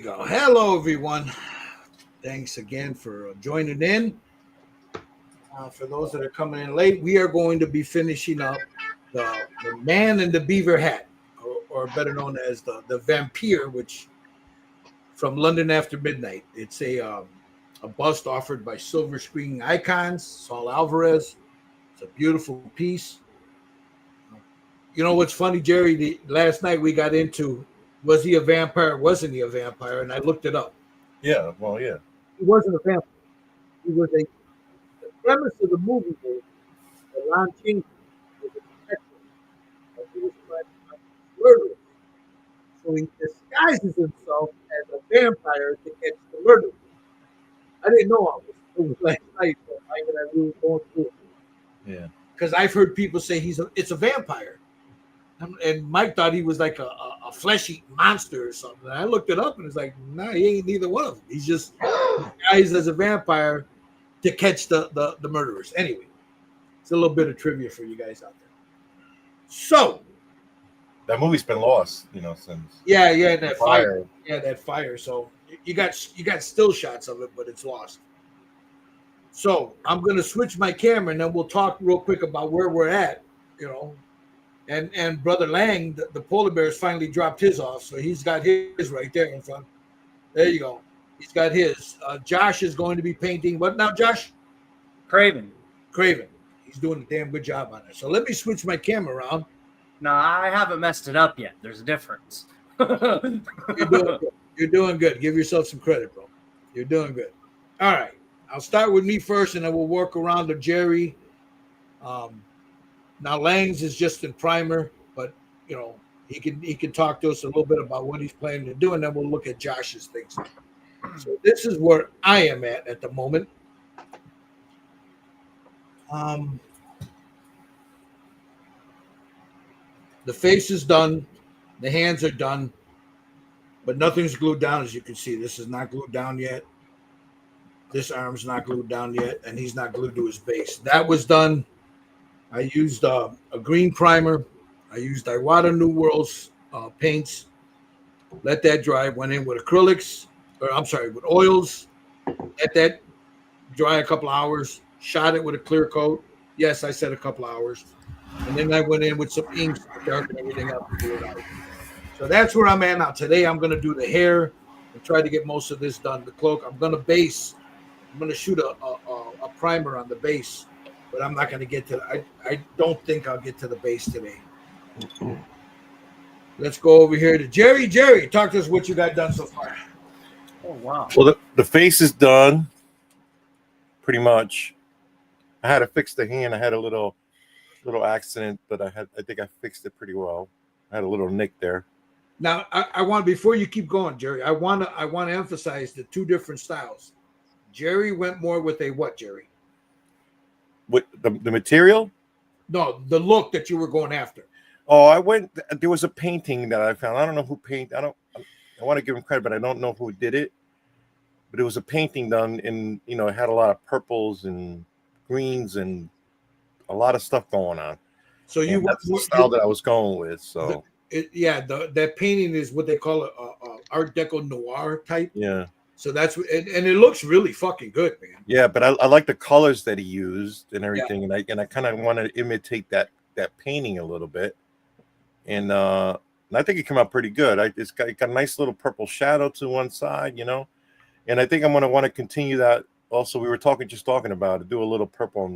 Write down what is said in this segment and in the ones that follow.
go. Hello, everyone. Thanks again for joining in. For those that are coming in late, we are going to be finishing up the Man in the Beaver Hat, or better known as the Vampire, which from London After Midnight. It's a bust offered by Silver Sreen Icons, Saul Alvarez. It's a beautiful piece. You know what's funny, Jerry? Last night we got into, was he a vampire? Wasn't he a vampire? And I looked it up. Yeah, well, yeah. He wasn't a vampire. He was the premise of the movie was that Lon Chaney was a detective, and he was trying to find murderers. So he disguises himself as a vampire to catch the murderers. I didn't know all this. It was last night, so Mike and I really going through it. Yeah. Because I've heard people say it's a vampire. And Mike thought he was like a flesh-eating monster or something. And I looked it up and it's like, no, he ain't neither one of them. He's just disguised as a vampire to catch the murderers. Anyway, it's a little bit of trivia for you guys out there. So that movie's been lost, since that fire. Yeah, that fire. So you got still shots of it, but it's lost. So I'm gonna switch my camera and then we'll talk real quick about where we're at, And Brother Lang, the polar bear, has finally dropped his off, so he's got his right there in front. There you go. He's got his. Josh is going to be painting what now, Josh? Craven. He's doing a damn good job on it. So let me switch my camera around. No, I haven't messed it up yet. There's a difference. You're doing good. Give yourself some credit, bro. You're doing good. All right. I'll start with me first, and then we'll work around to Jerry. Now Lang's is just in primer, but he can talk to us a little bit about what he's planning to do, and then we'll look at Josh's things. So this is where I am at the moment. The face is done, the hands are done, but nothing's glued down, as you can see. This is not glued down yet. This arm's not glued down yet, and he's not glued to his base. That was done. I used a green primer. I used Iwata New Worlds paints. Let that dry. Went in with acrylics, with oils. Let that dry a couple hours. Shot it with a clear coat. Yes, I said a couple hours. And then I went in with some inks to darken everything up and do it out. So that's where I'm at now. Today I'm going to do the hair and try to get most of this done. The cloak, I'm going to shoot a primer on the base. But I'm not going to get to. I don't think I'll get to the base today. Let's go over here to Jerry. Jerry, talk to us what you got done so far. Oh wow! Well, the face is done, pretty much. I had to fix the hand. I had a little accident, but I think I fixed it pretty well. I had a little nick there. Now I want, before you keep going, Jerry, I want to emphasize the two different styles. Jerry went more with a what, Jerry? With the material? No, the look that you were going after. Oh, there was a painting that I found. I don't know who painted. I want to give him credit, but I don't know who did it. But it was a painting done in, it had a lot of purples and greens and a lot of stuff going on. So that's the style that I was going with. So that painting is what they call a Art Deco noir type. Yeah. So that's and it looks really fucking good, man. Yeah, but I like the colors that he used and everything, and I kind of want to imitate that painting a little bit, and I think it came out pretty good. It got a nice little purple shadow to one side, and I think I'm gonna want to continue that. Also, we were just talking about it. Do a little purple on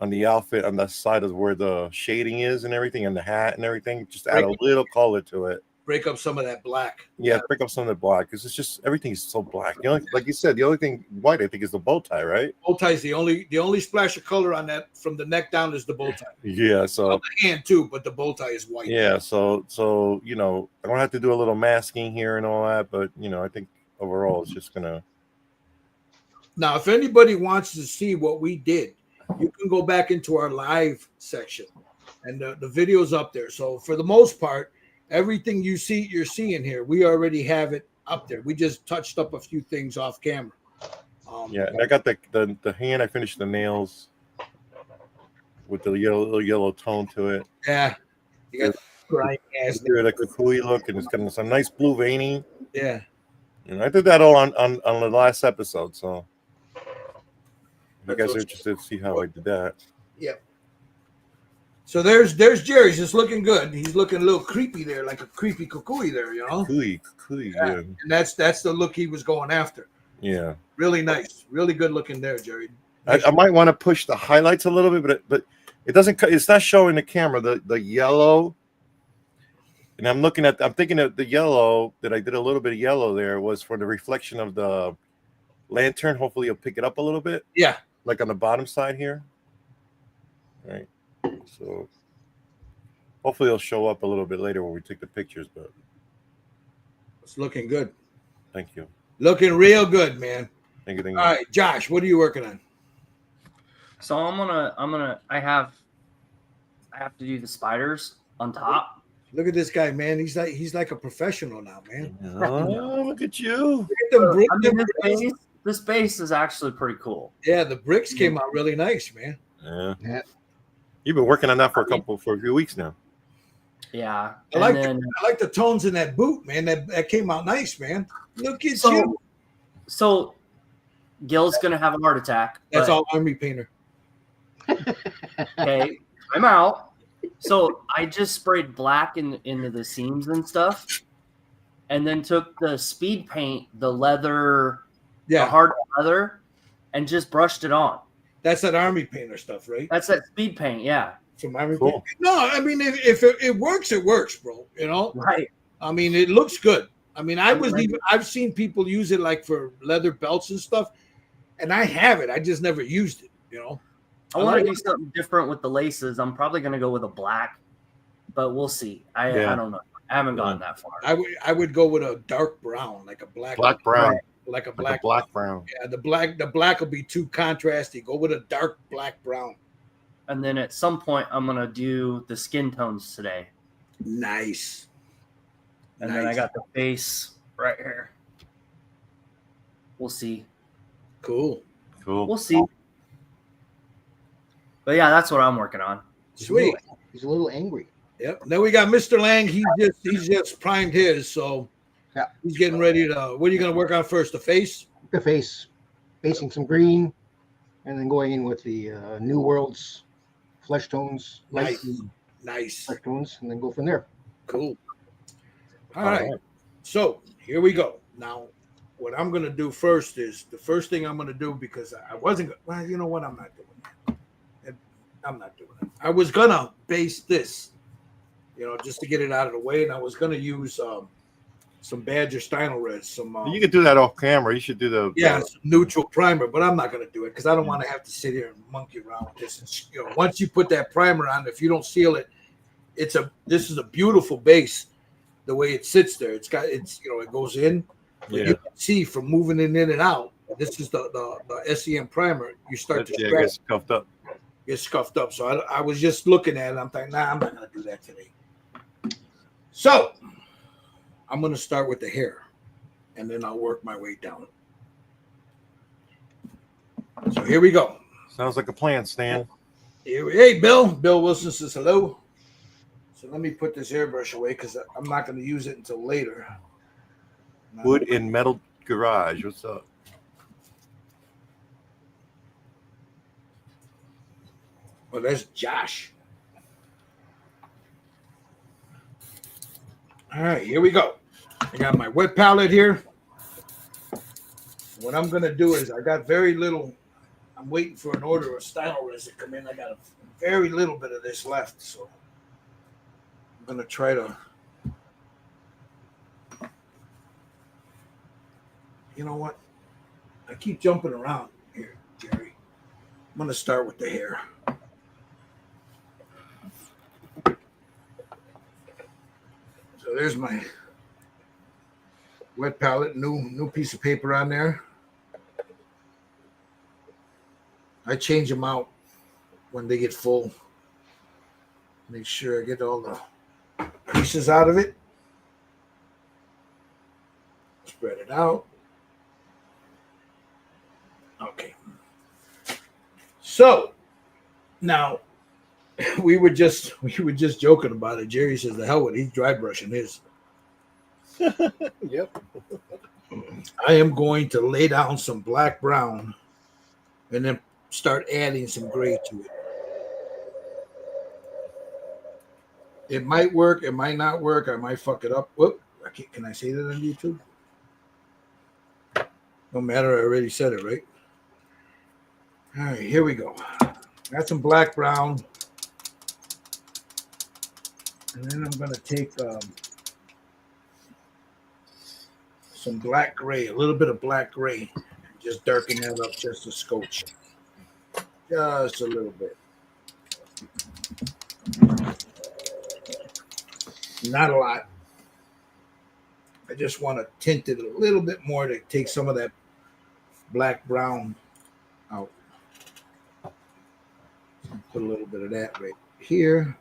the outfit on the side of where the shading is and everything, and the hat and everything. Just add a little color to it. Break up some of that black. Yeah, break up some of the black because it's just everything is so black. Like you said, the only thing white I think is the bow tie, right? Bow tie is the only splash of color on that from the neck down is the bow tie. Yeah, so the hand too, but the bow tie is white. Yeah, so I'm gonna have to do a little masking here and all that, but I think overall it's just gonna. Now, if anybody wants to see what we did, you can go back into our live section, and the video's up there. So for the most part, everything you're seeing here, we already have it up there. We just touched up a few things off camera. And I got the hand. I finished the nails with the little yellow tone to it. Yeah, you got grimy ass. Give it a kukui look, and it's got some nice blue veining. Yeah. And I did that all on the last episode. So if you guys are interested to see how I did that. Yep. So there's Jerry's. It's looking good. He's looking a little creepy there, like a creepy kukui there, you know. Kukui, yeah. And that's the look he was going after. Yeah. Really nice, really good looking there, Jerry. I might want to push the highlights a little bit, but it doesn't. It's not showing the camera the yellow. And I'm thinking of the yellow that I did a little bit of yellow there was for the reflection of the lantern. Hopefully, you'll pick it up a little bit. Yeah. Like on the bottom side here. All right. So hopefully it'll show up a little bit later when we take the pictures, but It's looking good. thank you. Looking real good, man. Thank you. All right, Josh, what are you working on? So I have to do the spiders on top. Look at this guy, man. He's like a professional now, man. Oh, look at you. Look at them bricks. This base is actually pretty cool. Yeah, the bricks came out really nice, man. Yeah. You've been working on that for a few weeks now. Yeah. I like the tones in that boot, man. That came out nice, man. Look at you. So Gil's gonna have a heart attack. That's all Army painter. Okay, I'm out. So I just sprayed black into the seams and stuff, and then took the speed paint, the leather, the hard leather, and just brushed it on. That's that Army painter stuff, right? That's that speed paint, yeah. From Army painter. No, I mean if it works, it works, bro. You know, right? I mean it looks good. I mean I've seen people use it like for leather belts and stuff, and I have it. I just never used it. You know. I want to do something different with the laces. I'm probably going to go with a black, but we'll see. I don't know. I haven't gone that far. I would go with a dark brown, like a black brown, like a black brown. Yeah, the black will be too contrasty. Go with a dark black brown. And then at some point, I'm going to do the skin tones today. Nice. And then I got the face right here. We'll see. Cool. We'll see. But yeah, that's what I'm working on. Sweet. He's a little angry. Yep. Then we got Mr. Lang. He's just primed his, so yeah, he's getting ready to. What are you going to work on first? The face. The face, basing some green, and then going in with the New World's flesh tones, nice flesh tones, and then go from there. Cool. All right. So here we go. Now, what I'm going to do first is the first thing I'm going to do because I wasn't. Well, you know what? I'm not doing that. I'm not doing it. I was gonna base this, just to get it out of the way, and I was gonna use some Badger Stynel Red. You can do that off camera. You should do the some neutral primer, but I'm not gonna do it because I don't want to have to sit here and monkey around with this. And, once you put that primer on, if you don't seal it, this is a beautiful base. The way it sits there, it goes in. Yeah. You can see from moving it in and out. This is the SEM primer. You start to get scuffed up. Get scuffed up. So I was just looking at it. I'm thinking, I'm not going to do that today. So I'm going to start with the hair, and then I'll work my way down. So here we go. Sounds like a plan, Stan. Hey, Bill. Bill Wilson says hello. So let me put this airbrush away because I'm not going to use it until later. Wood and Metal Garage. What's up? Well, that's Josh. All right, here we go. I got my wet palette here. What I'm going to do is I got very little. I'm waiting for an order of Stynel Res to come in. I got a very little bit of this left, so I'm going to try to. You know what? I keep jumping around here, Jerry. I'm going to start with the hair. So there's my wet palette, new piece of paper on there. I change them out when they get full. Make sure I get all the pieces out of it. Spread it out. Okay. So now we were just joking about it. Jerry says the hell with it. He's dry brushing his. Yep. I am going to lay down some black brown and then start adding some gray to it. It might work, it might not work, I might fuck it up. Whoop, can I say that on YouTube? No matter, I already said it, right? All right, here we go. Got some black brown. And then I'm going to take some black gray, a little bit of black gray, and just darken that up just a scotch. Just a little bit. Not a lot. I just want to tint it a little bit more to take some of that black brown out. Put a little bit of that right here.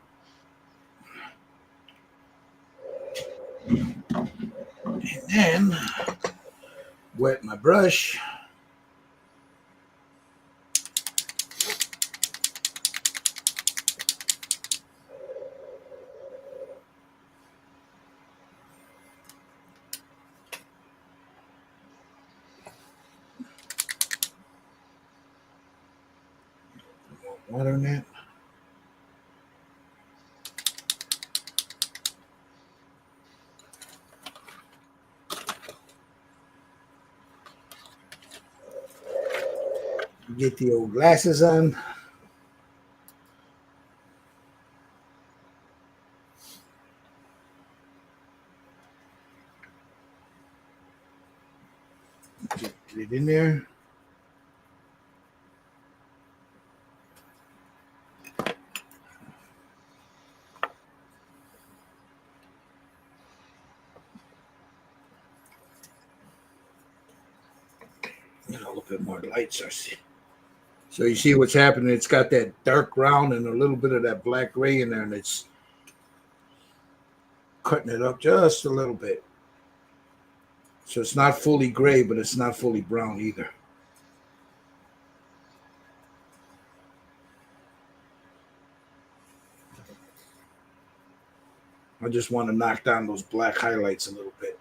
And then wet my brush. Water in that. Get the old glasses on. Get it in there. A little bit more light, so you see what's happening. It's got that dark brown and a little bit of that black gray in there, and it's cutting it up just a little bit. So it's not fully gray, but it's not fully brown either. I just want to knock down those black highlights a little bit.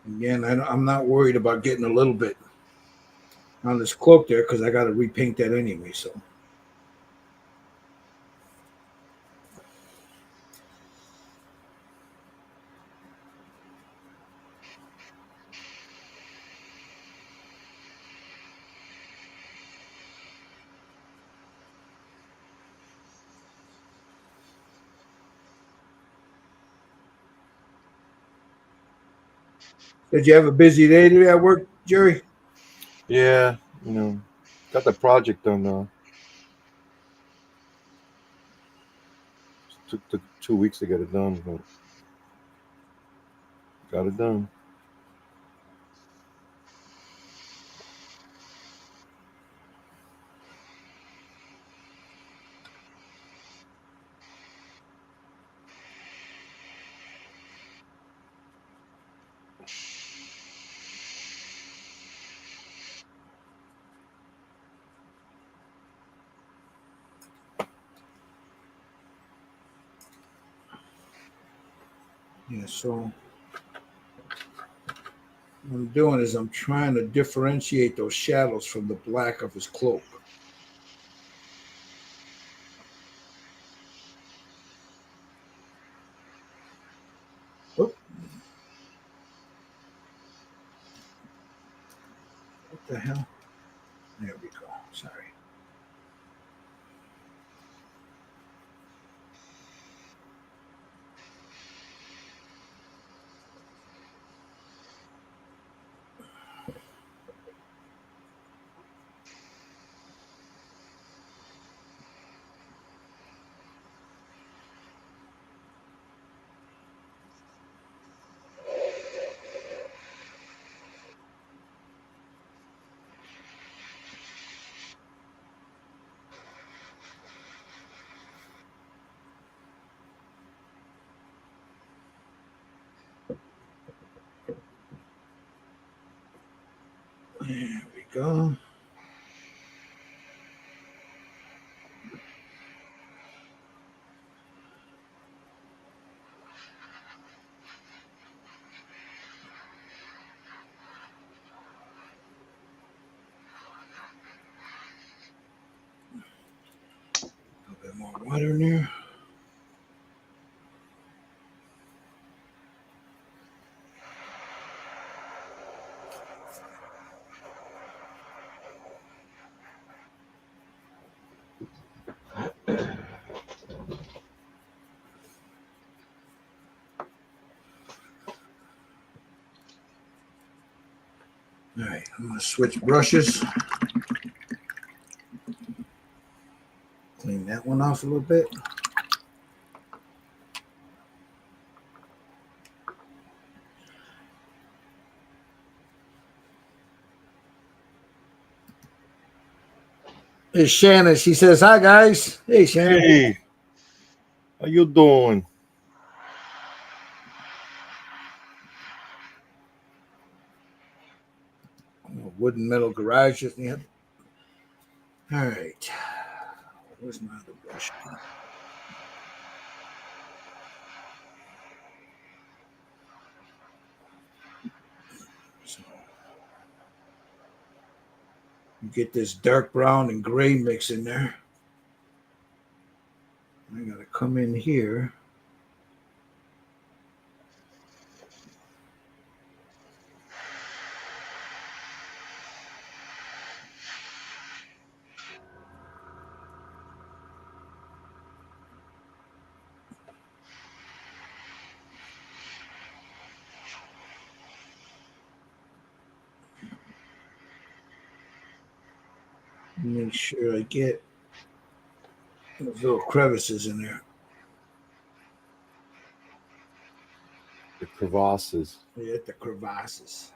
Again, I'm not worried about getting a little bit on this cloak there because I got to repaint that anyway. So did you have a busy day today at work, Jerry? Yeah, got the project done now. Took 2 weeks to get it done, but got it done. Yeah, so what I'm doing is I'm trying to differentiate those shadows from the black of his cloak. Oop. What the hell? There we go. Sorry. go. A little bit more water in there. All right, I'm going to switch brushes. Clean that one off a little bit. It's Shannon. She says, hi, guys. Hey, Shannon. Hey, how you doing? Wooden metal garage. Yeah. All right. Where's my other brush? So you get this dark brown and gray mix in there. I got to come in here. Make sure I get those little crevices in there. The crevasses. Yeah, the crevasses.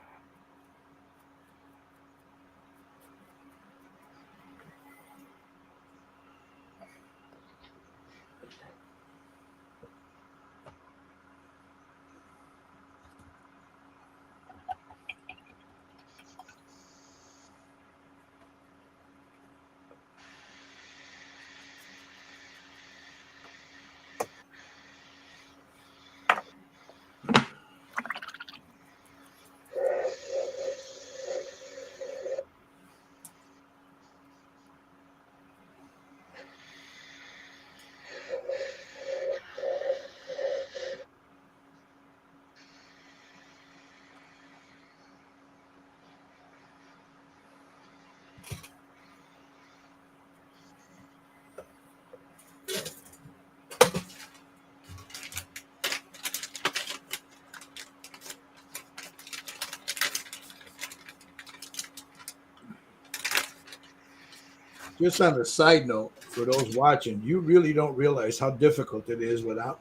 Just on a side note, for those watching, you really don't realize how difficult it is without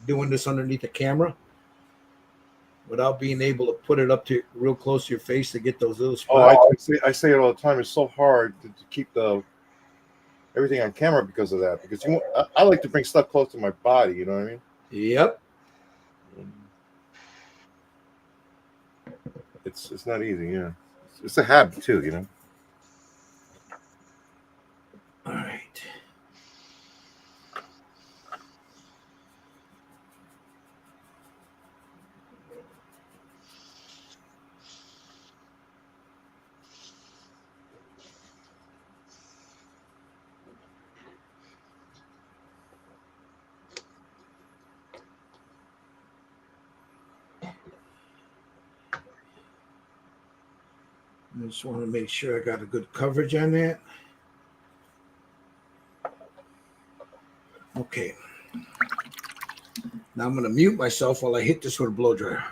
doing this underneath the camera, without being able to put it up to real close to your face to get those little spots. Oh, I say it all the time. It's so hard to keep everything on camera because of that. Because I like to bring stuff close to my body. You know what I mean? Yep. It's not easy. Yeah, it's a habit too. You know. All right. I just want to make sure I got a good coverage on that. Okay. Now I'm going to mute myself while I hit this with a blow dryer.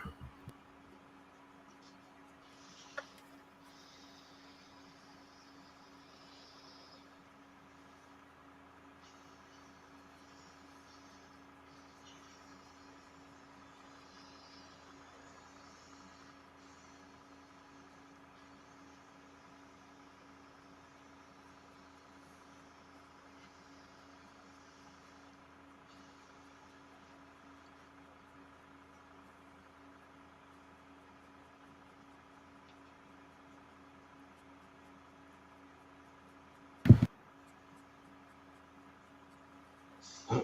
I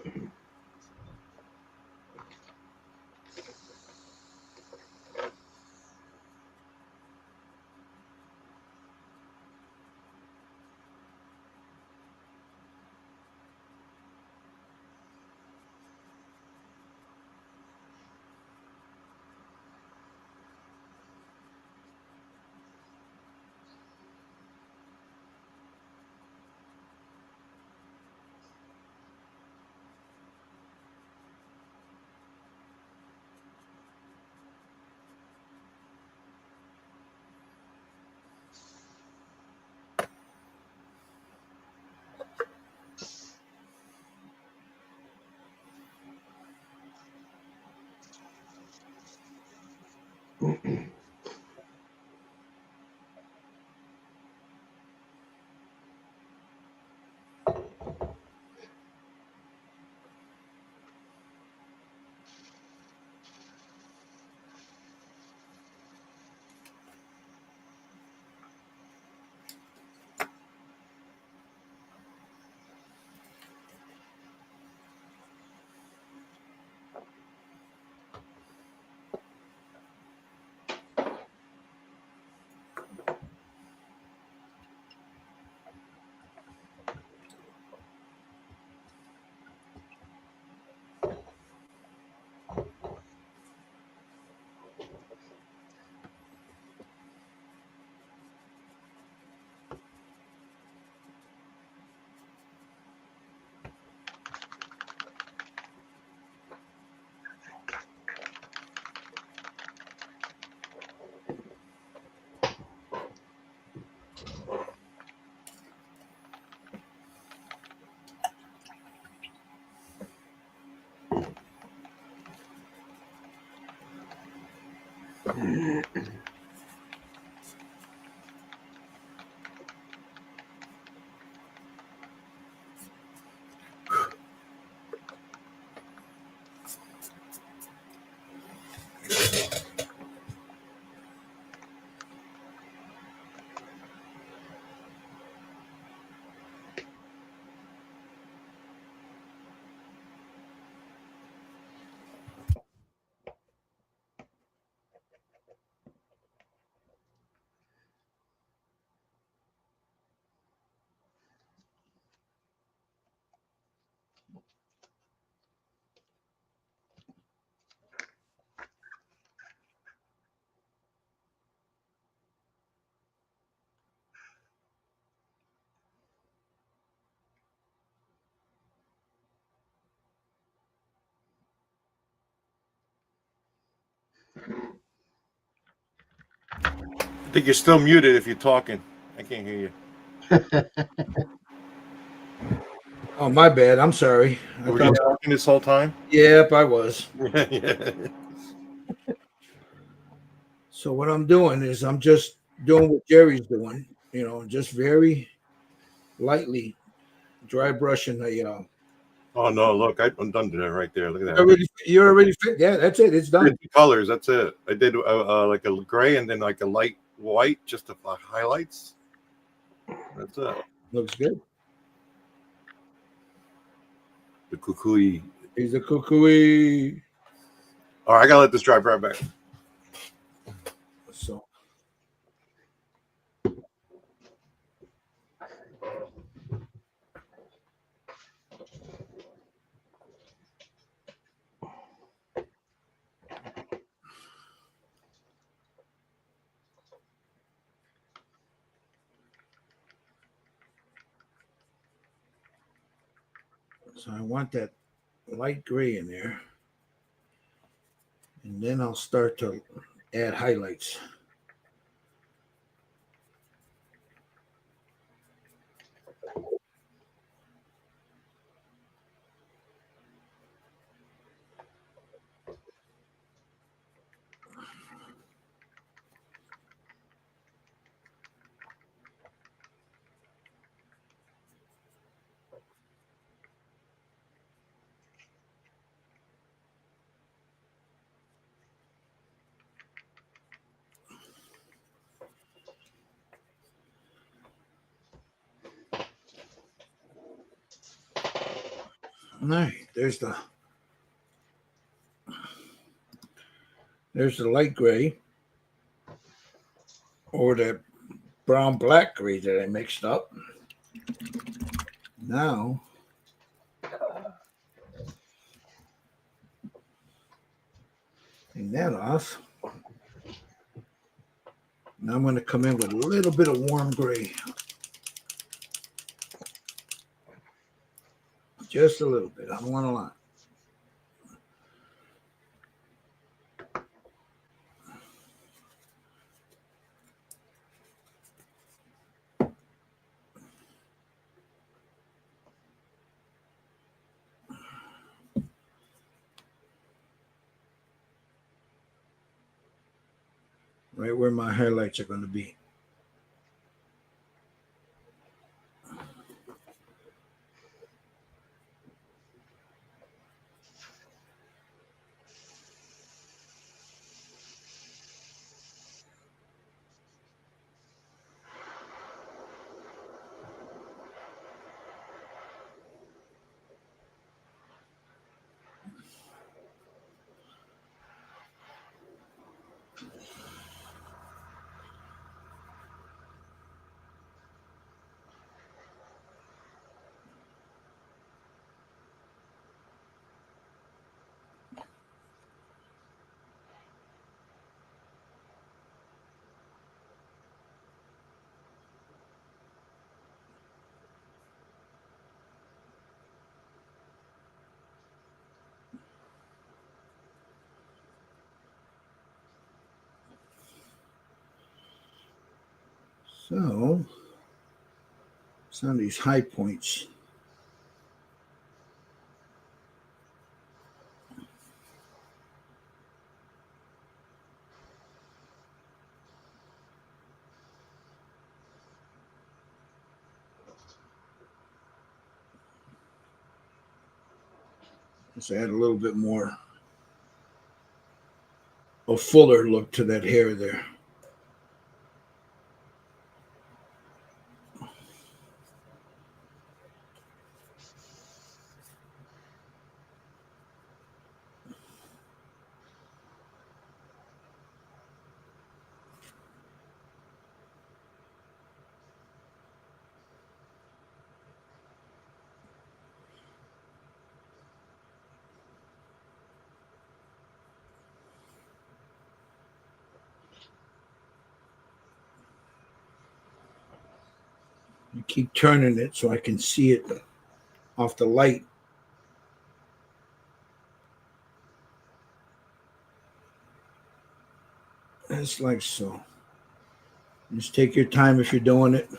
think you're still muted if you're talking. I can't hear you. Oh, my bad. I'm sorry. Were you talking this whole time? Yep, I was. Yeah. So what I'm doing is I'm just doing what Jerry's doing, just very lightly dry brushing the. Oh no! Look, I'm done to that right there. Look at that. You're already fit. Yeah, that's it. It's done. Colors. That's it. I did like a gray and then like a light white, just to highlights. That's it. Looks good. The cuckoo. He's a cuckoo. All right, I gotta let this dry right back. So. So I want that light gray in there. And then I'll start to add highlights. All right, there's the light gray, or the brown black gray that I mixed up. Now take that off. Now I'm going to come in with a little bit of warm gray. Just a little bit. I don't want a lot. Right where my highlights are going to be. So, some of these high points. Let's add a little bit more, a fuller look to that hair there. You keep turning it so I can see it off the light. Just like so. Just take your time if you're doing it.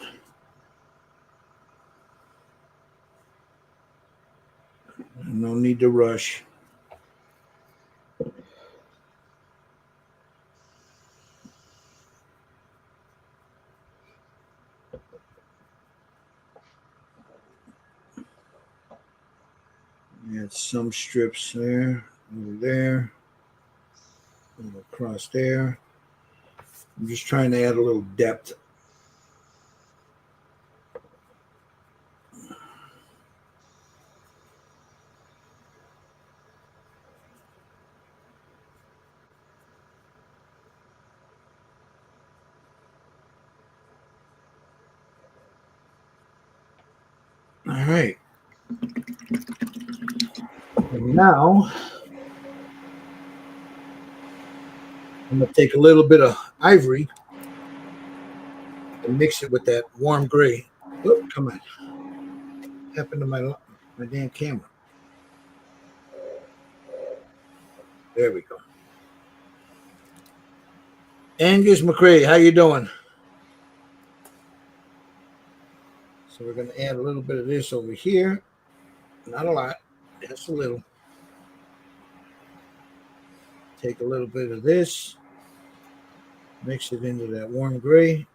No need to rush. Add some strips there, over there, across there. I'm just trying to add a little depth. All right. And now I'm going to take a little bit of ivory and mix it with that warm gray. Oh, come on. What happened to my damn camera? There we go. Angus McCrae, how you doing? So we're going to add a little bit of this over here. Not a lot, just a little. Take a little bit of this, mix it into that warm gray.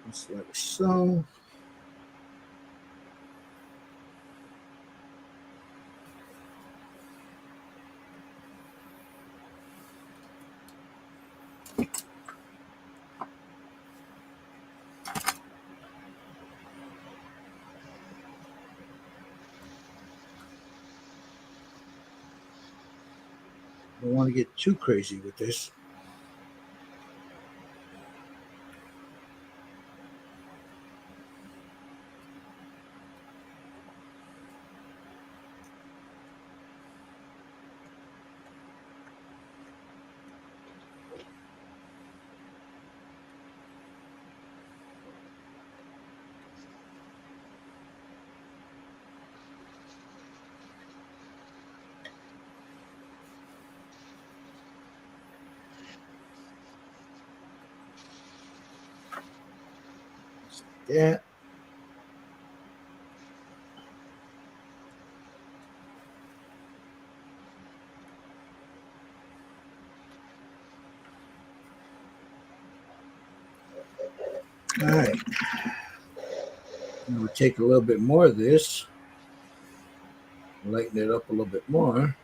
Just like so. Don't want to get too crazy with this. Yeah. All right. Now we'll take a little bit more of this, lighten it up a little bit more.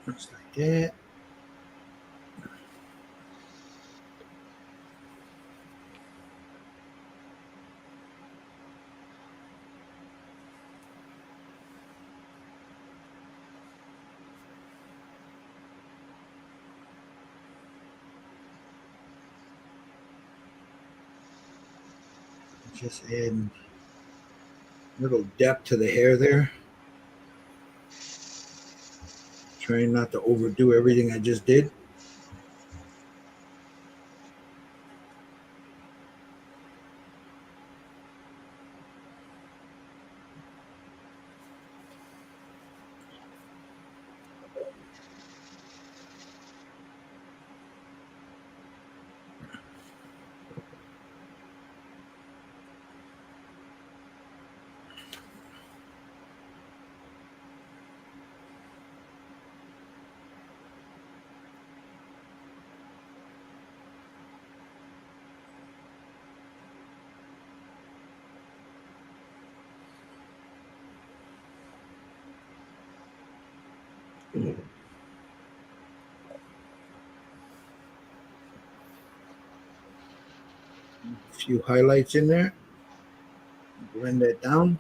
Just like that. Just add a little depth to the hair there. Trying not to overdo everything I just did. A few highlights in there. Blend that down.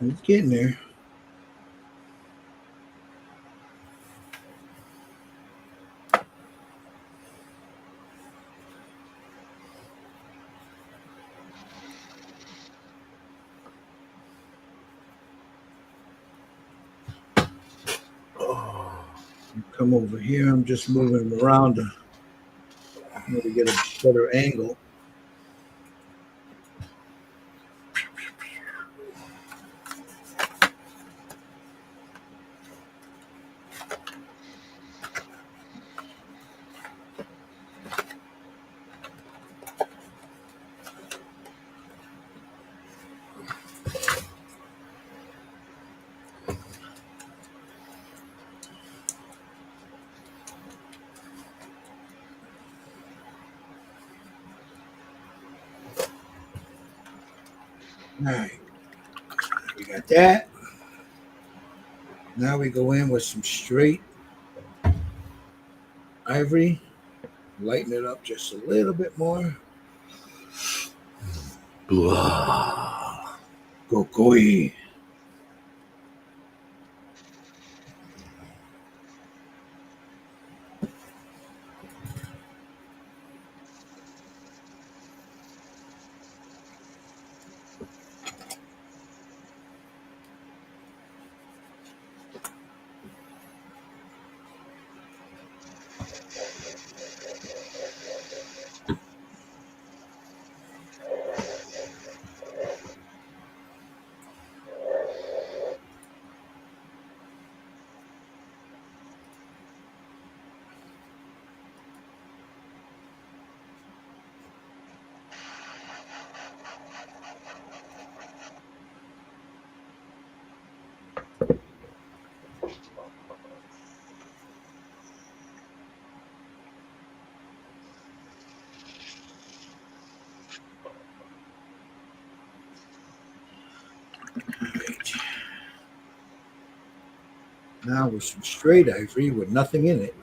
It's getting there. Come over here. I'm just moving them around to maybe get a better angle. All right. We got that. Now we go in with some straight ivory. Lighten it up just a little bit more. Blah. Go koi. Now with some straight ivory with nothing in it.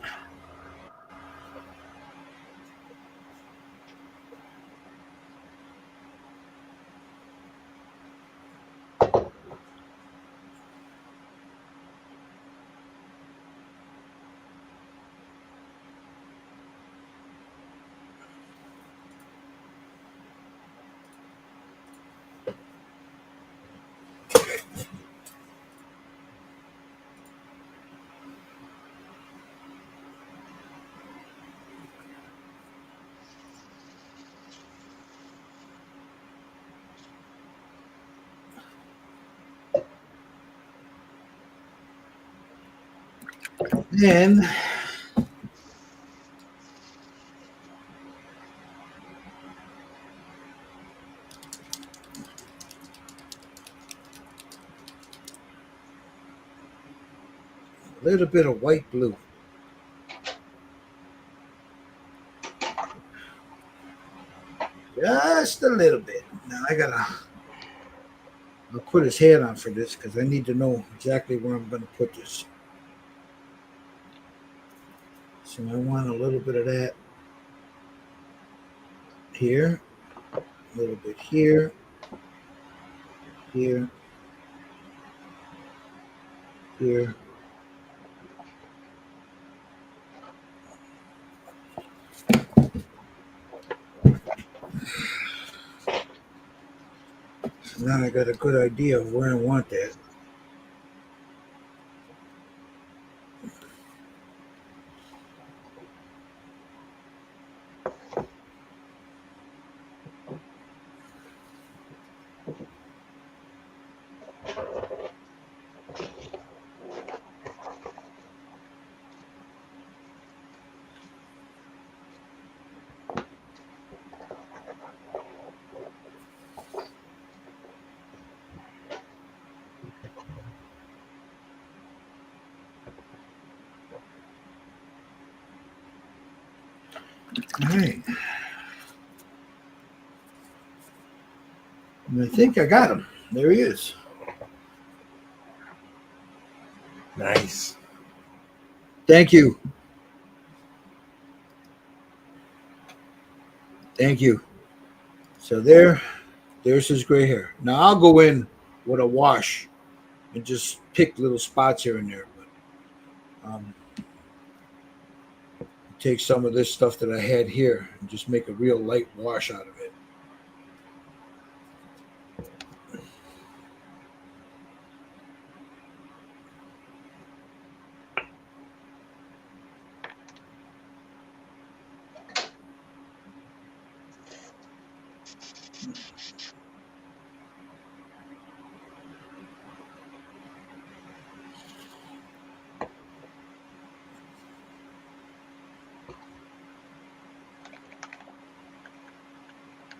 Then a little bit of white blue. Just a little bit. Now I'll put his head on for this because I need to know exactly where I'm going to put this. So I want a little bit of that here, a little bit here, here, here. So now I got a good idea of where I want that. All right. And I think I got him. There he is. Nice. Thank you. Thank you. So there's his gray hair. Now I'll go in with a wash and just pick little spots here and there. But take some of this stuff that I had here and just make a real light wash out of it.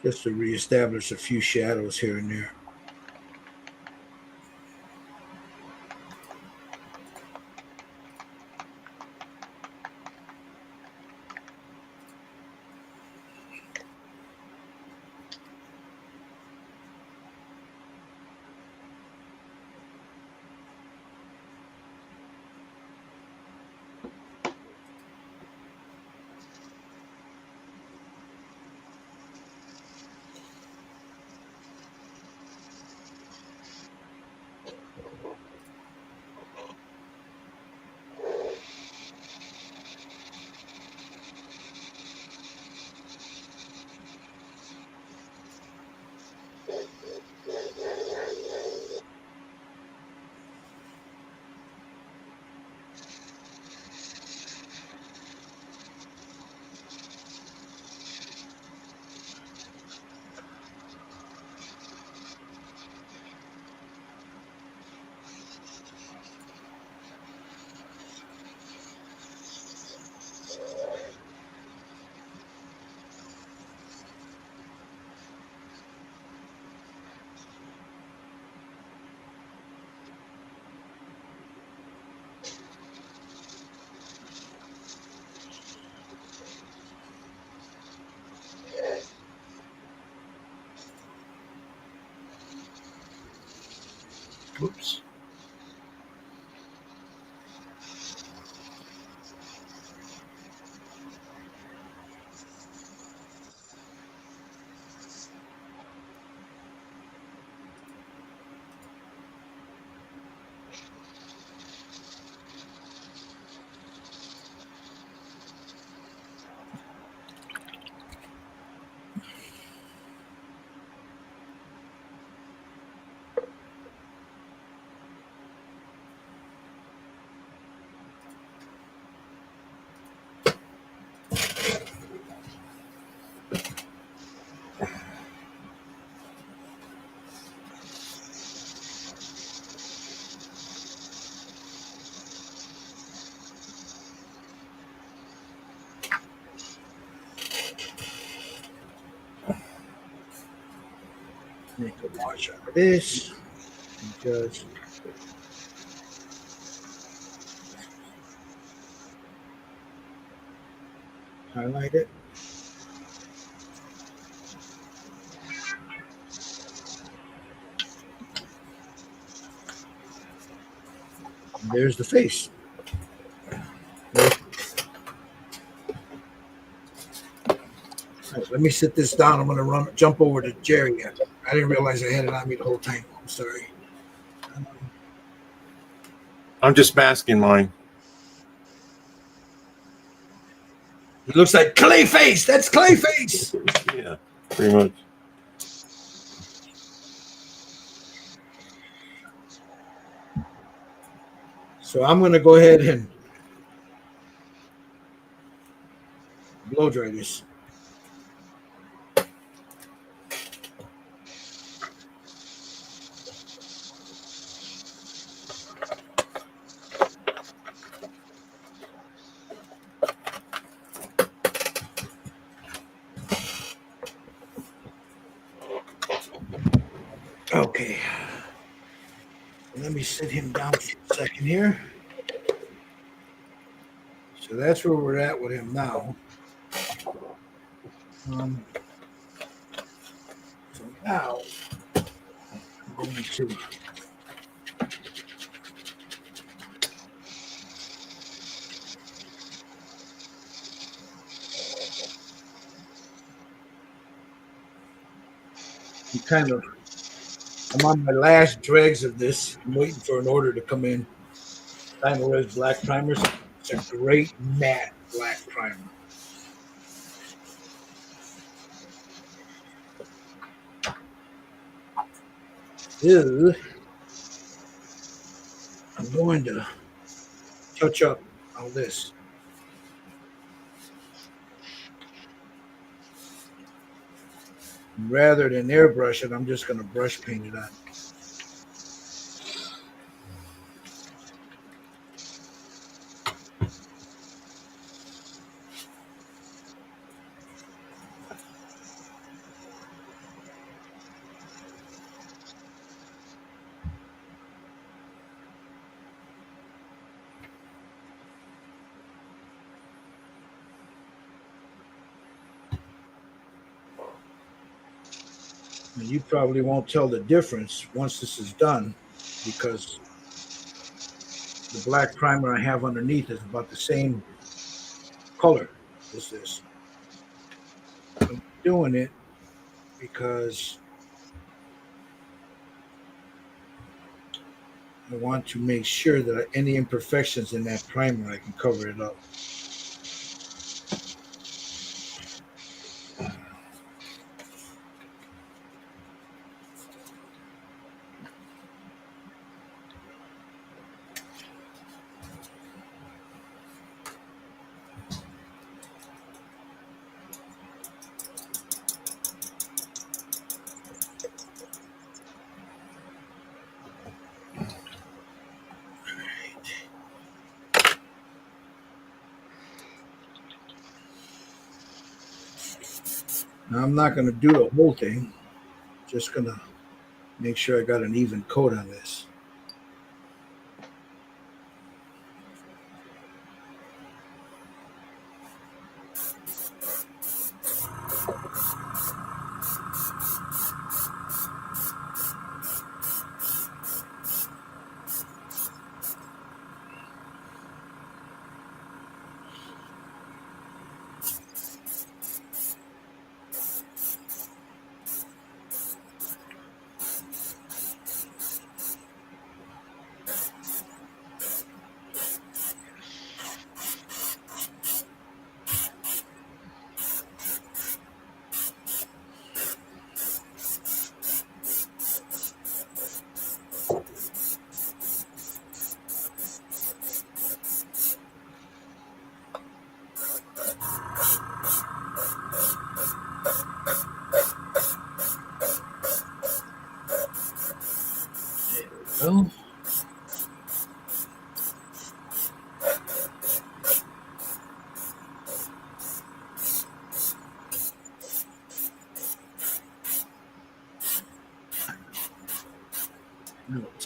Just to reestablish a few shadows here and there. Oops. Make a wash out of this. Just highlight it. And there's the face. Right, let me sit this down. I'm going to jump over to Jerry. I didn't realize I had it on me the whole time. I'm sorry. I'm just masking mine. It looks like Clayface. That's Clayface. Yeah, pretty much. So I'm going to go ahead and blow dry this. Okay. Let me sit him down for a second here. So that's where we're at with him now. So now I'm going to I'm on my last dregs of this. I'm waiting for an order to come in. Red black primers. It's a great matte black primer. Ew. I'm going to touch up all this. Rather than airbrush it, I'm just going to brush paint it on. And you probably won't tell the difference once this is done because the black primer I have underneath is about the same color as this. I'm doing it because I want to make sure that any imperfections in that primer, I can cover it up. Now I'm not going to do the whole thing. Just going to make sure I got an even coat on this.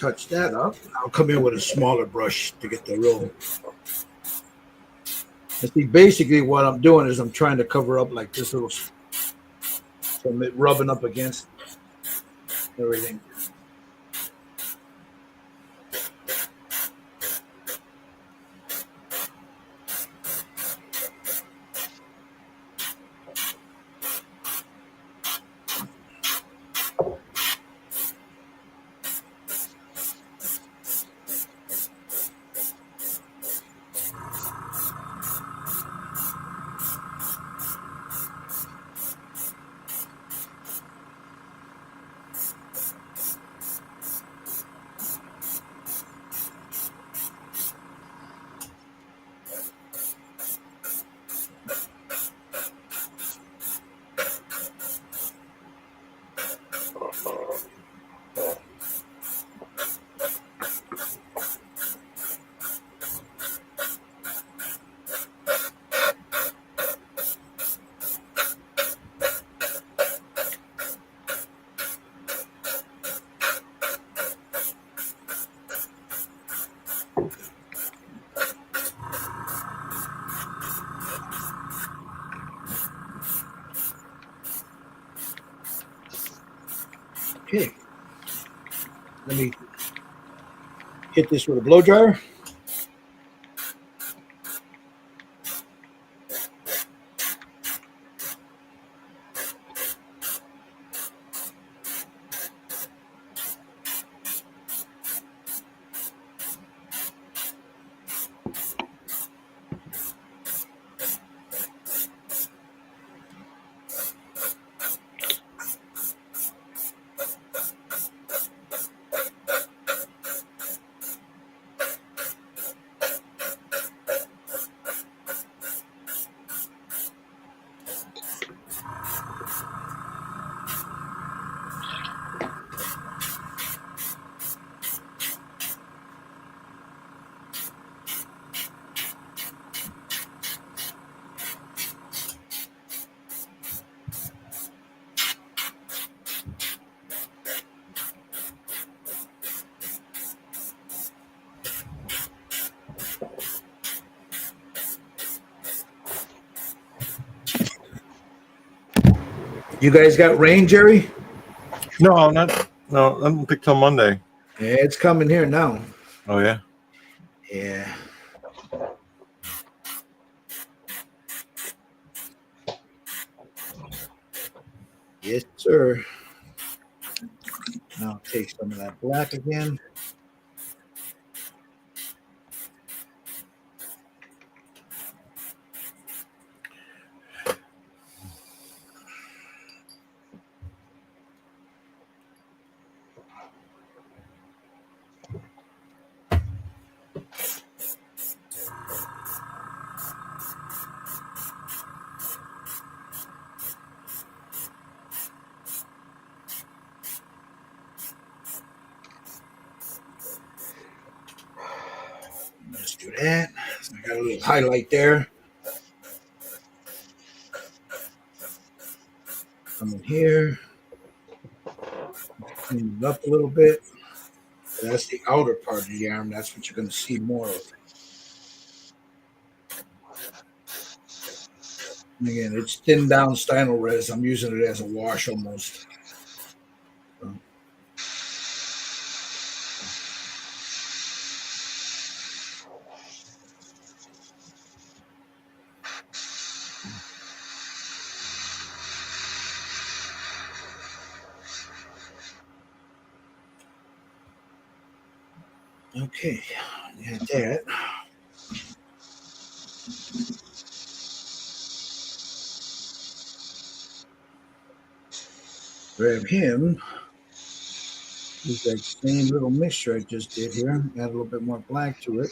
touch that up. I'll come in with a smaller brush to get the real. See, basically what I'm doing is I'm trying to cover up like this little, so I'm rubbing up against everything. Okay, let me hit this with a blow dryer. You guys got rain, Jerry? No, not. No, I don't think till Monday. Yeah, it's coming here now. Oh yeah. Yeah. Yes, sir. Now take some of that black again. Let's do that. So I got a little highlight there. Come in here. Clean it up a little bit. That's the outer part of the arm. That's what you're going to see more of. And again, it's thinned down Stynylrez res. I'm using it as a wash almost. So. Okay, you had that. Grab him. Use that same little mixture I just did here. Add a little bit more black to it.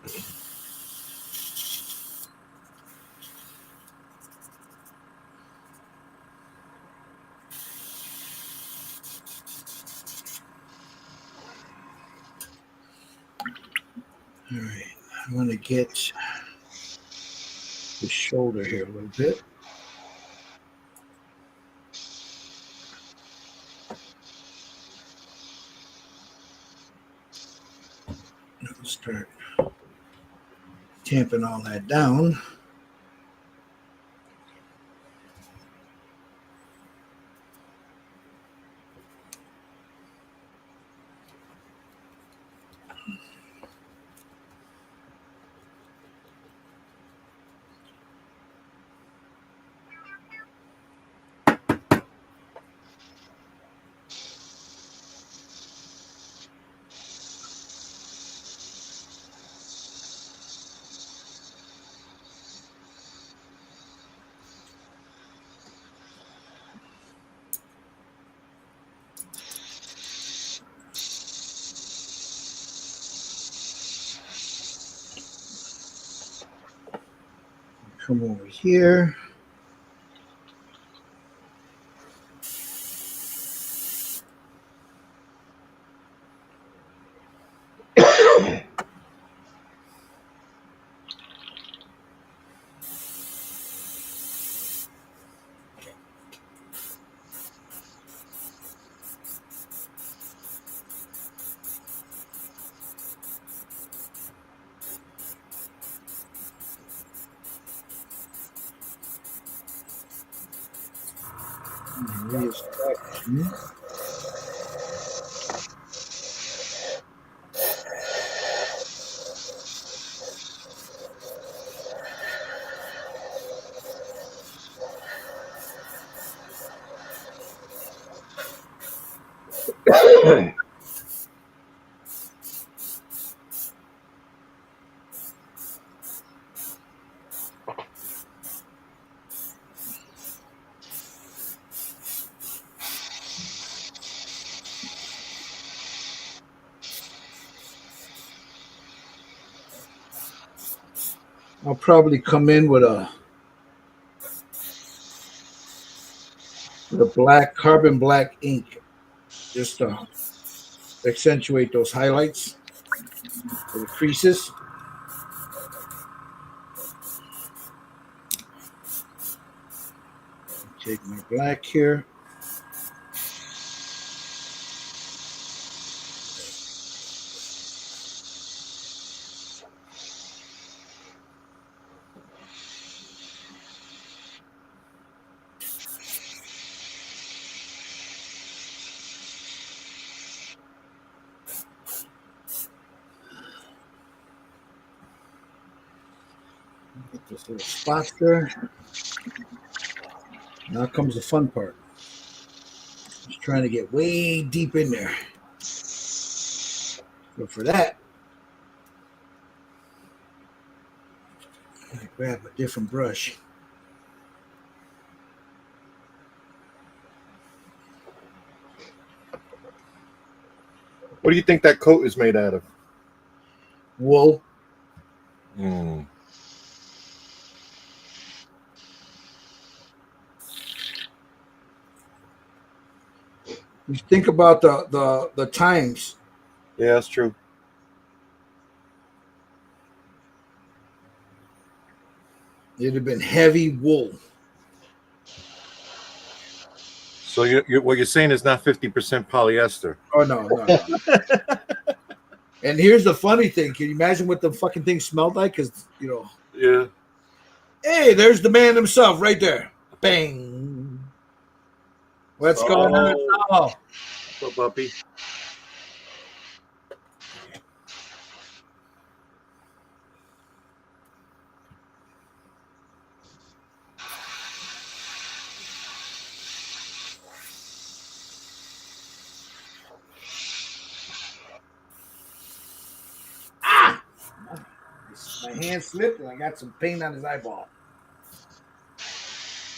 All right, I'm going to get the shoulder here a little bit. I'll start tamping all that down. Come over here. I'll probably come in with a black carbon black ink, just to accentuate those highlights, the creases. Take my black here. Get this little spot there. Now comes the fun part. Just trying to get way deep in there. But for that, I grab a different brush. What do you think that coat is made out of? Wool. Mm. You think about the times. Yeah, that's true. It'd have been heavy wool. So what you're saying is not 50% polyester. Oh no. And here's the funny thing: can you imagine what the fucking thing smelled like? Because Yeah. Hey, there's the man himself right there. Bang. What's going on? Oh. What's up, puppy? My hand slipped and I got some paint on his eyeball.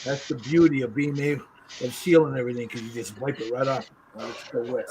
That's the beauty of being able of sealing everything, because you just wipe it right off while it's still wet.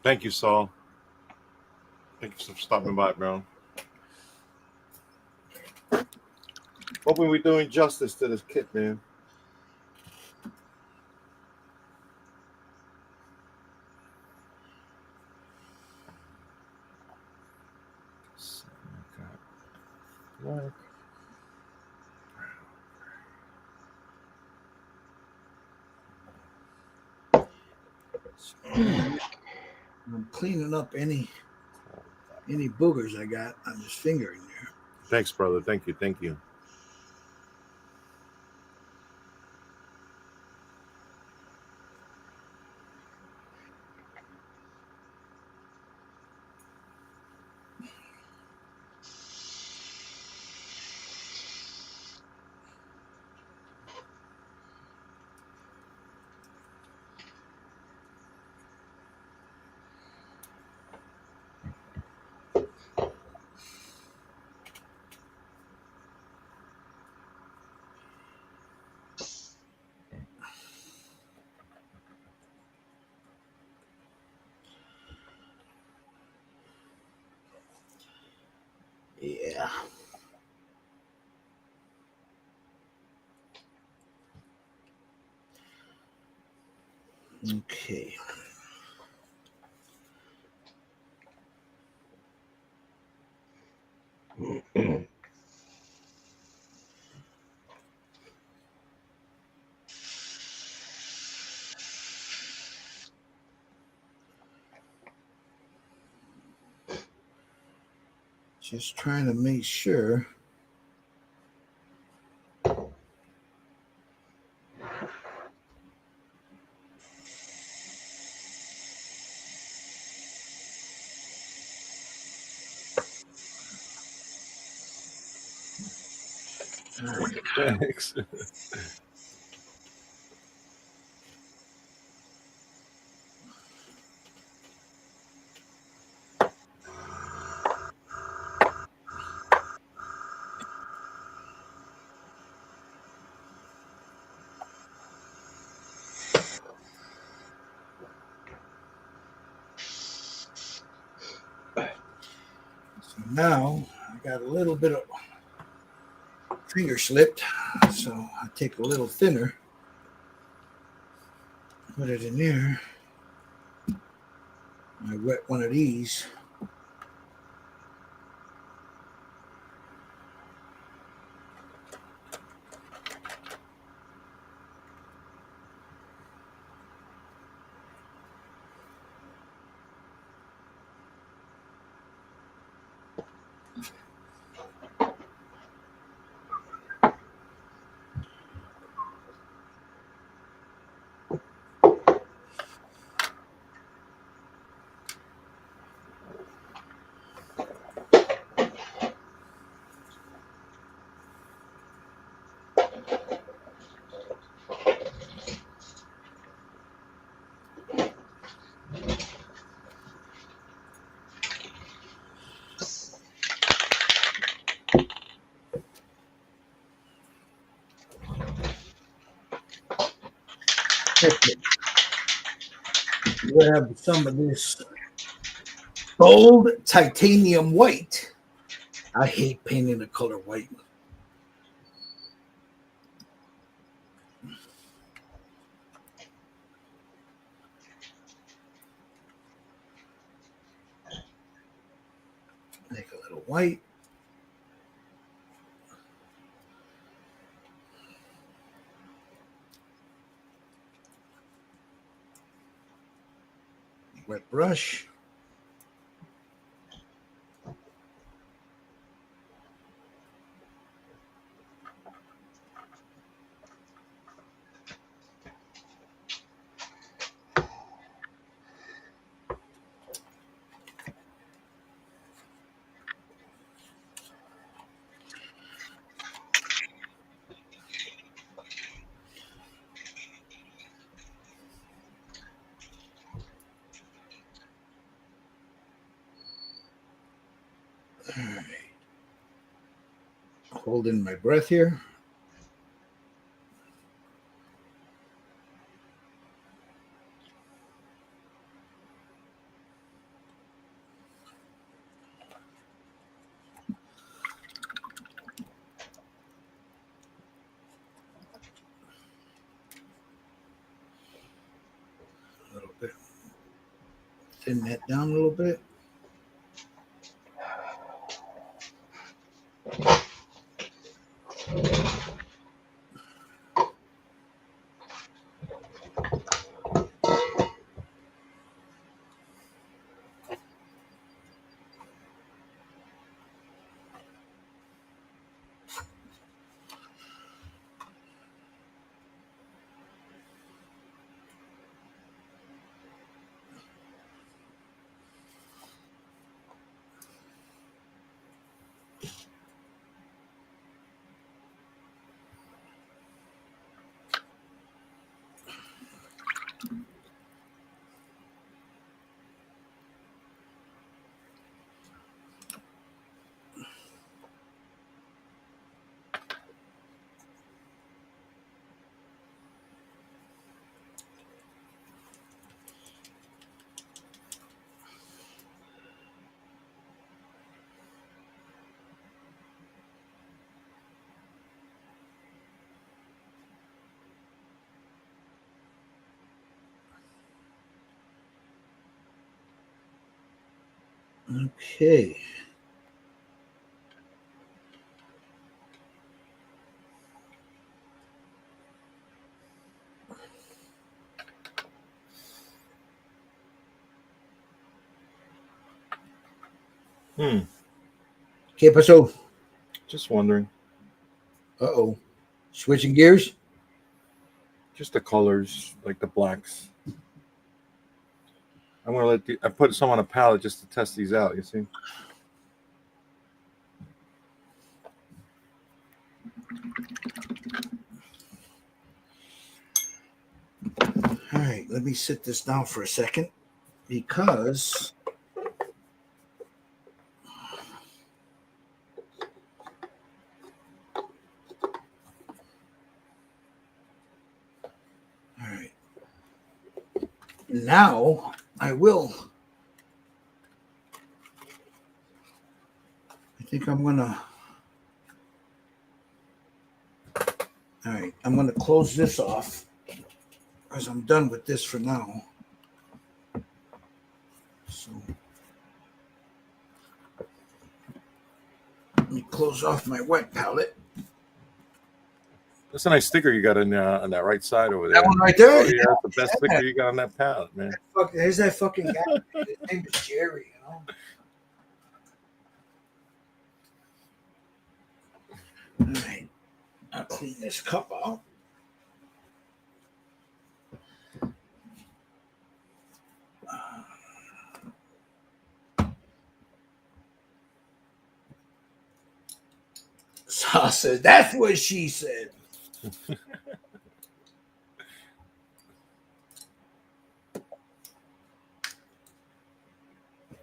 Thank you, Saul. Thank you for stopping by, bro. Hoping we're doing justice to this kit, man. Black. I'm cleaning up any boogers I got on this finger in there. Thanks, brother. Thank you. Thank you. Yeah. Okay. Just trying to make sure. Thanks. So now I got a little bit of finger slipped, so I take a little thinner, put it in there. I wet one of these. We have some of this gold titanium white. I hate painting the color white. Make a little white. Wet brush. All right. Holding my breath here. Thin that down a little bit. Okay. ¿Qué pasó? Just wondering. Uh-oh. Switching gears? Just the colors, like the blacks. I'm gonna I put some on a palette just to test these out. You see. All right, let me sit this down for a second because all right. Now I will. I think I'm gonna. All right, I'm gonna close this off because I'm done with this for now. So let me close off my wet palette. That's a nice sticker you got on that right side over there. That one right there? Oh, yeah, that's the best sticker you got on that palette, man. There's that fucking guy. His name is Jerry, you know? All right. I'll clean this cup out. So I said, that's what she said.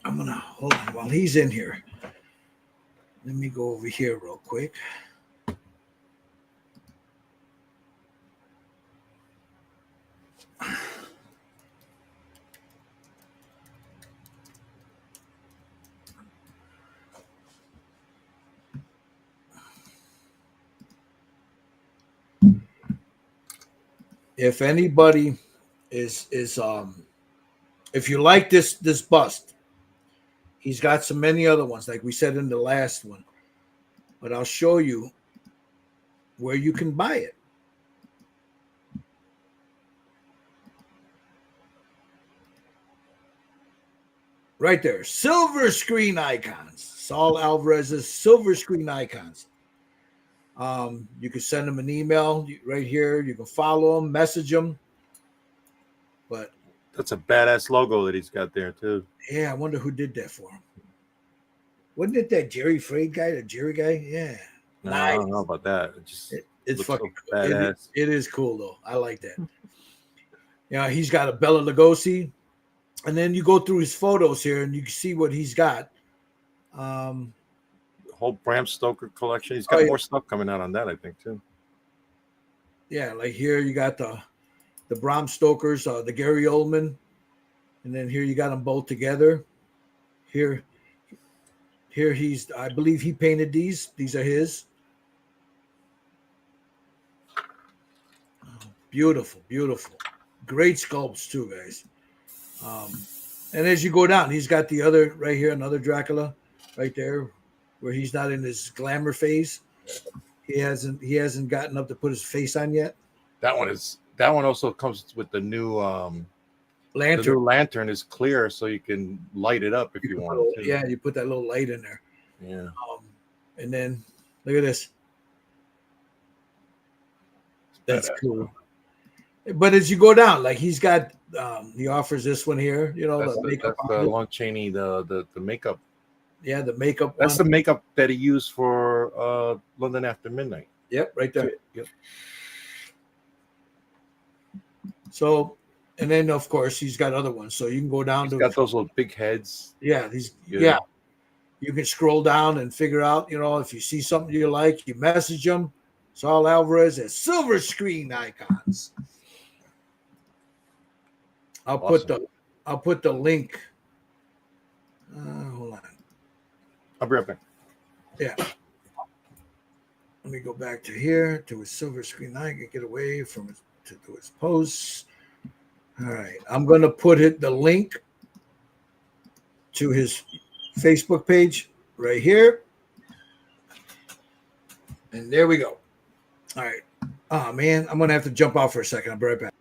I'm gonna hold on while he's in here. Let me go over here real quick. If anybody is if you like this bust, he's got so many other ones, like we said in the last one. But I'll show you where you can buy it. Right there, Silver Sreen Icons. Saul Alvarez's Silver Sreen Icons. You can send him an email right here. You can follow him, message him. But that's a badass logo that he's got there too. Yeah, I wonder who did that for him. Wasn't it that Jerry Frade guy, the Jerry guy? Yeah. No, nice. I don't know about that. It's fucking so badass. It is cool though. I like that. Yeah, he's got a Bela Lugosi, and then you go through his photos here, and you can see what he's got. The whole Bram Stoker collection. He's got more stuff coming out on that, I think, too. Yeah, like here you got the Bram Stokers, the Gary Oldman, and then here you got them both together. Here he's, I believe he painted these. These are his. Oh, beautiful, beautiful. Great sculpts too, guys. And as you go down, he's got the other right here, another Dracula right there, where he's not in his glamour phase. He hasn't gotten up to put his face on yet. That one also comes with the new lantern. The new lantern is clear, so you can light it up if you want to. Yeah, you put that little light in there. Yeah. And then look at this. That's cool. But as you go down, like he's got, he offers this one here. You know, that's the makeup. That's the Lon Chaney, the makeup. Yeah, the makeup. That's the makeup that he used for London After Midnight. Yep, right there. Yep. So, and then of course he's got other ones. So you can go down He's got those little big heads. Yeah, yeah. You can scroll down and figure out, you know, if you see something you like, you message him. Saul Alvarez at Silver Sreen Icons. I'll put the link. Hold on. I'll be right back. Yeah. Let me go back to here to his Silver Sreen Icon. Get away from his to his posts. All right. I'm going to put the link to his Facebook page right here. And there we go. All right. Oh, man. I'm going to have to jump off for a second. I'll be right back.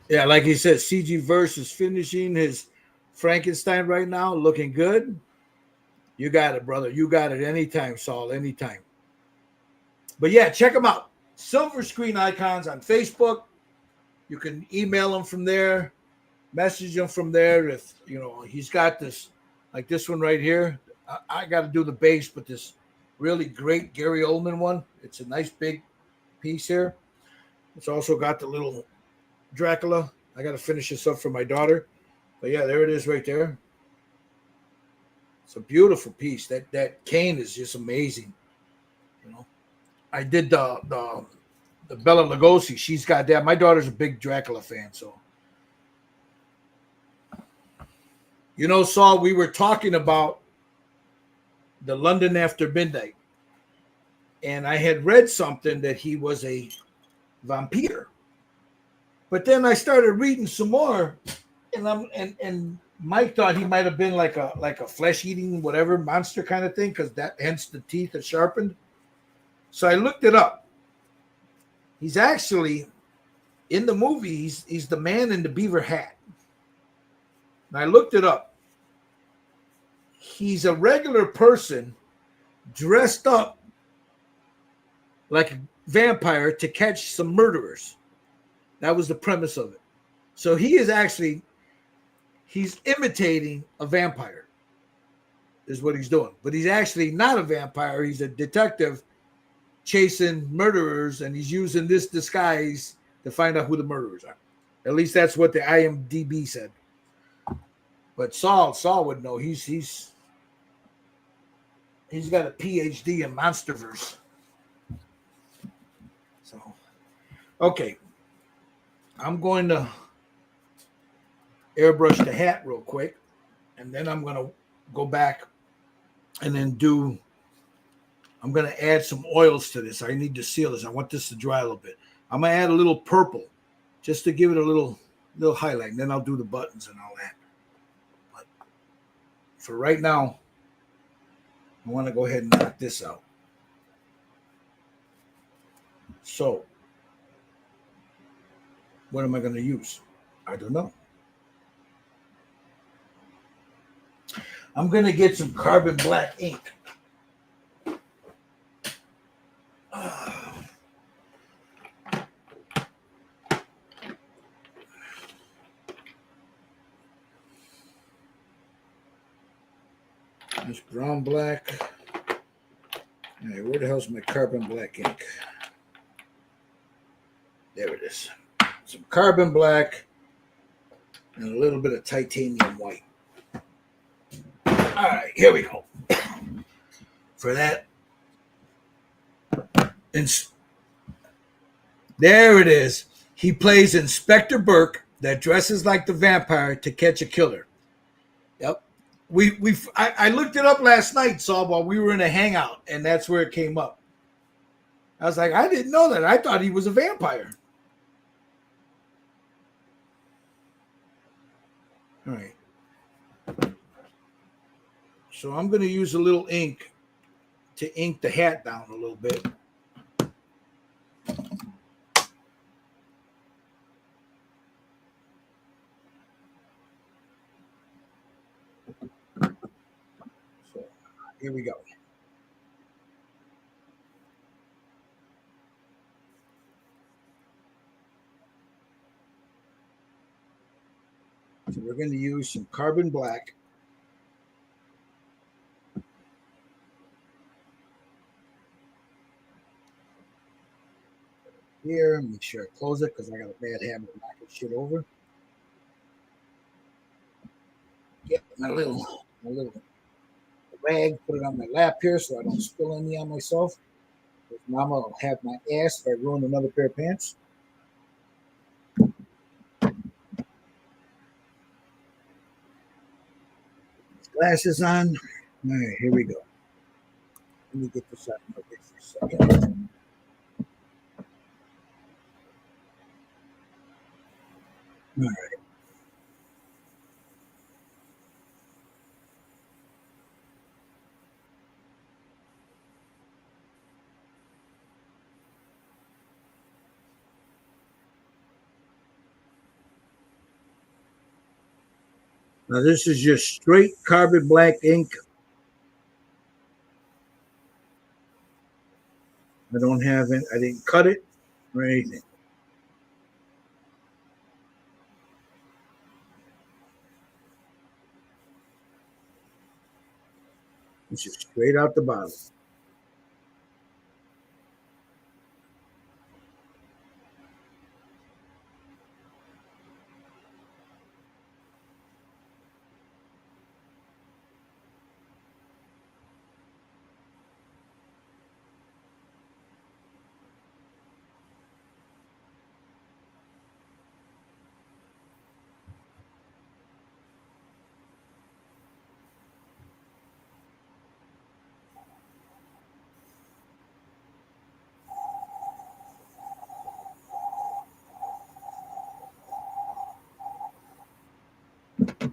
Yeah, like he said, CG Verse is finishing his Frankenstein right now, looking good. You got it, brother. You got it anytime, Saul, anytime. But yeah, check them out. Silver Sreen Icons on Facebook. You can email him from there, message him from there. If, you know, he's got this, like this one right here. I got to do the base, but this really great Gary Oldman one. It's a nice big piece here. It's also got the little Dracula. I got to finish this up for my daughter. But yeah, there it is right there. It's a beautiful piece. That cane is just amazing. You know, I did the Bela Lugosi. She's got that. My daughter's a big Dracula fan, so. You know, Saul, we were talking about the London After Midnight, and I had read something that he was a vampire. But then I started reading some more, and Mike thought he might have been like a flesh-eating whatever monster kind of thing, because hence the teeth are sharpened. So I looked it up. He's actually in the movie. He's the man in the beaver hat. And I looked it up. He's a regular person dressed up like a vampire to catch some murderers. That was the premise of it. So he's imitating a vampire, is what he's doing. But he's actually not a vampire. He's a detective chasing murderers, and he's using this disguise to find out who the murderers are. At least that's what the IMDb said. But Saul would know. He's got a PhD in Monsterverse. So, okay. I'm going to airbrush the hat real quick, and then I'm going to go back and then I'm going to add some oils to this. I need to seal this. I want this to dry a little bit. I'm going to add a little purple just to give it a little highlight, and then I'll do the buttons and all that. But for right now, I want to go ahead and knock this out. So, what am I going to use? I don't know. I'm going to get some carbon black ink. This brown black. All right, where the hell's my carbon black ink? There it is. Some carbon black and a little bit of titanium white. All right, here we go. For that, and there it is. He plays Inspector Burke that dresses like the vampire to catch a killer. Yep. I looked it up last night, Saul, while we were in a hangout, and that's where it came up. I was like, I didn't know that. I thought he was a vampire. All right. So I'm going to use a little ink to ink the hat down a little bit. So here we go. So we're going to use some carbon black. Here, make sure I close it because I got a bad habit of knocking shit over. Get my little rag, put it on my lap here so I don't spill any on myself. Because Mama will have my ass if I ruin another pair of pants. Glasses on. All right, here we go. Let me get this out of my way for a second. All right. Now this is just straight carbon black ink. I don't have it. I didn't cut it or anything. It's just straight out the bottle.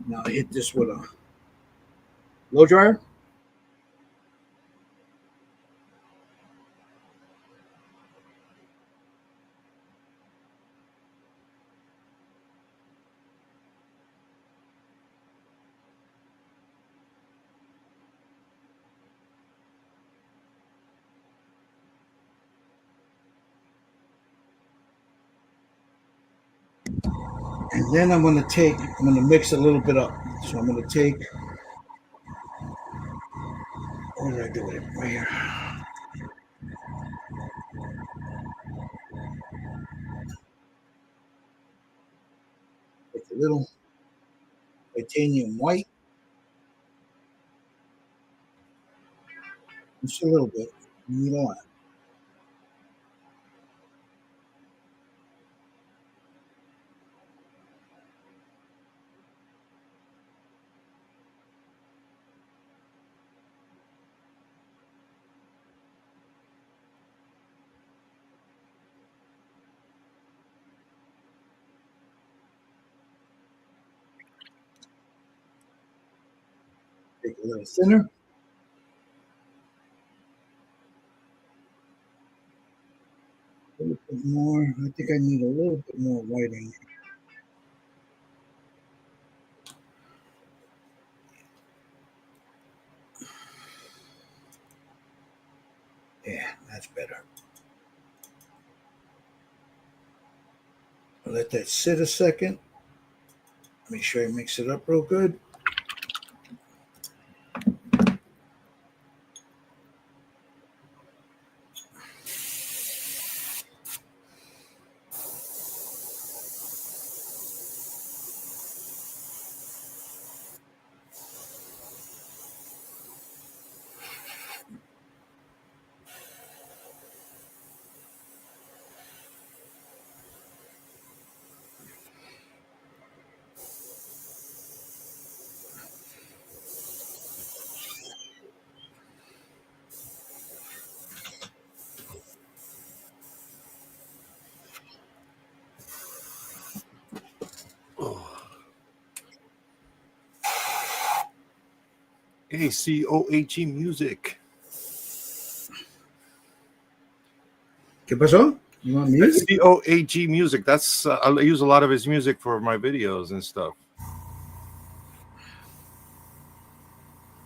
Now I hit this with a blow dryer. And then I'm going to mix a little bit up. So I'm going to take, what did I do with it? Right here. Take a little titanium white. Just a little bit. You don't want it. Take a little thinner. A little bit more. I think I need a little bit more whiting. Yeah, that's better. I'll let that sit a second. Make sure I mix it up real good. ACOHE Music. ¿Qué pasó? You want music? COAG Music. That's I use a lot of his music for my videos and stuff.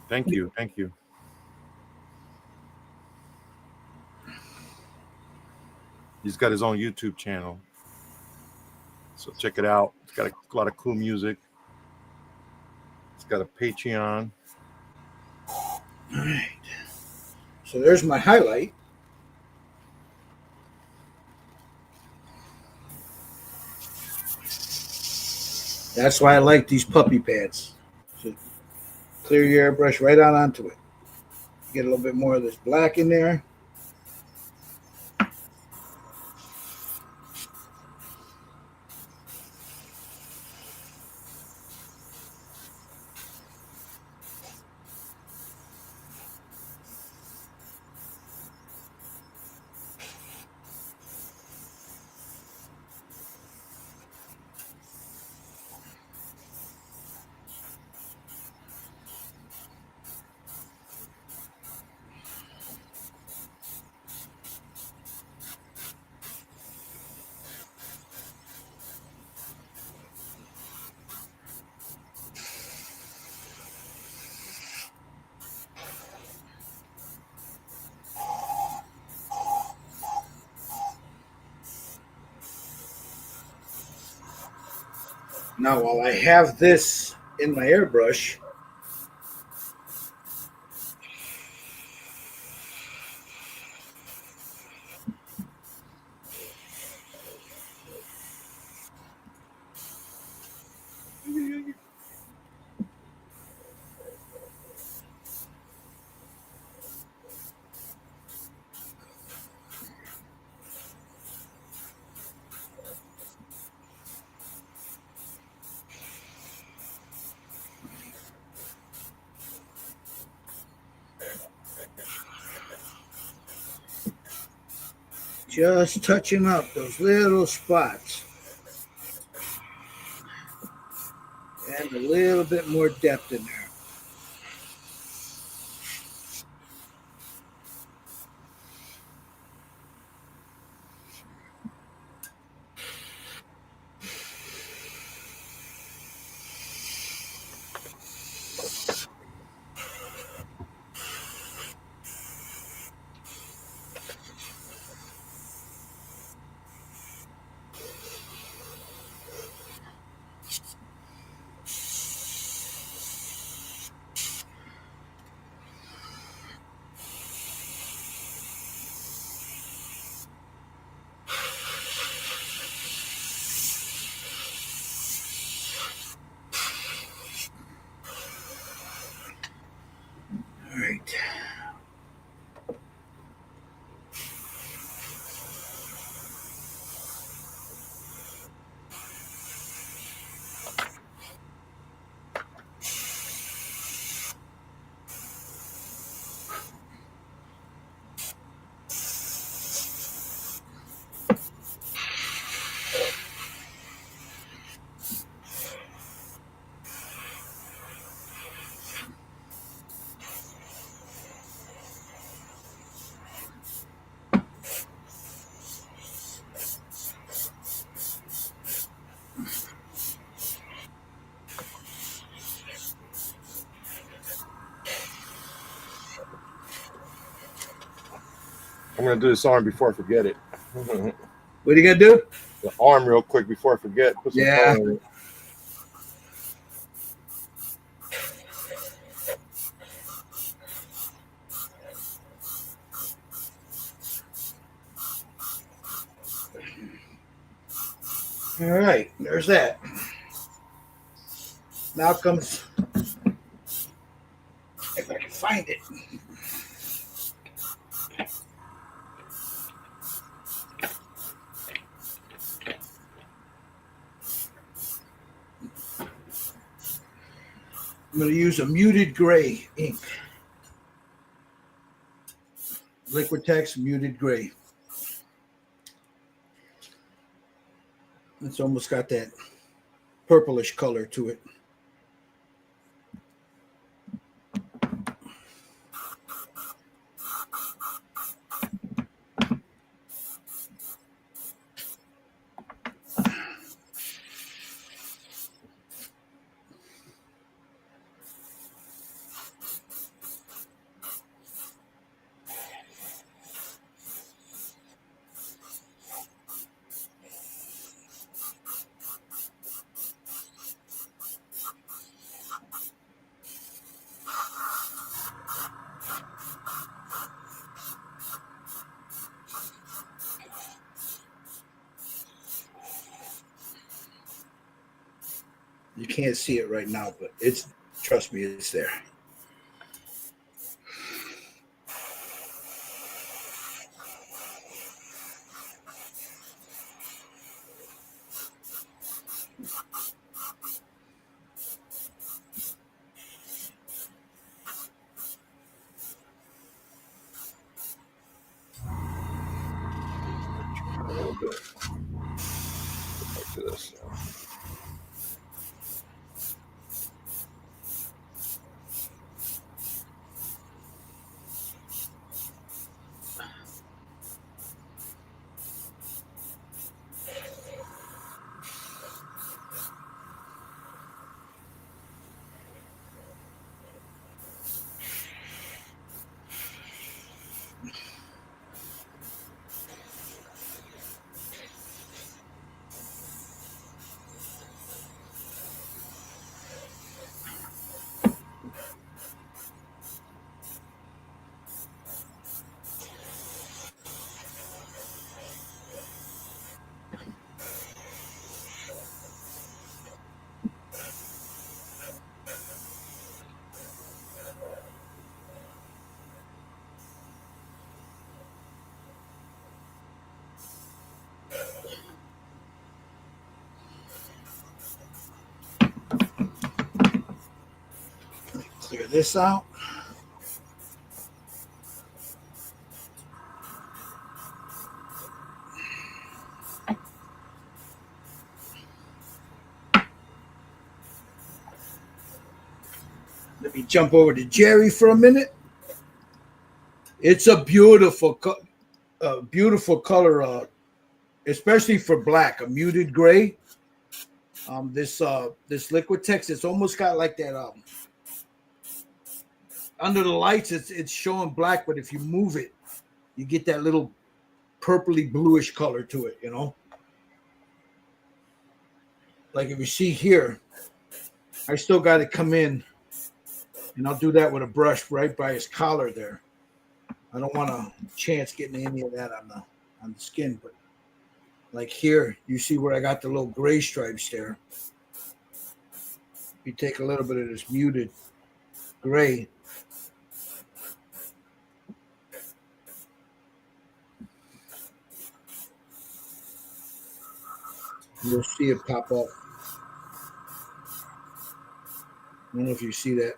Thank you. He's got his own YouTube channel, so check it out. It's got a lot of cool music. It's got a Patreon. All right. So there's my highlight. That's why I like these puppy pads. So clear your airbrush right on onto it. Get a little bit more of this black in there. Now, while I have this in my airbrush, just touching up those little spots and a little bit more depth in there. All right. I'm gonna do this arm before I forget it. What are you gonna do? The arm real quick before I forget. Put some Yeah. color in it. All right, there's that. Now comes, if I can find it. I'm going to use a muted gray ink. Liquitex muted gray. It's almost got that purplish color to it. You can't see it right now, but trust me, it's there. A little bit. Back to this. Clear this out. Let me jump over to Jerry for a minute. It's a beautiful color, especially for black, a muted gray. This liquid text, it's almost got like that. Under the lights, it's showing black, but if you move it, you get that little purpley bluish color to it. Like if you see here, I still got to come in, and I'll do that with a brush right by his collar there. I don't want a chance getting any of that on the skin, but like here, you see where I got the little gray stripes there. You take a little bit of this muted gray, you'll see it pop up. I don't know if you see that.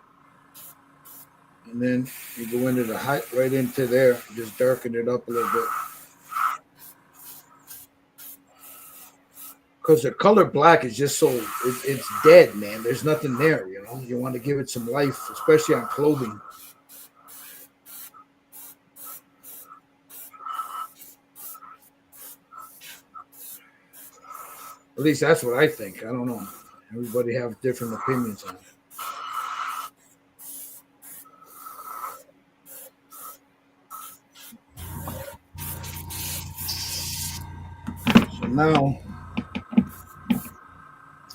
And then you go into the height, right into there, just darken it up a little bit. Because the color black is just so, it's dead, man. There's nothing there, You want to give it some life, especially on clothing. At least that's what I think. I don't know. Everybody have different opinions on it. So now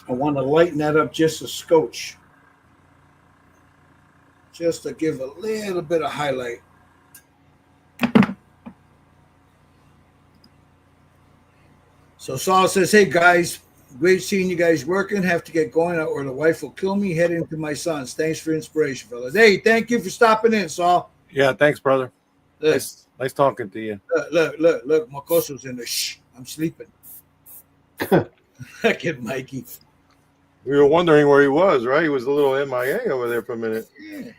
I want to lighten that up just a scotch. Just to give a little bit of highlight. So Saul says, hey guys, great seeing you guys working. Have to get going or the wife will kill me. Heading to my son's. Thanks for inspiration, fellas. Hey, thank you for stopping in, Saul. Yeah, thanks, brother. Look, nice talking to you. Look. Makoso's in there. Shh, I'm sleeping. Look at Mikey. We were wondering where he was, right? He was a little MIA over there for a minute. Yeah.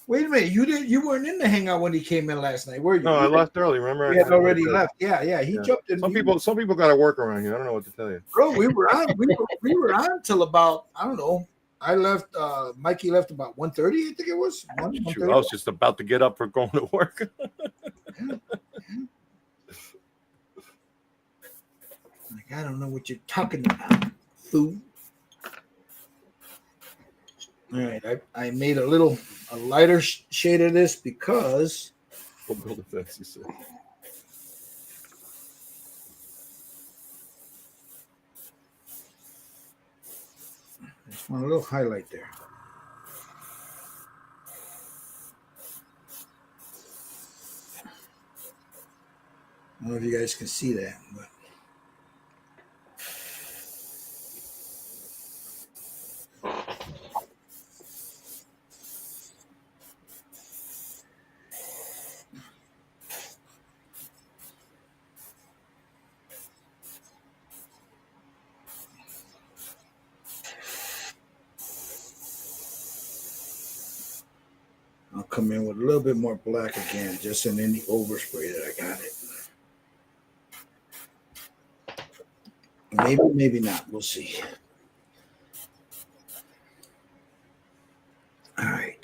Wait a minute, you weren't in the hangout when he came in last night, were you? No, I left early. Remember? He had already left. Yeah. He jumped in. Some people got to work around here. I don't know what to tell you, bro. We were on. We were on till about, I don't know. I left. Mikey left about 1:30. I think it was. I was just about to get up for going to work. Like, I don't know what you're talking about, fool. All right, I made a lighter shade of this because we'll build a fence, you said. I just want a little highlight there. I don't know if you guys can see that, but come in with a little bit more black again, just in any overspray that I got it. Maybe not. We'll see. All right.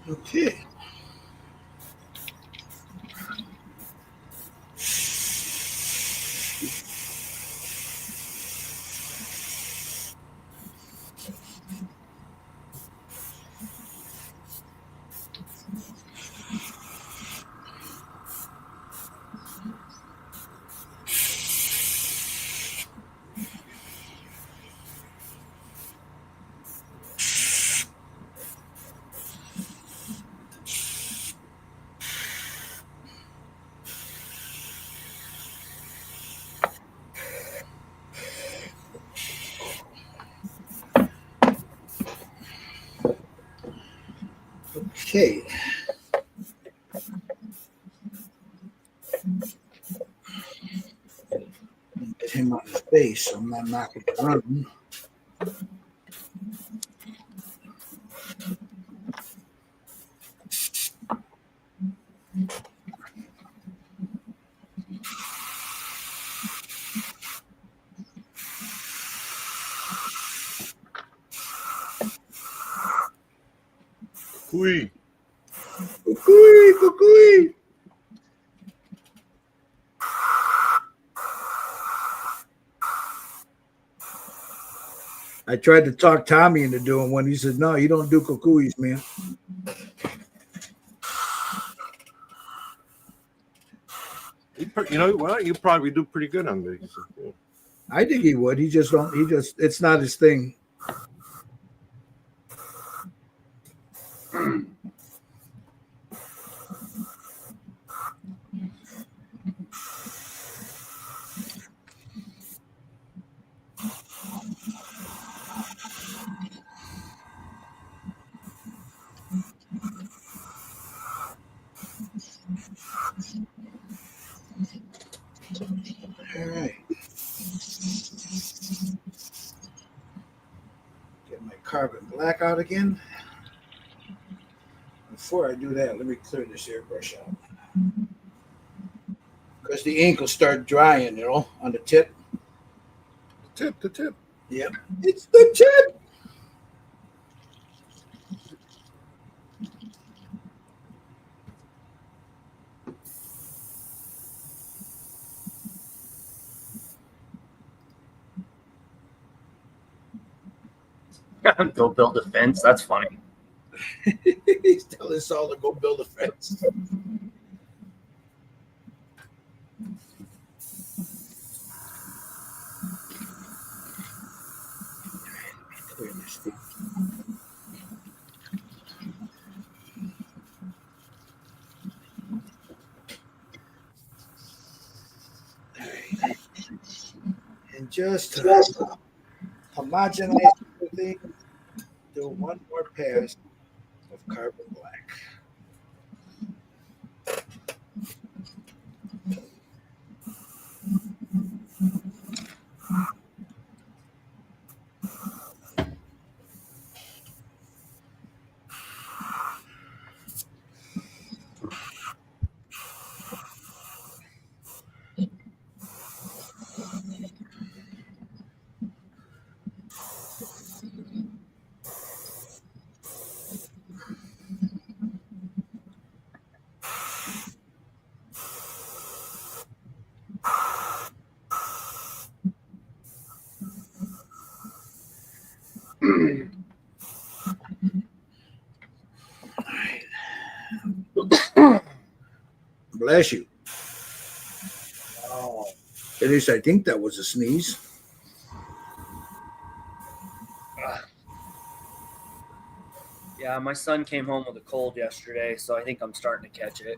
Okay. Okay. Get him on his base, so I'm not knocking the run. Hui. Cuckoo, cuckoo. I tried to talk Tommy into doing one. He said, "No, you don't do cuckoos, man." You know what? You probably do pretty good on these. I think he would. He just don't. He just. It's not his thing. All right. Get my carbon black out again. Before I do that, let me clear this airbrush out. Because the ink will start drying, on the tip. The tip. Yep. It's the tip. Go build a fence. That's funny. He's telling Saul to go build a fence. Clear this thing. And just to homogenize everything, do one more pass of carbon black. Bless you. Oh. At least I think that was a sneeze. Yeah, my son came home with a cold yesterday, so I think I'm starting to catch it.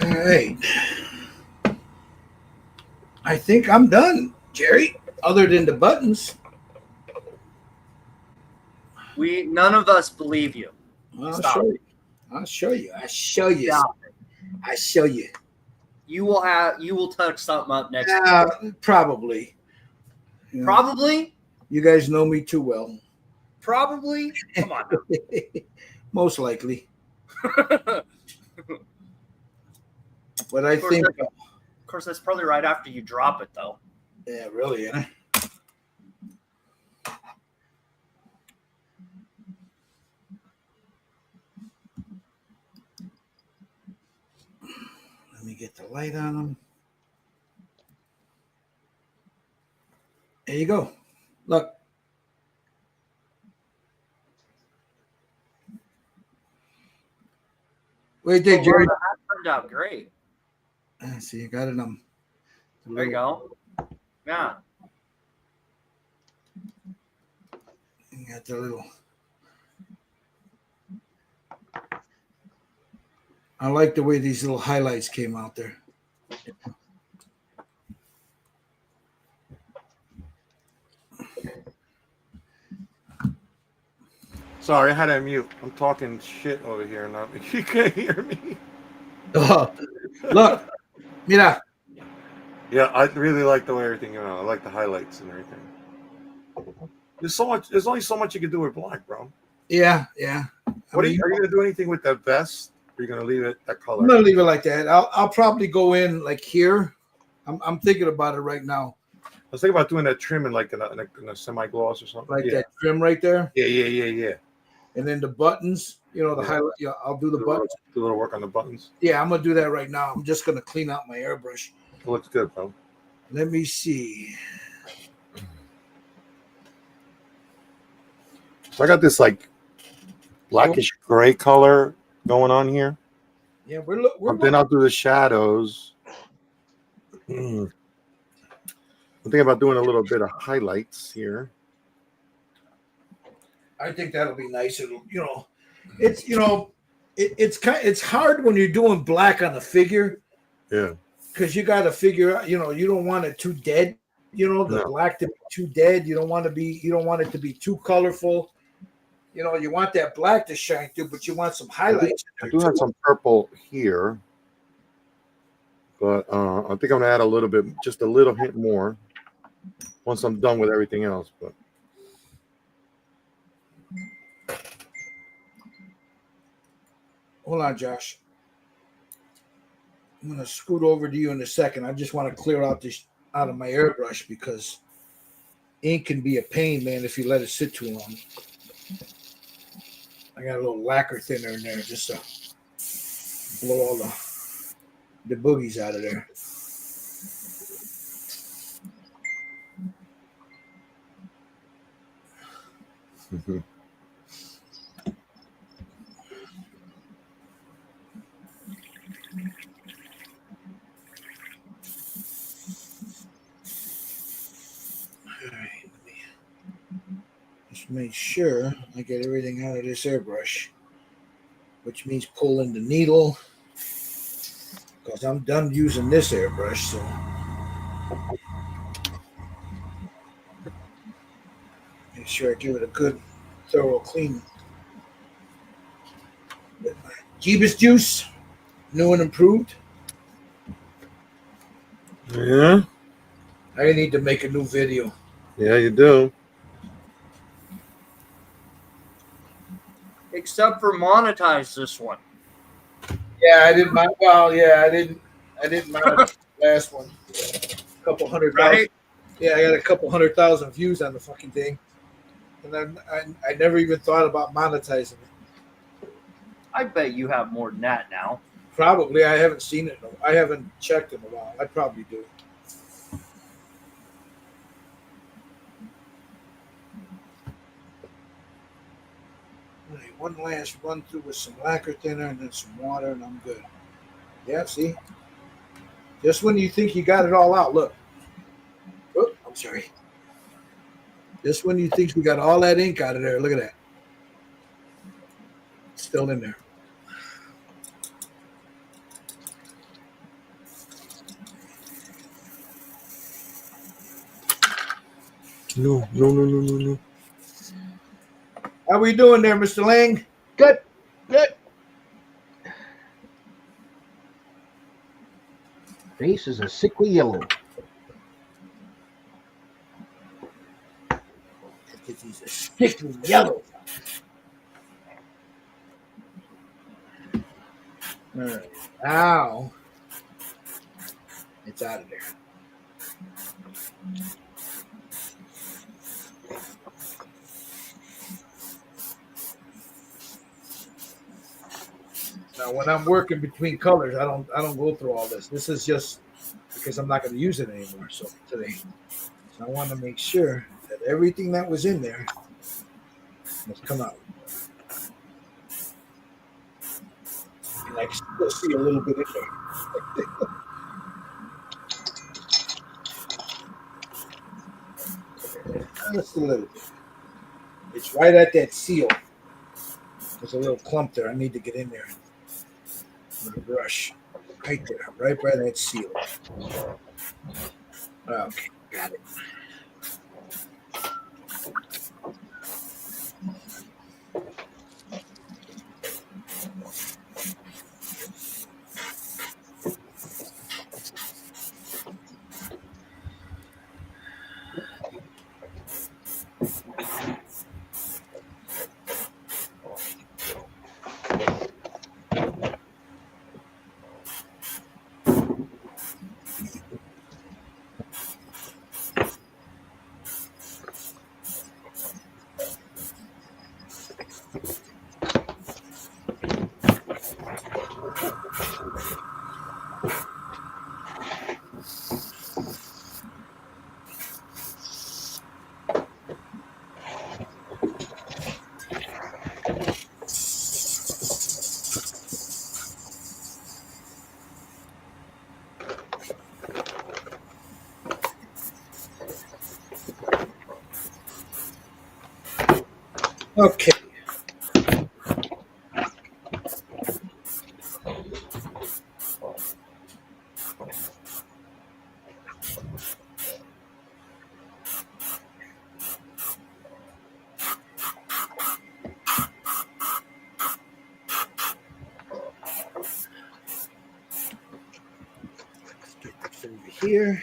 All right. I think I'm done, Jerry, other than the buttons. None of us believe you. I'll show you. I'll show you. I show you. Stop. I show you. You will touch something up next week. Probably. You know, Probably? You guys know me too well. Probably? Come on now. Most likely. But I think of course that's probably right after you drop it though. Yeah, really, isn't it? Let me get the light on them. There you go. Look. What do you think, Jerry? That turned out great. See, you got it on. There you go. Yeah. You got the little. I like the way these little highlights came out there. Sorry, I had to mute. I'm talking shit over here now. You can't hear me. Oh, look, mira. Yeah, I really like the way everything came out. I like the highlights and everything. There's so much. There's only so much you can do with black, bro. Yeah, yeah. Are you gonna do anything with that vest? Or are you gonna leave it that color? I'm gonna leave it like that. I'll probably go in like here. I'm thinking about it right now. was thinking about doing that trim in like in a semi-gloss or something. Like that trim right there. Yeah. And then the buttons, the highlight. Yeah, I'll do the buttons. Do a little work on the buttons. Yeah, I'm gonna do that right now. I'm just gonna clean out my airbrush. It looks good, bro. Let me see. So I got this like blackish gray color going on here. Yeah, we're then I'll do the shadows. I'm thinking about doing a little bit of highlights here. I think that'll be nice. It'll, it's hard when you're doing black on the figure. Yeah. Because you got to figure out, you don't want it too dead. The black to be too dead. You don't want it to be too colorful. You want that black to shine through, but you want some highlights. I do have some purple here, but I think I'm gonna add a little bit, just a little hint more, once I'm done with everything else. But hold on, Josh. I'm gonna scoot over to you in a second. I just want to clear out this out of my airbrush because ink can be a pain, man, if you let it sit too long. I got a little lacquer thinner in there just to blow all the boogies out of there. Make sure I get everything out of this airbrush, which means pulling the needle because I'm done using this airbrush. So make sure I give it a good thorough clean with my Jeebus juice, new and improved. yeah, I need to make a new video. Yeah, you do. Except for monetize this one. Yeah, I didn't. Well, yeah, I didn't monetize the last one. A couple 100,000. Right? Yeah, I got a couple 100,000 views on the fucking thing, and then I never even thought about monetizing it. I bet you have more than that now. Probably. I haven't seen it. I haven't checked in a while. I probably do. All right, one last run through with some lacquer thinner and then some water, and I'm good. Yeah, see? Just when you think you got it all out, look. Oh, I'm sorry. Just when you think you got all that ink out of there, look at that. It's still in there. No. How we doing there, Mr. Lang? Good. Face is a sickly yellow. Because he's a sickly yellow. All right. Now, it's out of there. Now, when I'm working between colors, I don't go through all this. This is just because I'm not going to use it anymore. So today, I want to make sure that everything that was in there must come out. And I can still see a little bit in there. Just a little bit. It's right at that seal. There's a little clump there. I need to get in there with a brush. Right there, right by that seal. Okay, got it. Okay. Let's get this over here.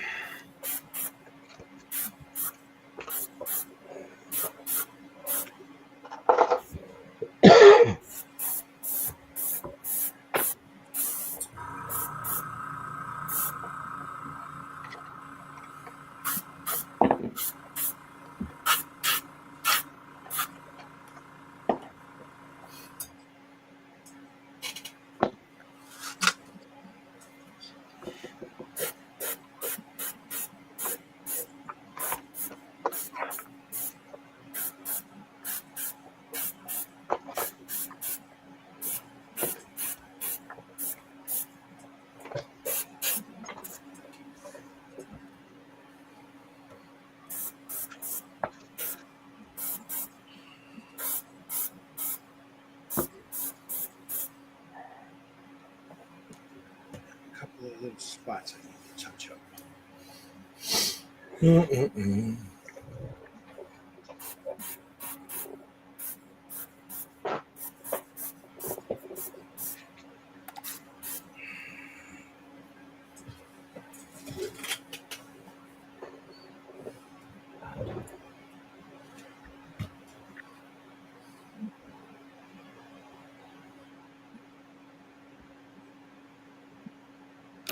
A couple of little spots I need to touch up.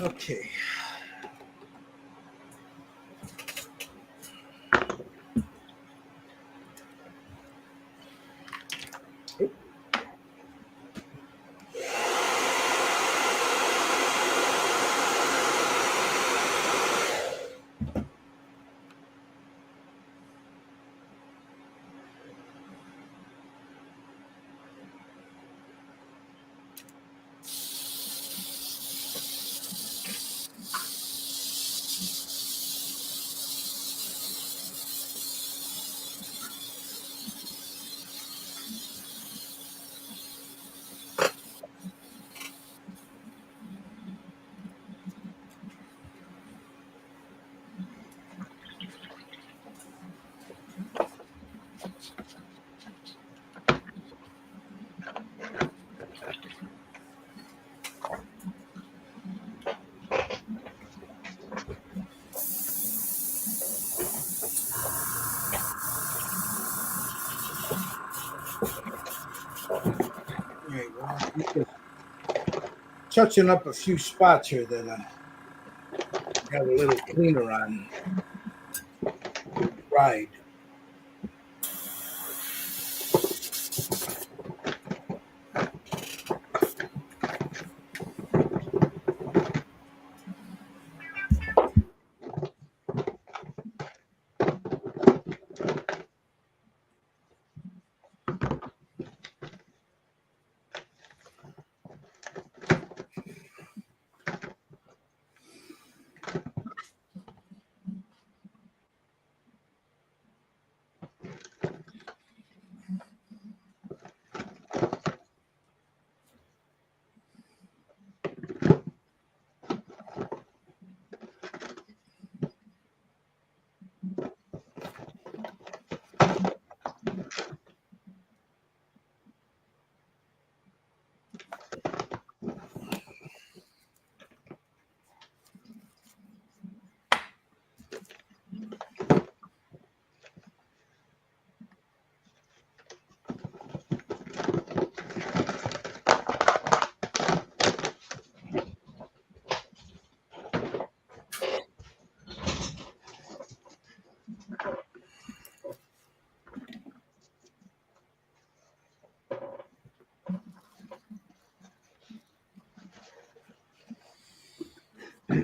Okay. All right, well, I'm just touching up a few spots here that I got a little cleaner on. Right.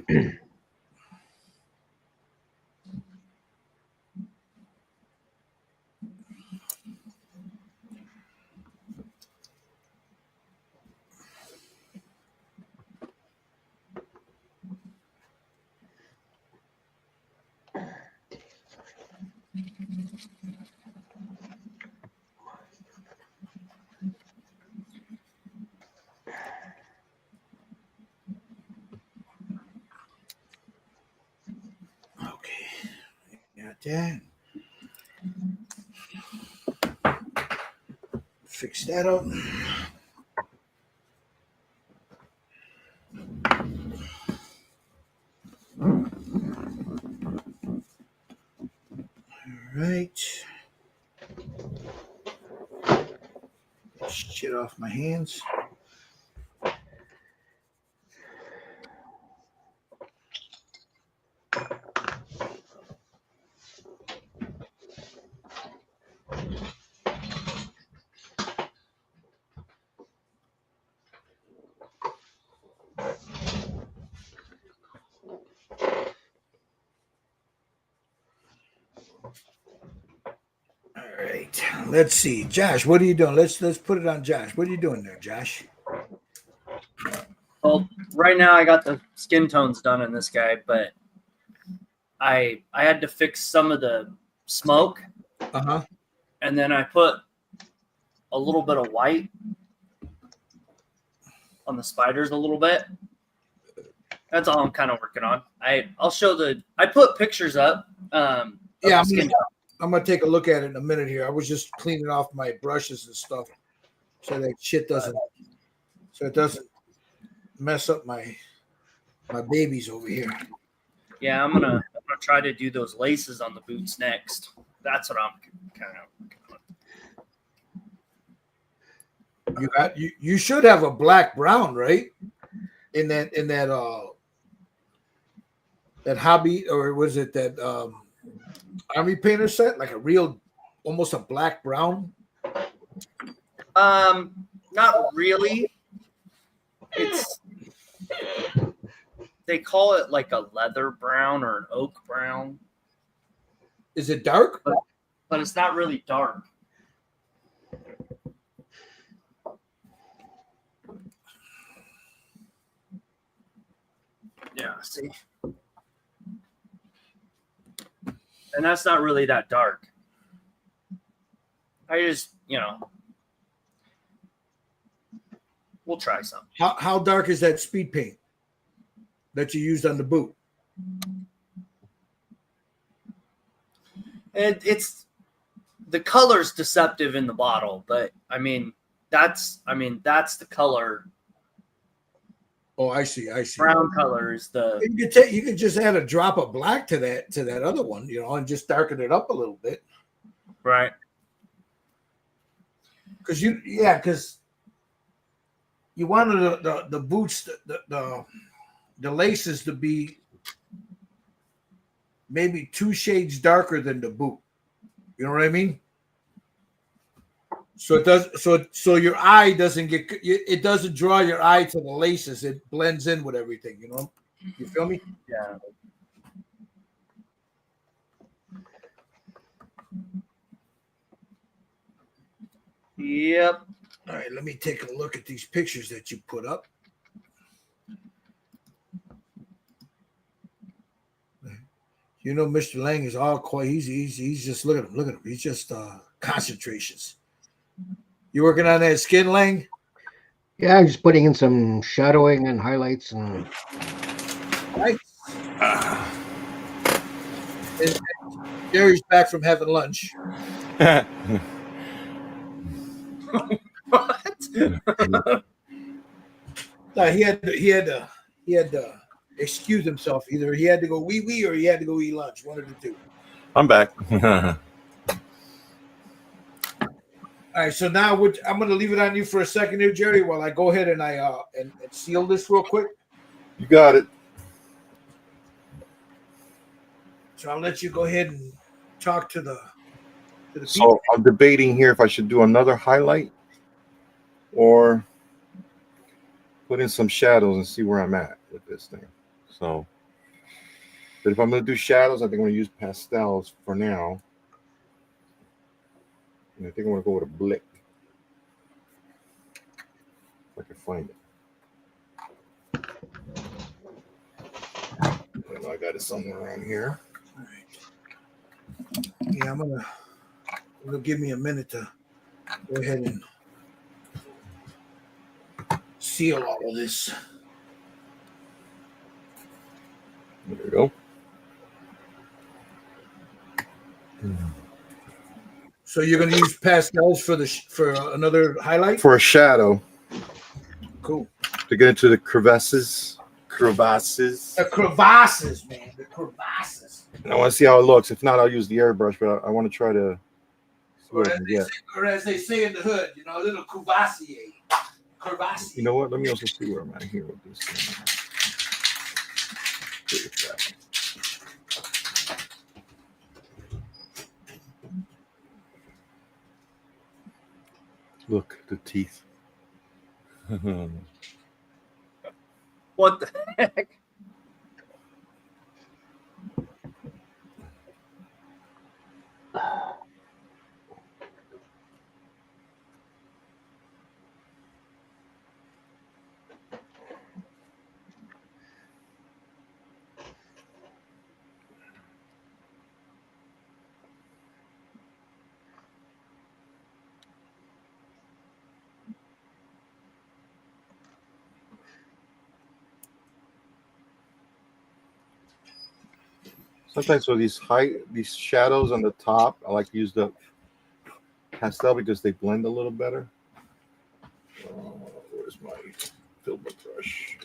Okay. Got that. Fix that up. All right. Shit off my hands. All right. Let's see. Josh, what are you doing? Let's put it on Josh. What are you doing there, Josh? Well, right now I got the skin tones done in this guy, but I had to fix some of the smoke. Uh-huh. And then I put a little bit of white on the spiders a little bit. That's all I'm kind of working on. I'll show I put pictures up. Yeah, I'm gonna take a look at it in a minute here. I was just cleaning off my brushes and stuff so that shit doesn't mess up my babies over here. Yeah, I'm gonna try to do those laces on the boots next. That's what I'm kind of. You should have a black brown, right? In that that hobby, or was it that army painter set, like a real, almost a black brown? Not really. They call it like a leather brown or an oak brown. Is it dark? But it's not really dark. Yeah, see? And that's not really that dark. I just, we'll try some. How dark is that speed paint that you used on the boot? It's the color's deceptive in the bottle, but that's the color. Oh, I see. Brown color is the. You could just add a drop of black to that other one, and just darken it up a little bit. Right. Because you wanted the boots, the laces to be maybe 2 shades darker than the boot. You know what I mean? So it does. So your eye doesn't it doesn't draw your eye to the laces. It blends in with everything. You feel me? Yeah. Yep. All right. Let me take a look at these pictures that you put up. Mr. Lang is all quiet. He's just look at him. He's just concentrations. You working on that skin, Lang? Yeah, I'm just putting in some shadowing and highlights and. Right. And Jerry's back from having lunch. What? No, he had to excuse himself. Either he had to go wee or he had to go eat lunch. One of the two. I'm back. All right, so now I'm going to leave it on you for a second here, Jerry, while I go ahead and and seal this real quick. You got it. So I'll let you go ahead and talk to the people. So I'm debating here if I should do another highlight or put in some shadows and see where I'm at with this thing. So But if I'm going to do shadows, I think I'm going to use pastels for now. And I think I'm going to go with a blick. If I can find it. I got it somewhere around here. All right. Yeah, it'll give me a minute to go ahead and seal all of this. There we go. So you're going to use pastels for another highlight? For a shadow. Cool. To get into the crevasses. The crevasses, man. The crevasses. And I want to see how it looks. If not, I'll use the airbrush, but I want to try to see what I can get. Or as they say in the hood, a little crevassier. Crevassier. You know what? Let me also see where I'm at here with this thing. Look, the teeth. What the heck? Sometimes for these shadows on the top, I like to use the pastel because they blend a little better. Where's my filbert brush?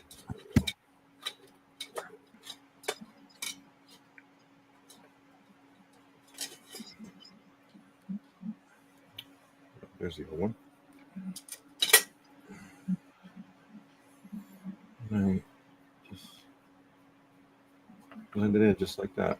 There's the other one. All right. Just blend it in just like that.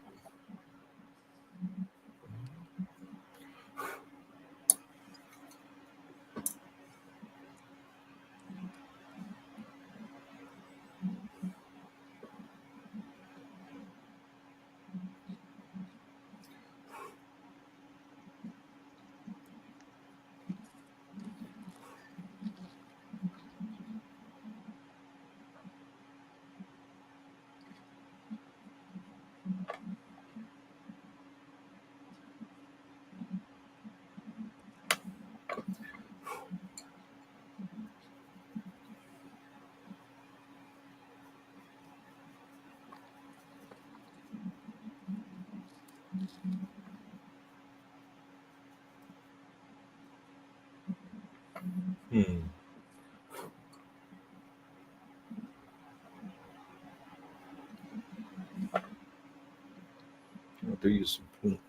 To use some paint.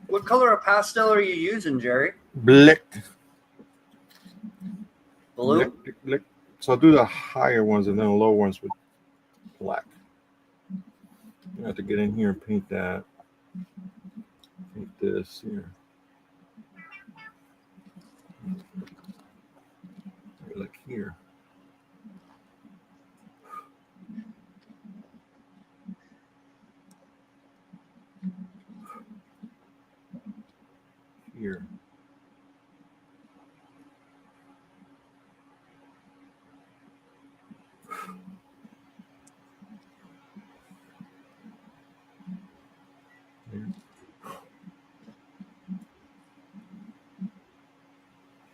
What color of pastel are you using, Jerry? Black. Blue? Black. So I'll do the higher ones and then the lower ones with black. I have to get in here and paint that. Paint this here. Like here. Here.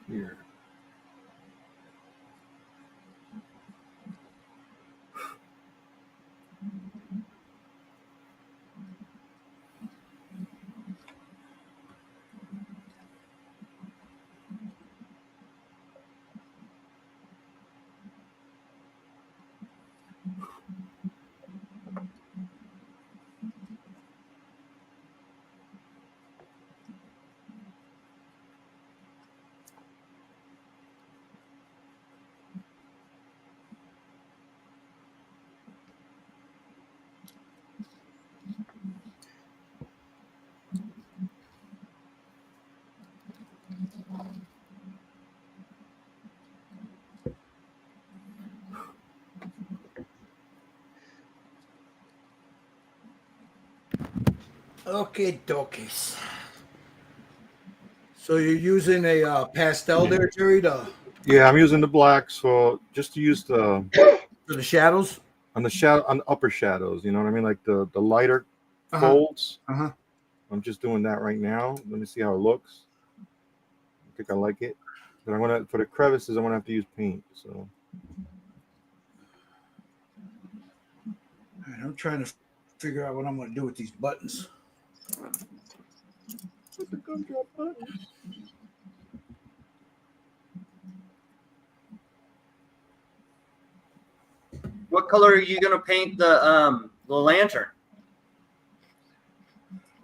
Here. Okay, dokies. So you're using a pastel there, Jerry, Yeah, I'm using the black, so just to use the for the shadows. on the upper shadows. You know what I mean, like the lighter Uh-huh. folds. Uh-huh. I'm just doing that right now. Let me see how it looks. I think I like it, but I'm gonna for the crevices. I'm gonna have to use paint. So All right, I'm trying to figure out what I'm going to do with these buttons. what's the gumdrop button? What color are you gonna paint the lantern?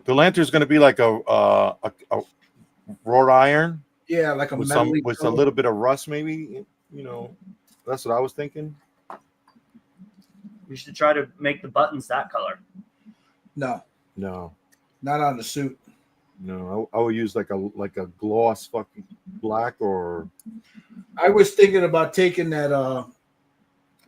The lantern's gonna be like a wrought iron. Yeah, like a with metally a color. little bit of rust, maybe. You know, that's what I was thinking. You should try to make the buttons that color. No, No, not on the suit. no, I would use like a gloss fucking black or. I was thinking about taking that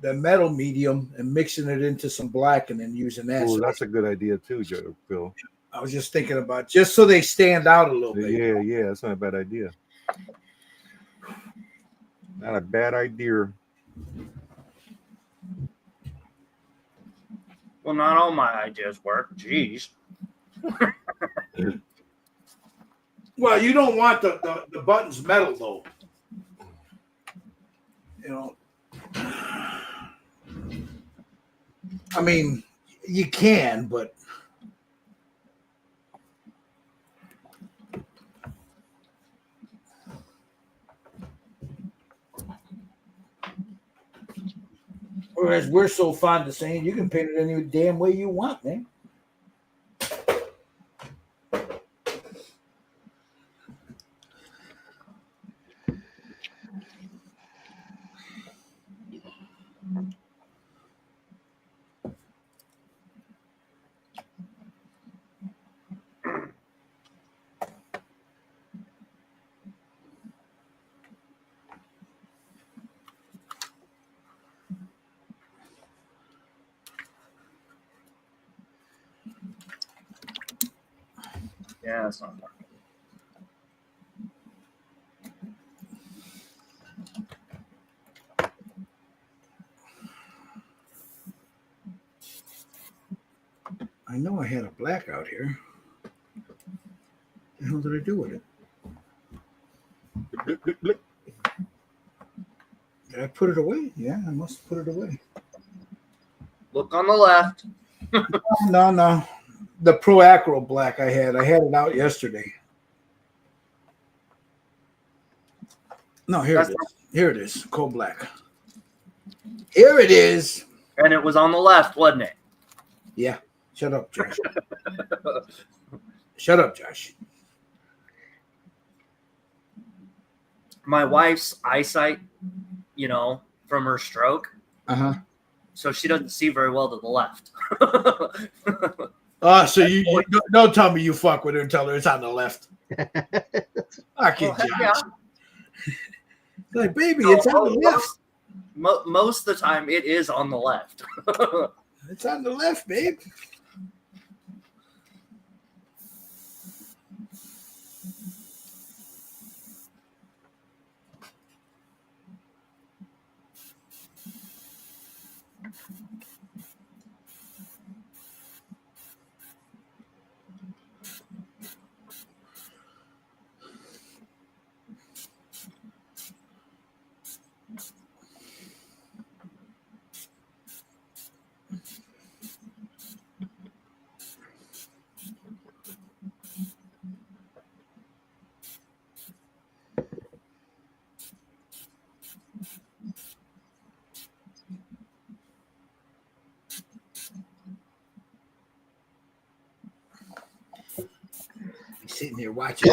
metal medium and mixing it into some black and then using that. Oh, So that's a good idea too, Joe. Phil. I was just thinking about just so they stand out a little bit. Yeah, that's not a bad idea. Not a bad idea. Well, not all my ideas work. Jeez. Well, you don't want the buttons metal though. You know. I mean, you can, but whereas we're so fond of saying you can paint it any damn way you want, man. Yeah, that's not working. I know I had a black out here. What the hell did I do with it? Did I put it away? Yeah, I must have put it away. Look on the left. No. The Pro Acro black I had it out yesterday. No, here it is. Here it is. Coal black. Here it is. And it was on the left, wasn't it? Yeah. Shut up, Josh. Shut up, Josh. My wife's eyesight, from her stroke. Uh-huh. So she doesn't see very well to the left. So you don't tell me you fuck with her and tell her it's on the left. Fucking Josh. Yeah. Like, baby, it's on the left. Most of the time, it is on the left. It's on the left, babe. He's sitting here watching.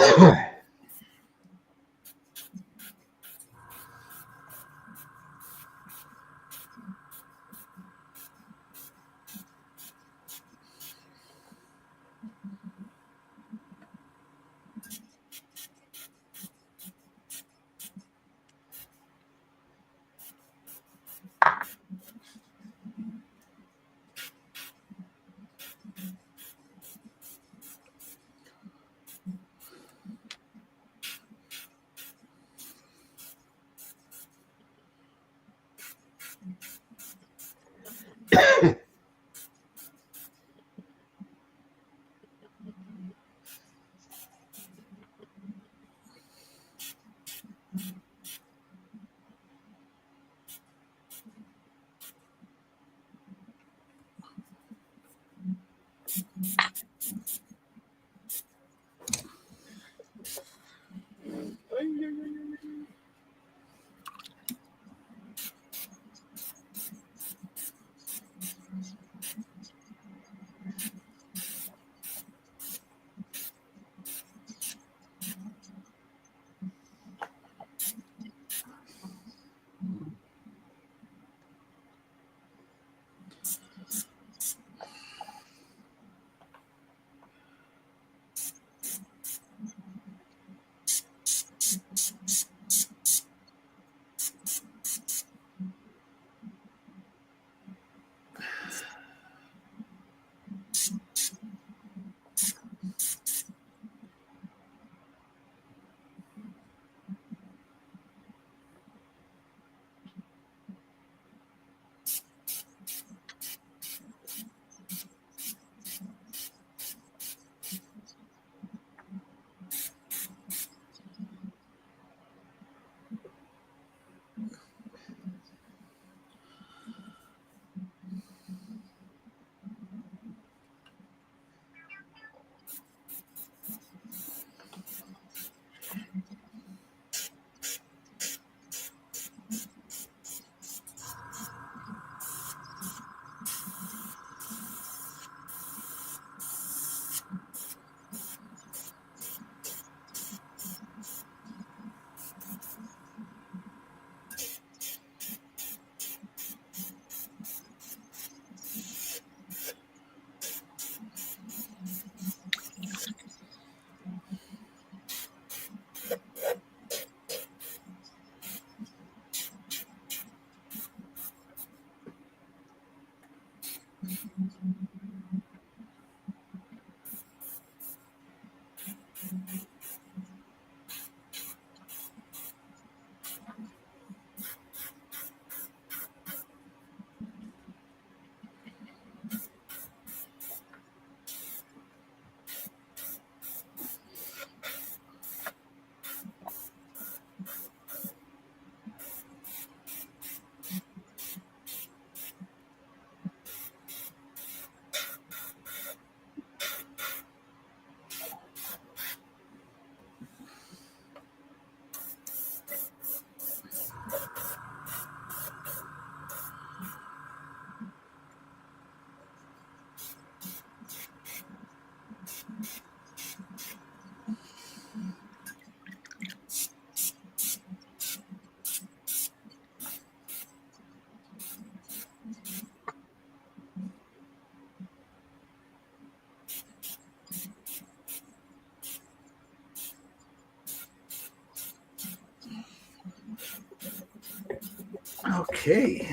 Okay.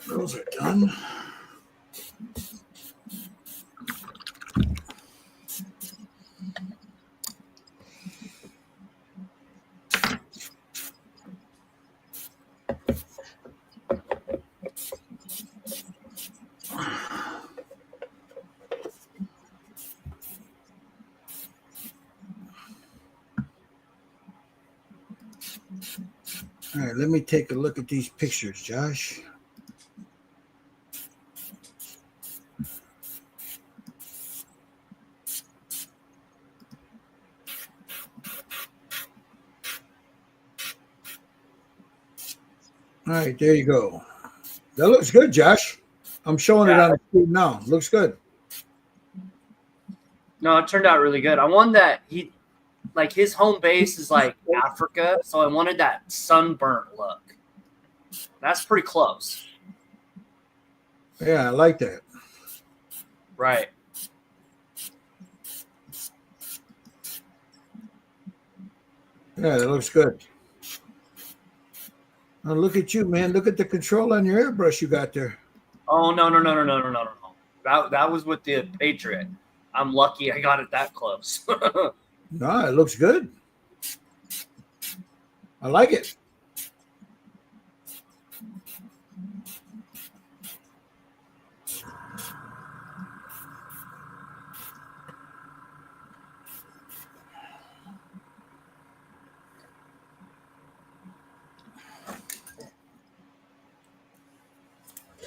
Those are done. All right, let me take a look at these pictures, Josh. All right, there you go. That looks good, Josh. I'm showing it on the screen now. Looks good. No, it turned out really good. I wanted that his home base is like Africa, so I wanted that sunburnt look. That's pretty close. Yeah, I like that. Right. Yeah, that looks good. Now look at you, man. Look at the control on your airbrush you got there. Oh no. That was with the Patriot. I'm lucky I got it that close. No, it looks good. I like it.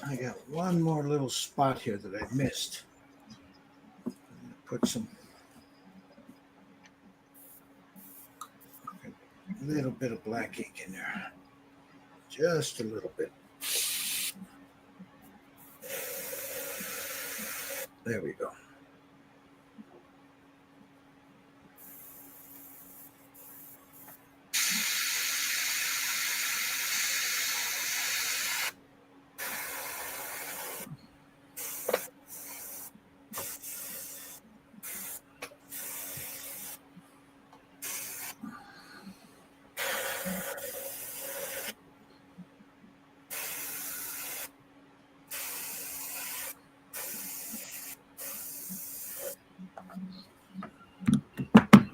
I got one more little spot here that I missed. Put some a little bit of black ink in there. Just a little bit. There we go.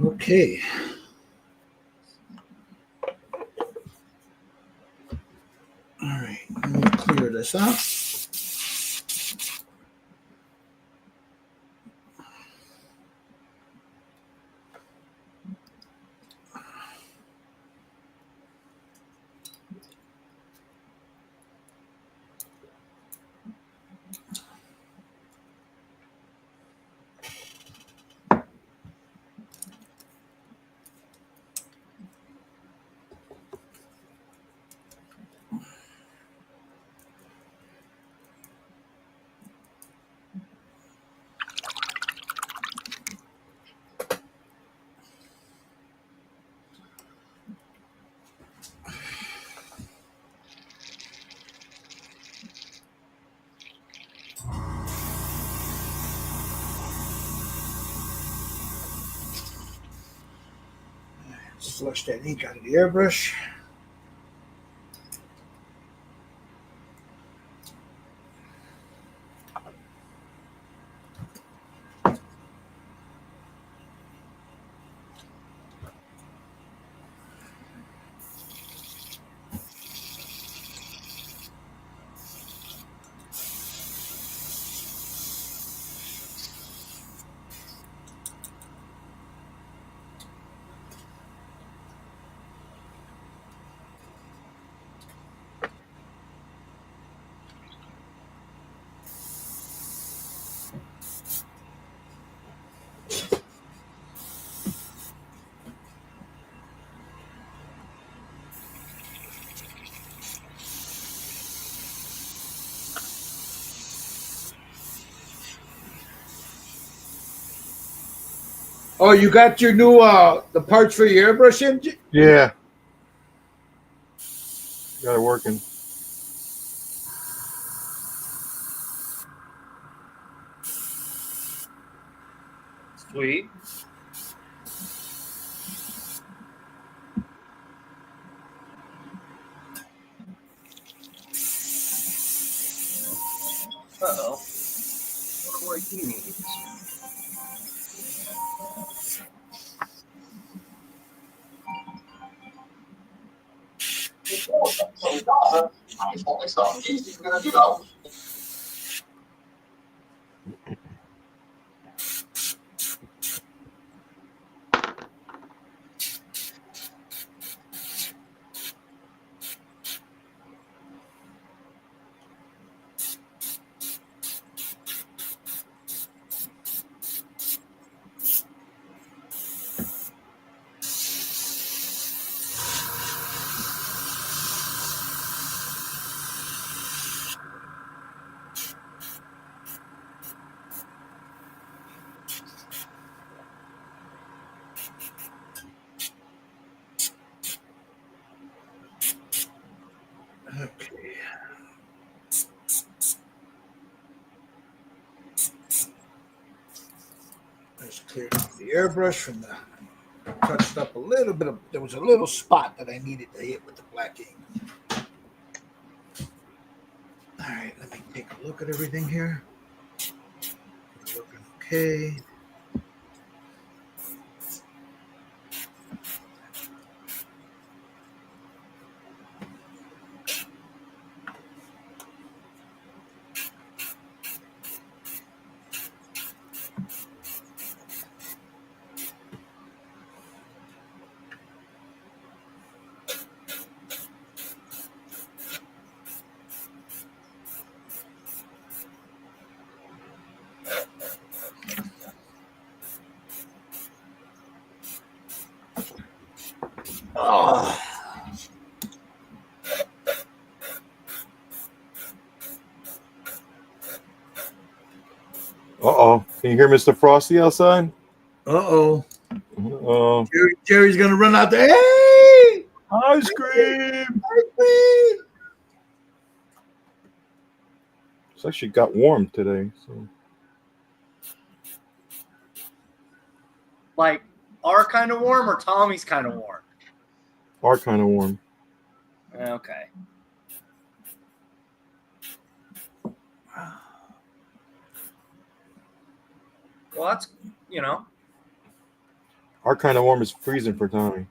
Okay. All right, let me clear this out. Let's flush that ink out of the airbrush. Oh, you got your new the parts for your airbrush engine? Yeah. Got it working. Sweet. Okay. Let's clear off the airbrush from the touched up a little bit of. There was a little spot that I needed to hit with the black ink. All right, let me take a look at everything here. Looking okay. Oh. Uh-oh. Can you hear Mr. Frosty outside? Uh-oh. Uh-oh. Jerry's gonna run out there. Hey! Ice cream! Ice cream! It's actually got warm today. So. Like our kind of warm or Tommy's kind of warm? Our kind of warm. Okay. Well, that's, you know. Our kind of warm is freezing for Tommy.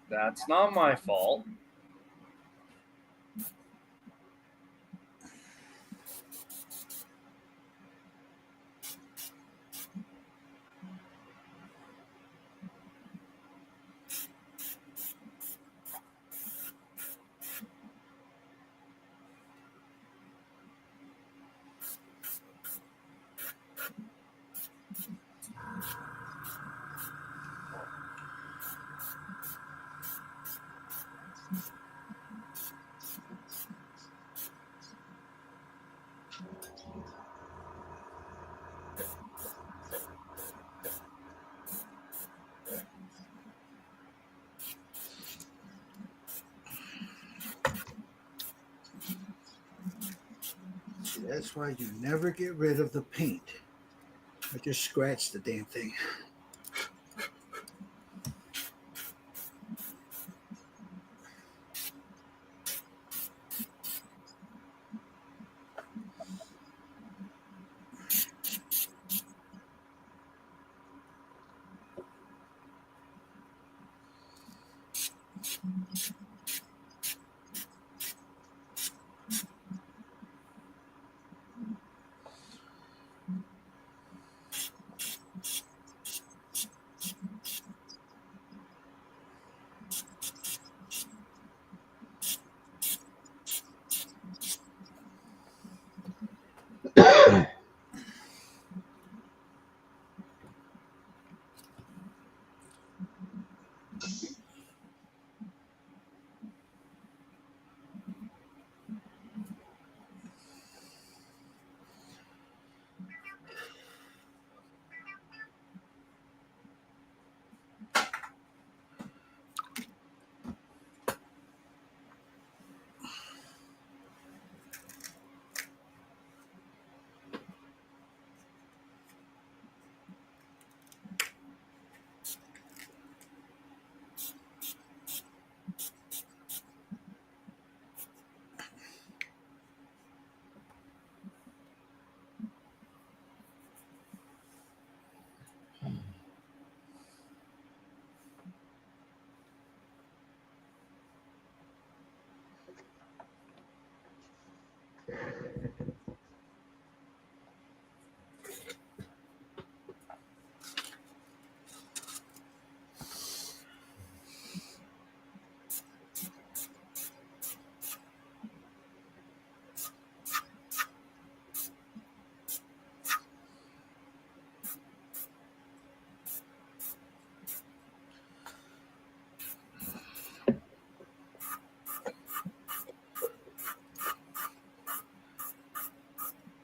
That's not my fault. See, that's why you never get rid of the paint. I just scratched the damn thing.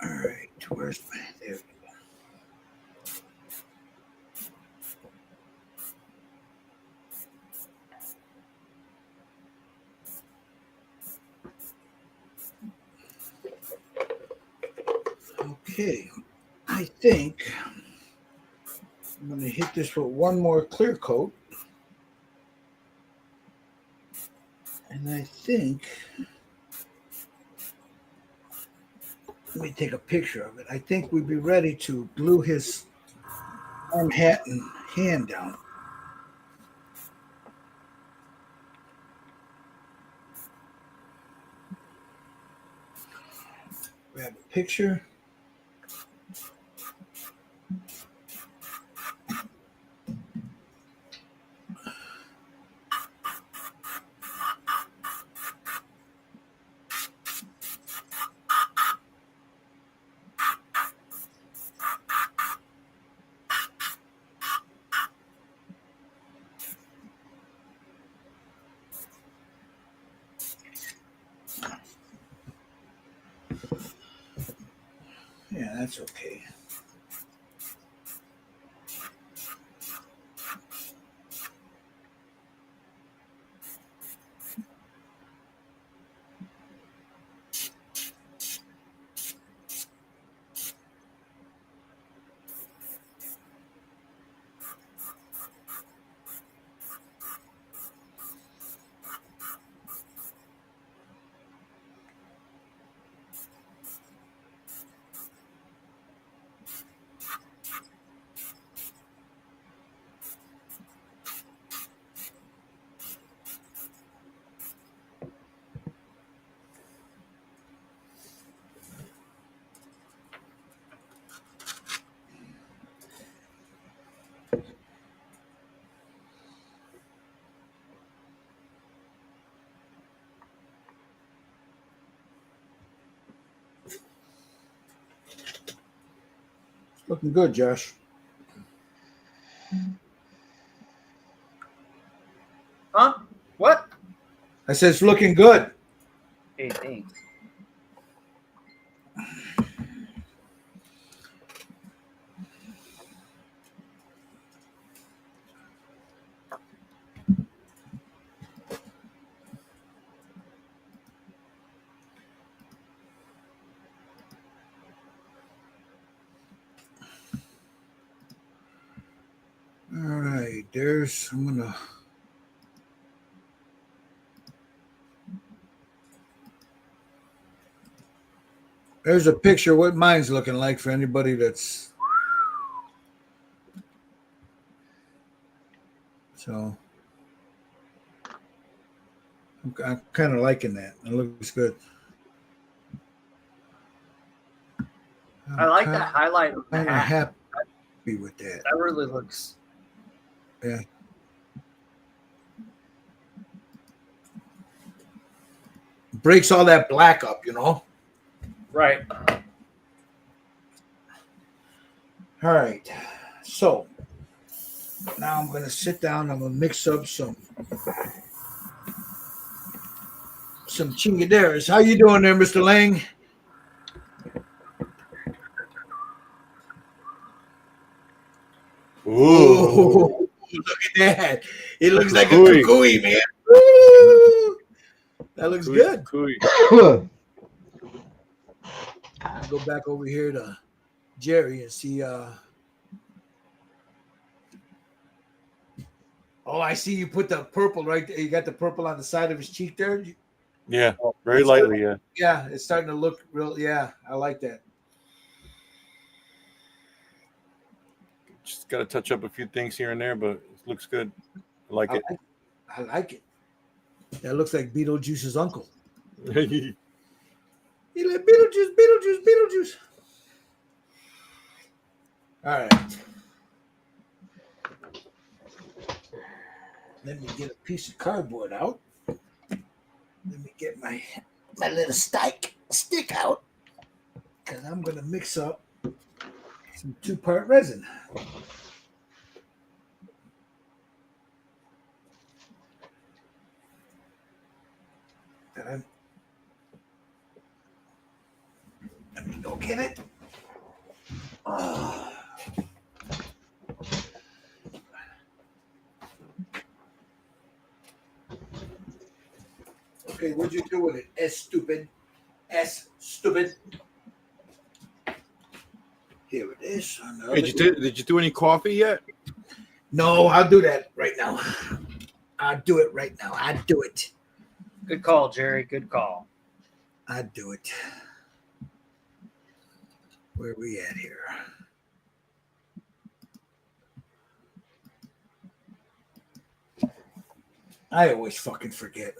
All right, where's my? There we go. Okay, I think I'm going to hit this with one more clear coat. And I think, let me take a picture of it. I think we'd be ready to glue his arm, hat, and hand down. Grab a picture. Yeah, that's okay. Looking good, Josh. Huh? What? I said it's looking good. Hey, thanks. All right, there's a picture of what mine's looking like for anybody that's so. I'm kind of liking that. It looks good. I like that highlight of the I'm hat. happy with that. That really looks. Yeah. Breaks all that black up, you know? Right. All right. So now I'm going to sit down. I'm going to mix up some chingaderas. How you doing there, Mr. Lang? Ooh, look at that. It looks like a kukui, man. Woo! That looks good. I'll go back over here to Jerry and see. Oh, I see you put the purple right there. You got the purple on the side of his cheek there. Yeah, very lightly. Yeah. Yeah, it's starting to look real. Yeah, I like that. Just got to touch up a few things here and there, but it looks good. I like it. I like it. That looks like Beetlejuice's uncle. He like Beetlejuice. All right. Let me get a piece of cardboard out. Let me get my little stick out, because I'm going to mix up some 2-part resin. Let me go get it. Oh. Okay, what'd you do with it? S stupid. Here it is. Did you do any coffee yet? No, I'll do that right now. I'll do it right now. I'll do it. Good call, Jerry. Good call. I'll do it. Where are we at here? I always fucking forget.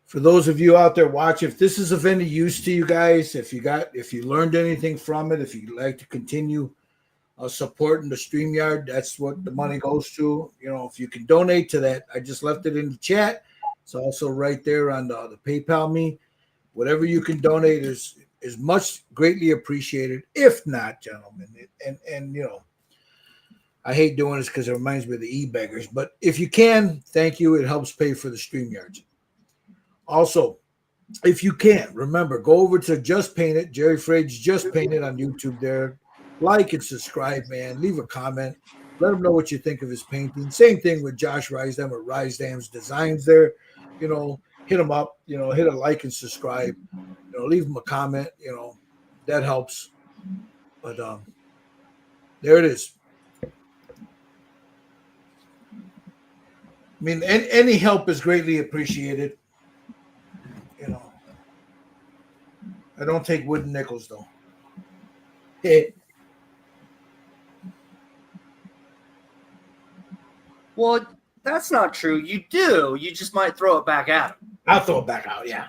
For those of you out there watching, if this is of any use to you guys, if you learned anything from it, if you'd like to continue supporting the StreamYard, that's what the money goes to. You know, if you can donate to that, I just left it in the chat. It's also right there on the PayPal me. Whatever you can donate is much greatly appreciated. If not, gentlemen, and you know, I hate doing this because it reminds me of the e-beggars. But if you can, thank you. It helps pay for the StreamYards. Also, if you can, remember, go over to Just Paint It, Jerry Frade's Just Paint It on YouTube there. Like and subscribe, man. Leave a comment. Let him know what you think of his painting. Same thing with Josh Rysdam or Rysdam's Designs there. You know, hit him up. You know, hit a like and subscribe. You know, leave him a comment. You know, that helps. But there it is. I mean, any help is greatly appreciated. You know, I don't take wooden nickels though. Well, that's not true. You do. You just might throw it back at him. I'll throw it back out. Yeah.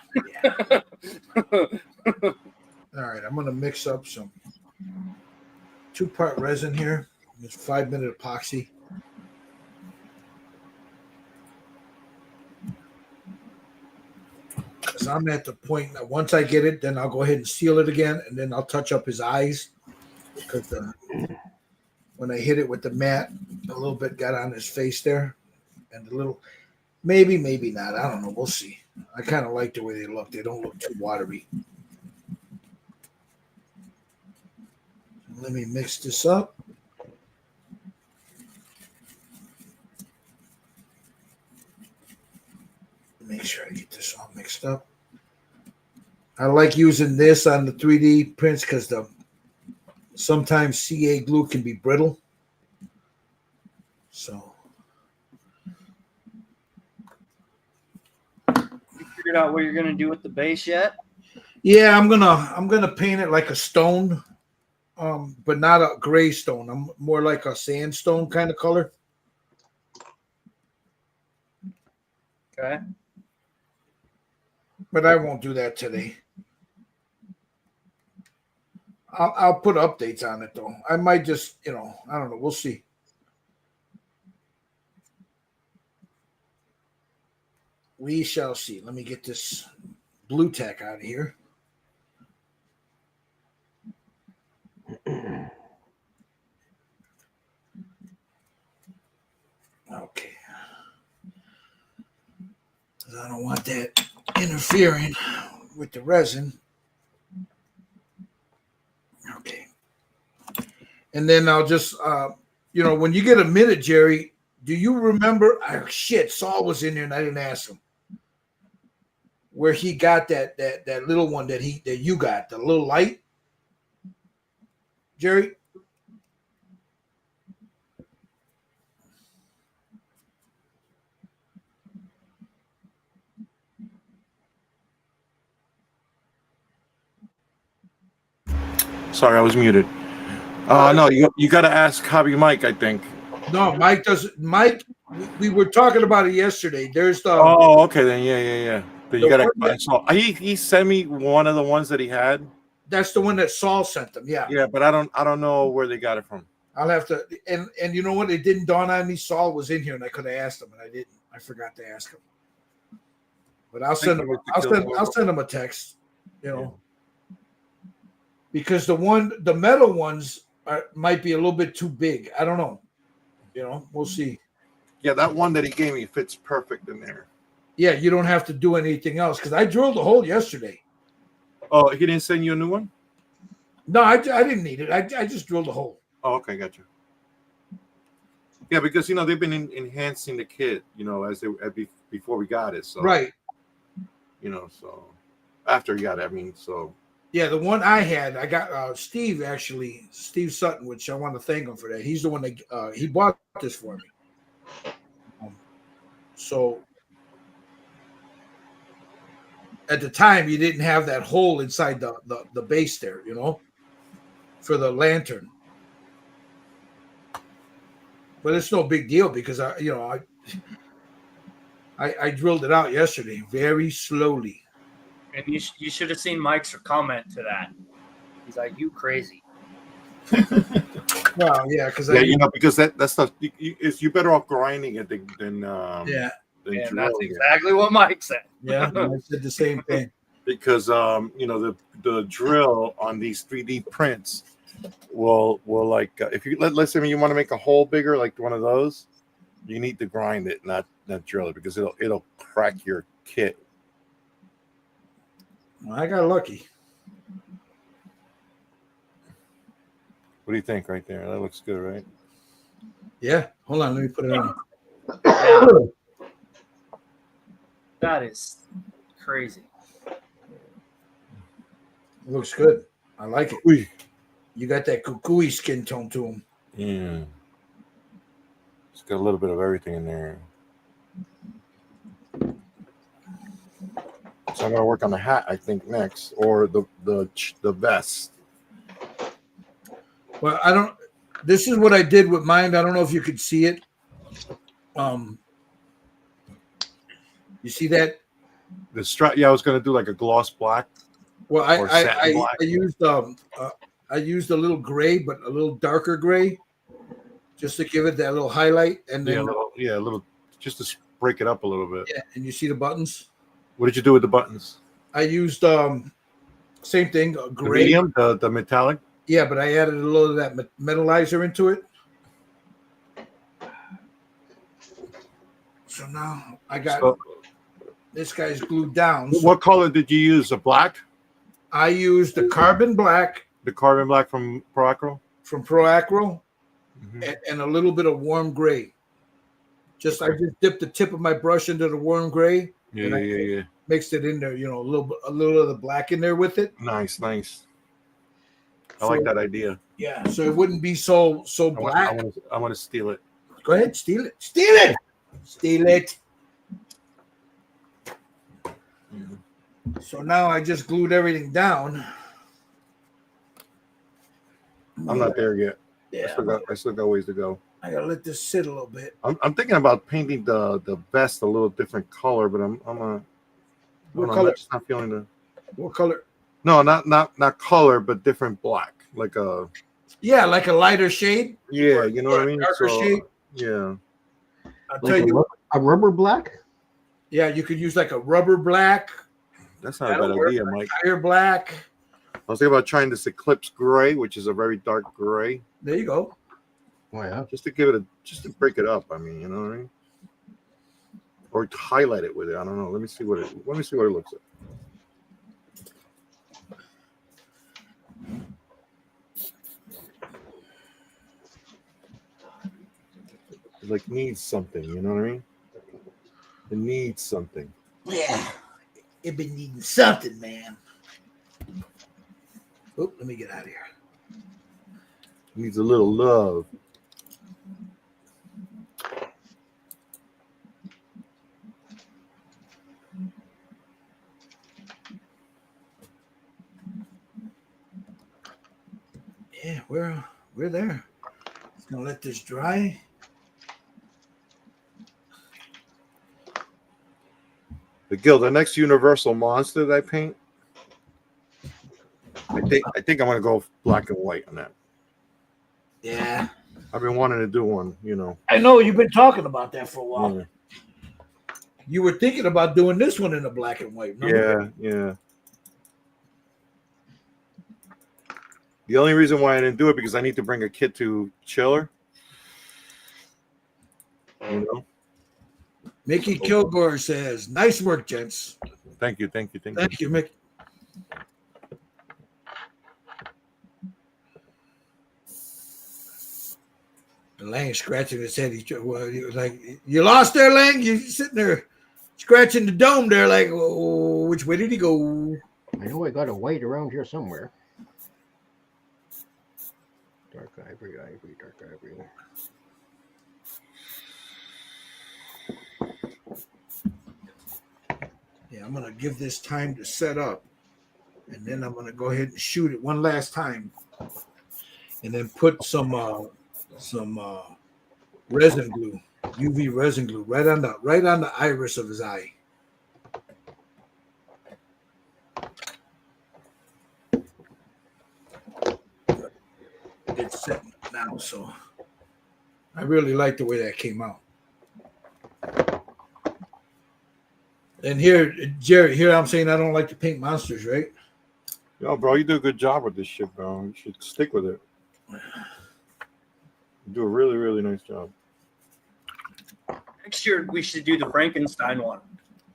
All right, I'm gonna mix up some 2-part resin here. It's 5-minute epoxy. Because I'm at the point that once I get it, then I'll go ahead and seal it again, and then I'll touch up his eyes. Because when I hit it with the mat, a little bit got on his face there, and a little, maybe not. I don't know. We'll see. I kind of like the way they look. They don't look too watery. Let me mix this up. Make sure I get this all mixed up. I like using this on the 3D prints because sometimes CA glue can be brittle. So You figured out what you're gonna do with the base yet? yeah, I'm gonna paint it like a stone, but not a gray stone. I'm more like a sandstone kind of color. Okay. But I won't do that today. I'll put updates on it though. I might just, you know, I don't know. We'll see. We shall see. Let me get this blue tack out of here. Okay. I don't want that interfering with the resin. Okay. And then I'll just, you know, when you get a minute, Jerry, do you remember? Oh, shit, Saul was in there and I didn't ask him. Where he got that little one that you got, the little light, Jerry? Sorry, I was muted. No, you got to ask Hobby Mike, I think. No, Mike doesn't. Mike, we were talking about it yesterday. There's the. Oh, okay then. Yeah. But you gotta. one So he sent me one of the ones that he had. That's the one that Saul sent them. Yeah. Yeah, but I don't know where they got it from. I'll have to. And you know what? It didn't dawn on me. Saul was in here, and I could have asked him, and I didn't. I forgot to ask him. But I'll send him. I'll send him a text. You know, because the metal ones might be a little bit too big. I don't know. You know, we'll see. Yeah, that one that he gave me fits perfect in there. Yeah, you don't have to do anything else because I drilled a hole yesterday. Oh, he didn't send you a new one? No, I didn't need it. I just drilled a hole. Oh, okay, gotcha. Yeah, because they've been enhancing the kit, before we got it. So right. So after we got it, so. Yeah, the one I had, I got Steve Sutton, which I want to thank him for that. He's the one that he bought this for me. So at the time, you didn't have that hole inside the base there, for the lantern. But it's no big deal because I drilled it out yesterday very slowly. And you should have seen Mike's comment to that. He's like, "You crazy." Well, yeah, because because that stuff you better off grinding it than and that's exactly what Mike said. Yeah, I said the same thing. Because the drill on these 3D prints will like if you let's say you want to make a hole bigger like one of those, you need to grind it, not drill it, because it'll crack your kit. Well, I got lucky. What do you think right there? That looks good, right? Yeah. Hold on, let me put it on. Yeah. That is crazy. It looks good. I like it. Ooh. You got that kukui skin tone to him. Yeah. It's got a little bit of everything in there. So I'm gonna work on the hat, I think, next, or the vest. Well, I don't. This is what I did with mine. I don't know if you could see it. You see that? The strap. Yeah, I was gonna do like a gloss black. Well, I used I used a little gray, but a little darker gray, just to give it that little highlight, and then a little, just to break it up a little bit. Yeah, and you see the buttons. What did you do with the buttons? I used same thing, gray. The medium, the metallic. Yeah, but I added a little of that metallizer into it. So now I got this guy's glued down. What color did you use? A black? I used the carbon black. The carbon black from ProAcro? From ProAcro, and a little bit of warm gray. I just dipped the tip of my brush into the warm gray. Yeah. Mixed it in there, a little of the black in there with it. Nice. I like that idea. Yeah, so it wouldn't be so black. I want to steal it. Go ahead, steal it. Steal it. Steal it. So now I just glued everything down. I'm not there yet. Yeah, I still got ways to go. I gotta let this sit a little bit. I'm thinking about painting the vest a little different color, but What color? I'm just not feeling the. What color? No, not color, but different black, like a. Yeah, like a lighter shade. Yeah, you know what I mean. Darker shade. Yeah. I'll tell you. A rubber black. Yeah, you could use like a rubber black. That's not a bad idea, Mike. Tire black. I was thinking about trying this Eclipse gray, which is a very dark gray. There you go. Oh yeah. Just to give it just to break it up. I mean, you know what I mean? Or to highlight it with it. I don't know. Let me see what it looks like. It like needs something, you know what I mean? It needs something. Yeah. It been needing something, man. Oop, let me get out of here. It needs a little love. Yeah, we're there. Just gonna let this dry. The next Universal monster that I paint, I think I'm gonna go black and white on that. Yeah. I've been wanting to do one, I know you've been talking about that for a while. Yeah. You were thinking about doing this one in a black and white. Remember? Yeah. The only reason why I didn't do it because I need to bring a kit to Chiller. Mickey Kilgore says, "Nice work, gents." Thank you, Mickey. Lang scratching his head. He was like, "You lost there, Lang. You sitting there scratching the dome there, like, oh, which way did he go?" I know I got a white around here somewhere. Dark ivory, dark ivory. Yeah, I'm gonna give this time to set up, and then I'm gonna go ahead and shoot it one last time, and then put some resin glue, UV resin glue, right on the iris of his eye. It's setting now, so I really like the way that came out. And here, Jerry, I'm saying I don't like to paint monsters, right? Yo, bro, you do a good job with this shit, bro. You should stick with it. You do a really, really nice job. Next year we should do the Frankenstein one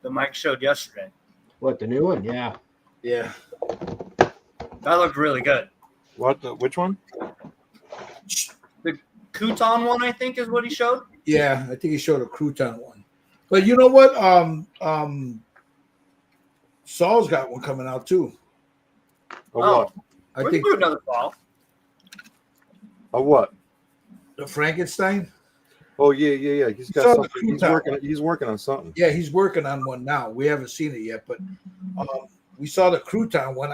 that Mike showed yesterday. What, the new one? Yeah. Yeah. That looked really good. Which one? The Crouton one, I think, is what he showed. Yeah, I think he showed a crouton one. But you know what? Saul's got one coming out too. What? I We'll think do another Saul. Of what? the Frankenstein. Oh yeah. He's got Saw the something. He's working on something. Yeah, he's working on one now. We haven't seen it yet, but we saw the crouton one.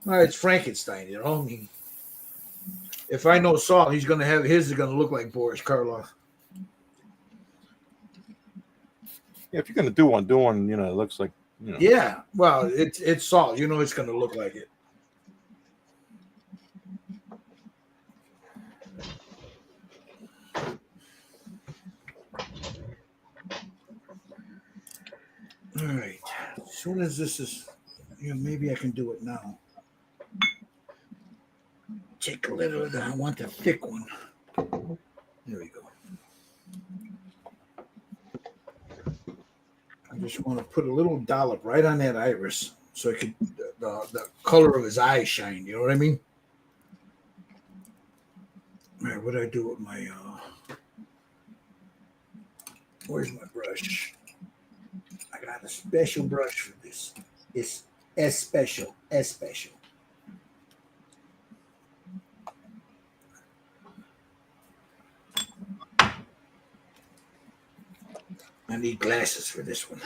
Well, it's Frankenstein, you know. I mean, if I know Saul, he's gonna have his is gonna look like Boris Karloff. Yeah, if you're gonna do one, it looks like Yeah, well, it's Saul. You know, it's gonna look like it. All right. As soon as this is, maybe I can do it now. Take a little of that. I want the thick one. There we go. I just want to put a little dollop right on that iris so it could the color of his eyes shine. You know what I mean? All right. What do I do with my? Where's my brush? I got a special brush for this. It's special. I need glasses for this one.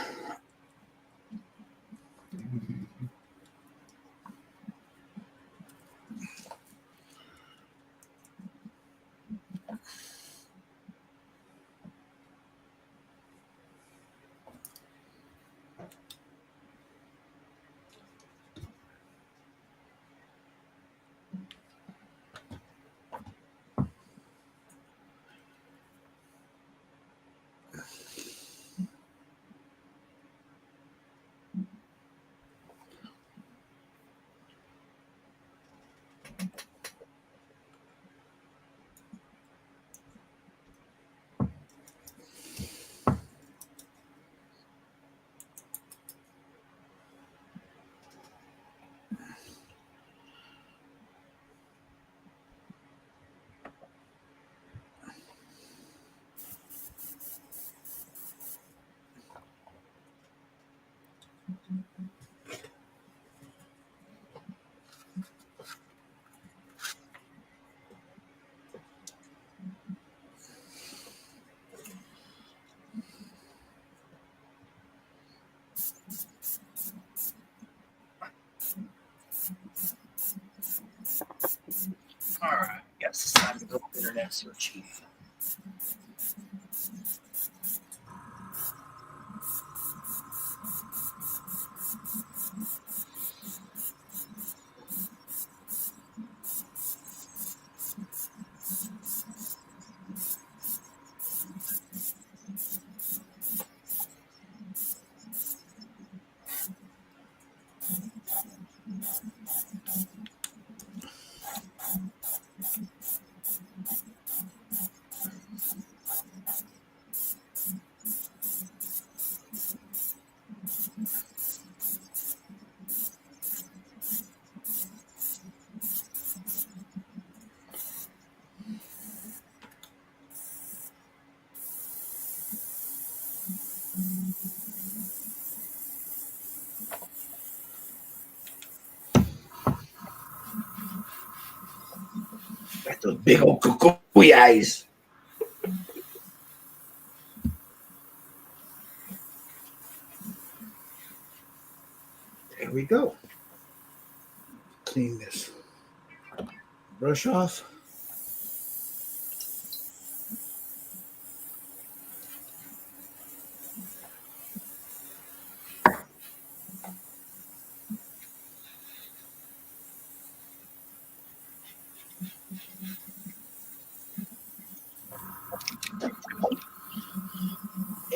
All right. Yes, it's time to go internet search. Those big old cuckoo eyes. There we go. Clean this brush off.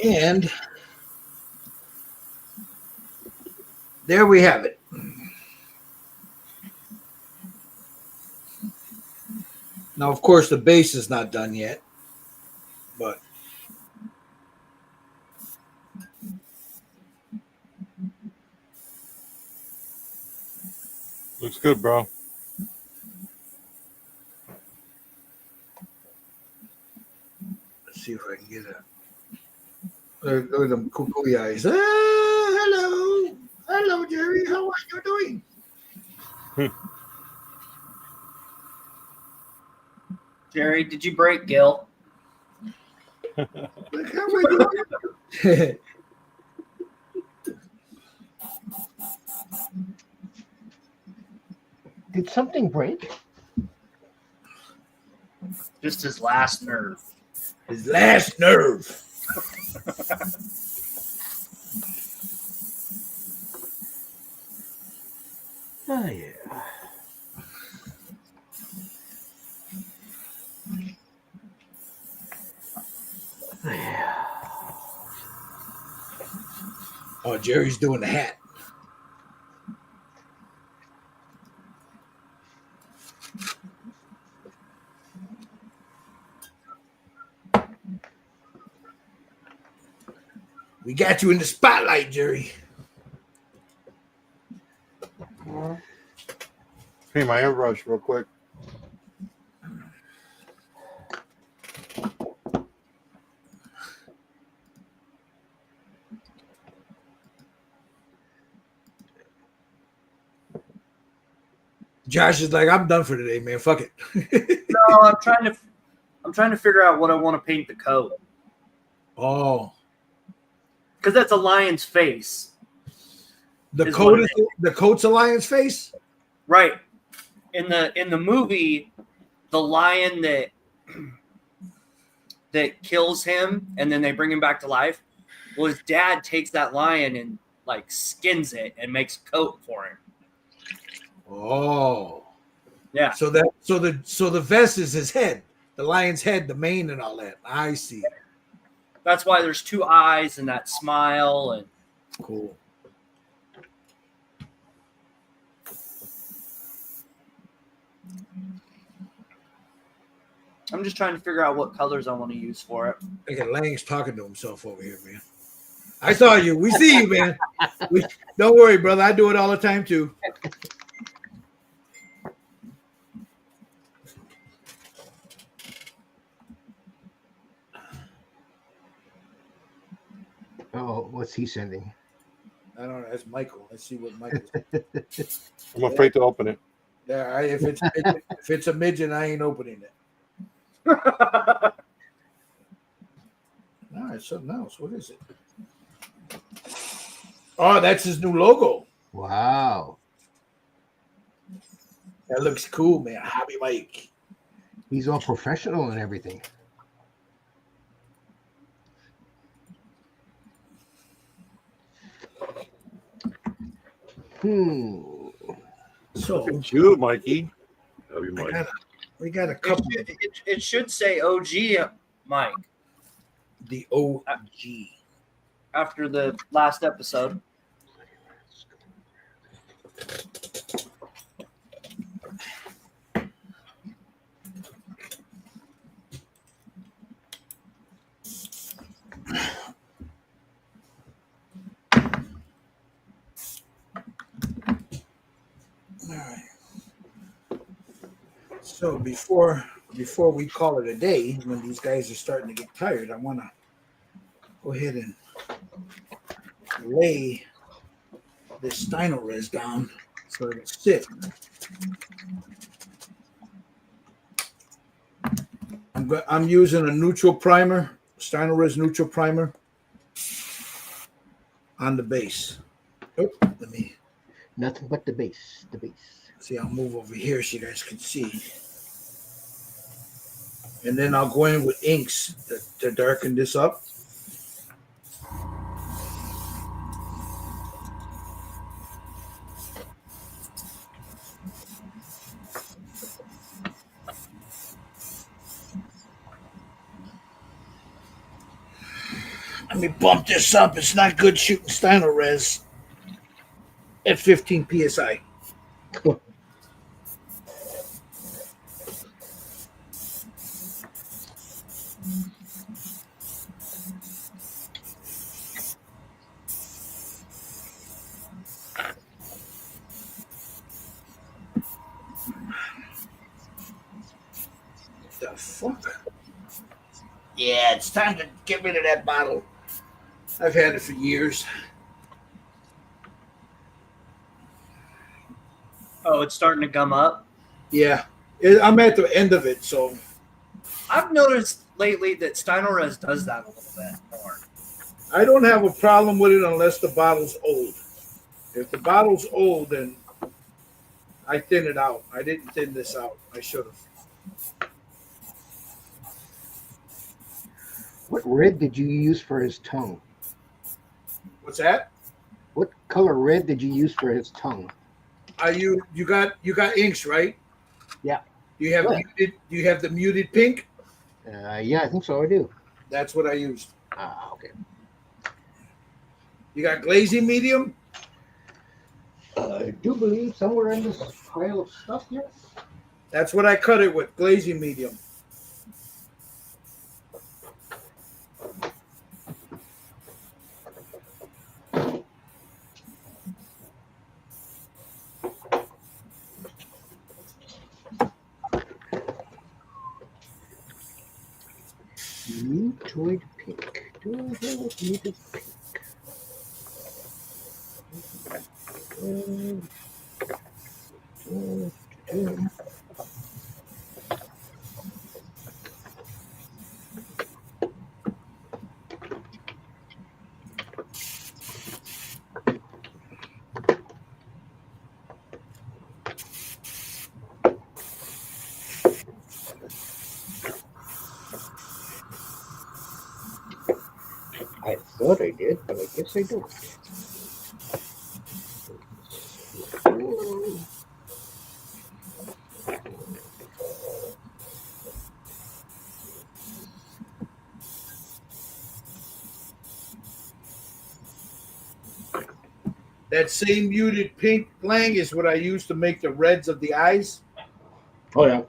And there we have it. Now, of course, the base is not done yet, but Looks good, bro. let's see if I can get it. Look at them cuckoo eyes. Hello. Hello, Jerry. How are you doing? Jerry, did you break Gil? Look how we're doing. Did something break? Just his last nerve. His last nerve. Oh, yeah. Oh, Jerry's doing the hat. We got you in the spotlight, Jerry. Hey, my airbrush real quick. Josh is like, I'm done for today, man. Fuck it. No, I'm trying to figure out what I want to paint the coat. Oh, Because that's a lion's face. the Is coat what is the coat's a lion's face. Right. In the movie, the lion that kills him and then they bring him back to life, well, his dad takes that lion and like skins it and makes a coat for him. Oh, Yeah. so the vest is his head, the lion's head, the mane, and all that. I see. That's why there's two eyes and that smile and Cool. I'm just trying to figure out what colors I want to use for it. Look at Lang's talking to himself over here, man. I saw you. We see you, man. Don't worry, brother. I do it all the time too. Oh, what's he sending? I don't know. That's Michael. Let's see what Michael. I'm afraid to open it. Yeah, if it's a midget, I ain't opening it. No, it's something else. What is it? Oh, that's his new logo. Wow. That looks cool, man. Hobby Mike. He's all professional and everything. So Look at you, Mikey. Love you, Mike. we got a couple. It should say OG, Mike, The OG. after the last episode. All right. So before we call it a day, when these guys are starting to get tired, I want to go ahead and lay this Steino res down so it'll sit. I'm using a neutral primer, Steiner's neutral primer on the base. Oh, let me Nothing but the base. The base. see. I'll move over here so you guys can see. And then I'll go in with inks to darken this up. Let me bump this up. It's not good shooting Steiner res at 15 psi. The fuck? Yeah, it's time to get rid of that bottle. I've had it for years. Oh, it's starting to gum up. Yeah, I'm at the end of it, so I've noticed lately that Steiner's does that a little bit more. I don't have a problem with it unless the bottle's old. If the bottle's old, then I thin it out. I didn't thin this out. I should have. What red did you use for his tongue? What's that? What color red did you use for his tongue? You got inks, right? Yeah. Do you have muted? Do you have the muted pink? Yeah, I think so. I do. That's what I used. Okay. You got glazing medium? I do believe somewhere in this pile of stuff here. That's what I cut it with, glazing medium. Mutoid pink. Do I have a muted pink? I thought I did, but I guess I don't. That same muted pink blang is what I use to make the reds of the eyes. Oh, yeah.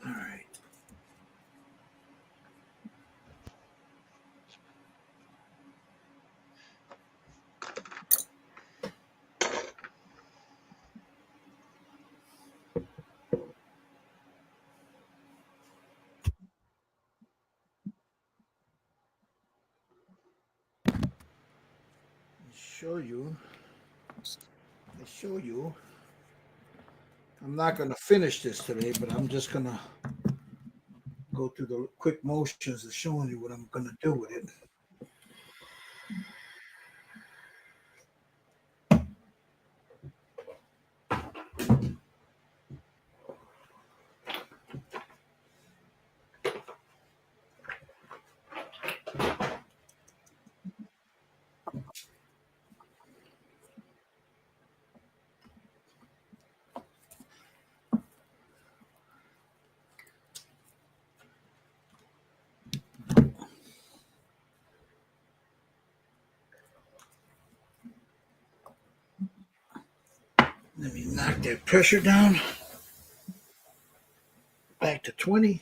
All right. Show you. I'm not going to finish this today, but I'm just going to go through the quick motions of showing you what I'm going to do with it. Let me knock that pressure down. Back to 20.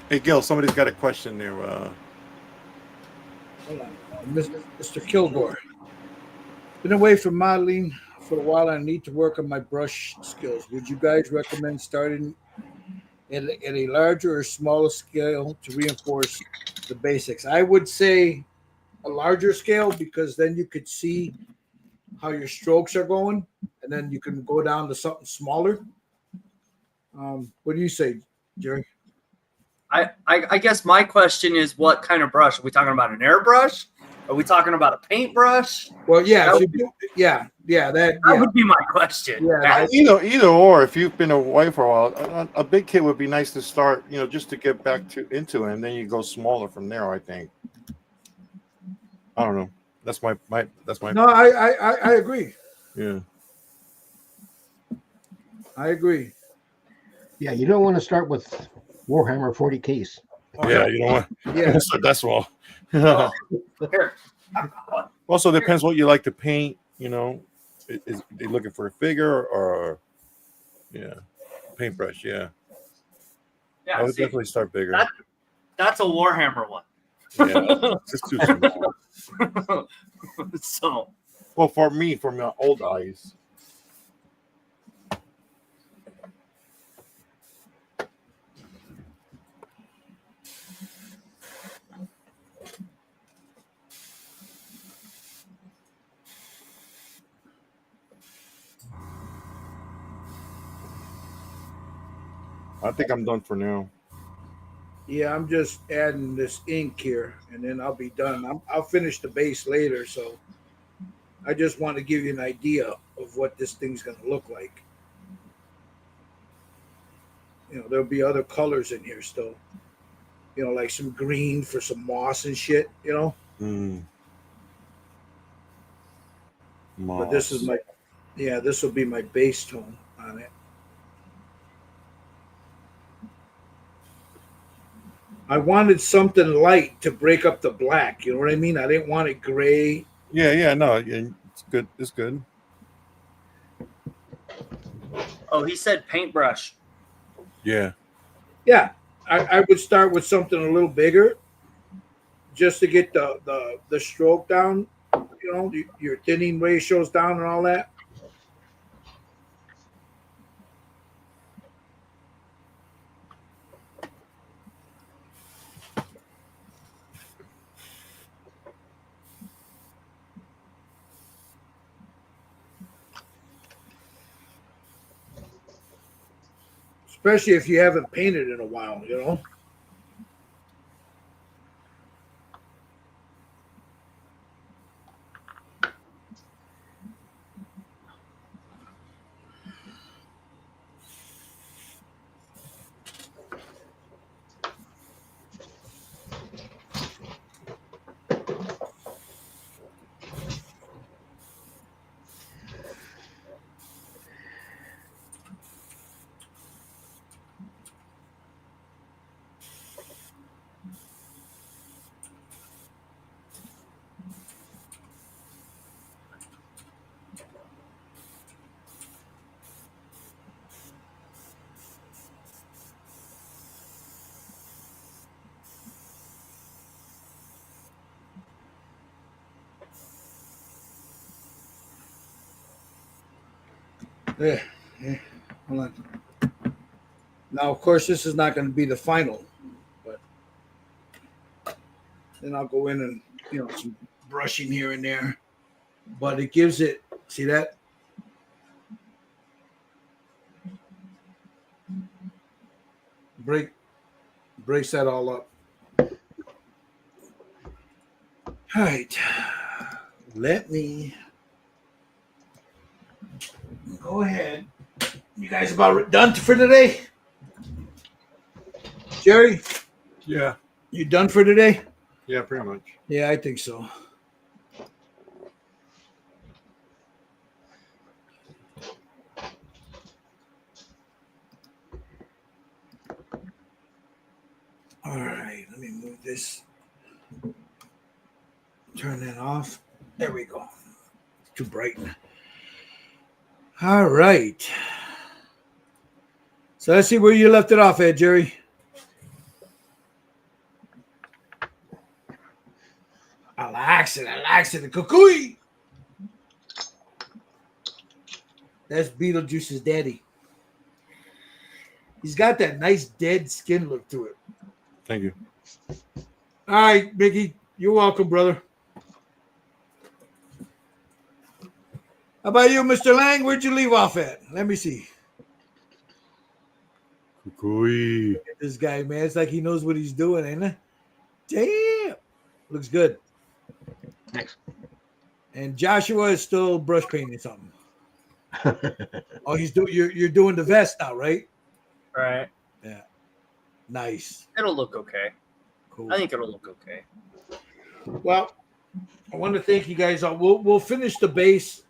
Hey, Gil, somebody's got a question there. Hold on. Mr. Kilgore. Been away from modeling for a while. I need to work on my brush skills. Would you guys recommend starting at a larger or smaller scale to reinforce the basics? I would say a larger scale, because then you could see how your strokes are going, and then you can go down to something smaller. What do you say, Jerry? I guess my question is, what kind of brush? Are we talking about an airbrush? Are we talking about a paintbrush? Well, yeah, That would be my question. Yeah, Either or. If you've been away for a while, a big kit would be nice to start. Just to get back into it, and then you go smaller from there. I think. I don't know. That's my. No, I agree. Yeah. I agree. Yeah, you don't want to start with Warhammer 40 case. Yeah, you know what? Yeah, that's all. Here. Also, depends what you like to paint. Is they looking for a figure or paintbrush? Yeah. Yeah, I would definitely start bigger. That's a Warhammer one. Yeah, it's too small. So. Well, for me, for my old eyes. I think I'm done for now. Yeah, I'm just adding this ink here, and then I'll be done. I'll finish the base later, so I just want to give you an idea of what this thing's going to look like. There'll be other colors in here still. Like some green for some moss and shit. Moss. But this is this will be my base tone on it. I wanted something light to break up the black. You know what I mean? I didn't want it gray. Yeah, no, it's good. It's good. Oh, he said paintbrush. Yeah. Yeah, I would start with something a little bigger, just to get the stroke down. Your thinning ratios down and all that. Especially if you haven't painted in a while, Yeah. Hold on. Now, of course, this is not going to be the final, but then I'll go in and some brushing here and there, but it gives it. See that? Breaks that all up. All right. Let me go ahead. You guys about done for today? Jerry? Yeah. You done for today? Yeah, pretty much. Yeah, I think so. All right, let me move this. Turn that off. There we go. Too bright. All right. So let's see where you left it off at, Jerry. I likes it. The kukui. That's Beetlejuice's daddy. He's got that nice dead skin look to it. Thank you. All right, Mickey. You're welcome, brother. How about you, Mr. Lang? Where'd you leave off at? Let me see. Kukui. Look at this guy, man. It's like he knows what he's doing, ain't it? Damn. Looks good. Thanks. And Joshua is still brush painting something. Oh, he's doing. You're doing the vest now, right? Right. Yeah. Nice. It'll look okay. Cool. I think it'll look okay. Well, I want to thank you guys. We'll finish the base,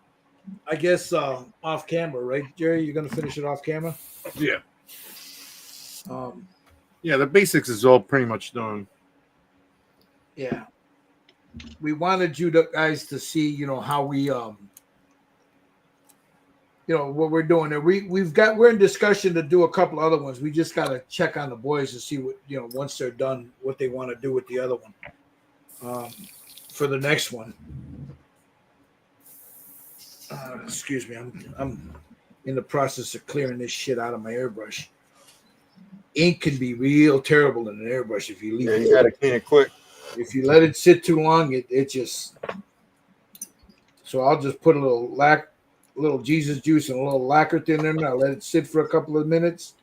I guess, off camera, right, Jerry? You're gonna finish it off camera. Yeah. Um. Yeah, the basics is all pretty much done. Yeah. We wanted you guys to see, how we what we're doing there. We're in discussion to do a couple other ones. We just gotta check on the boys to see what once they're done, what they want to do with the other one. For the next one. Excuse me, I'm in the process of clearing this shit out of my airbrush. Ink can be real terrible in an airbrush if you leave it. You gotta clean it quick. If you let it sit too long, it just. So I'll just put a little Jesus juice and a little lacquer in there. I'll let it sit for a couple of minutes,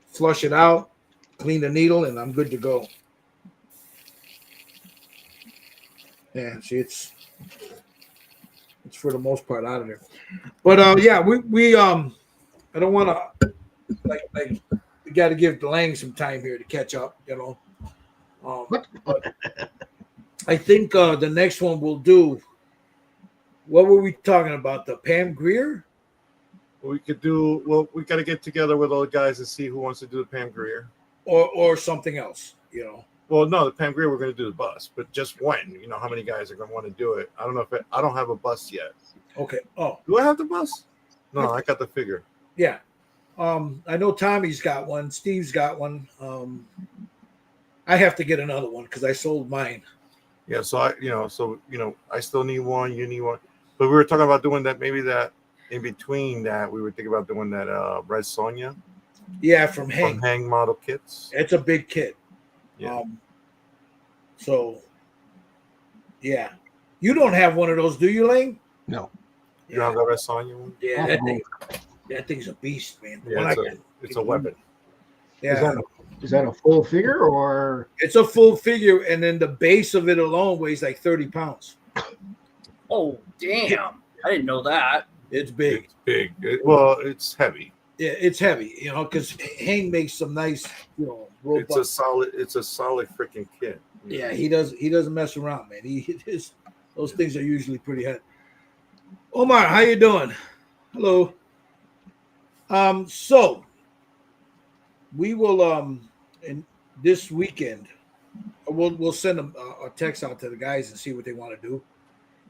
flush it out, clean the needle, and I'm good to go. Yeah, see, it's for the most part out of there. But yeah, we I don't want to like we got to give Lang some time here to catch up, But I think the next one we'll do. What were we talking about? The Pam Grier? We could do. Well, we got to get together with all the guys and see who wants to do the Pam Grier, or something else, Well, no, the Pam Grier we're going to do the bus, but just when? How many guys are going to want to do it? I don't know I don't have a bus yet. Okay. Oh, do I have the bus? No, I got the figure. Yeah. I know Tommy's got one. Steve's got one. I have to get another one because I sold mine. Yeah, so I still need one. You need one, but we were talking about doing that. Maybe that in between that, we were thinking about doing that Red Sonja. Yeah, from Hang. From Hang model kits. It's a big kit. Yeah. So, yeah, you don't have one of those, do you, Lang? No. You don't have the Red Sonja one? Yeah, that thing's a beast, man. Yeah, it's a weapon. Yeah. Is that a full figure or? It's a full figure, and then the base of it alone weighs like 30 pounds. Oh, damn. I didn't know that. It's big. It's big. It's heavy. Yeah, it's heavy, because Hang makes some nice, robust. It's a solid freaking kit. Yeah, he doesn't mess around, man. Those things are usually pretty heavy. Omar, how you doing? Hello. So we will in this weekend we'll send them a text out to the guys and see what they want to do,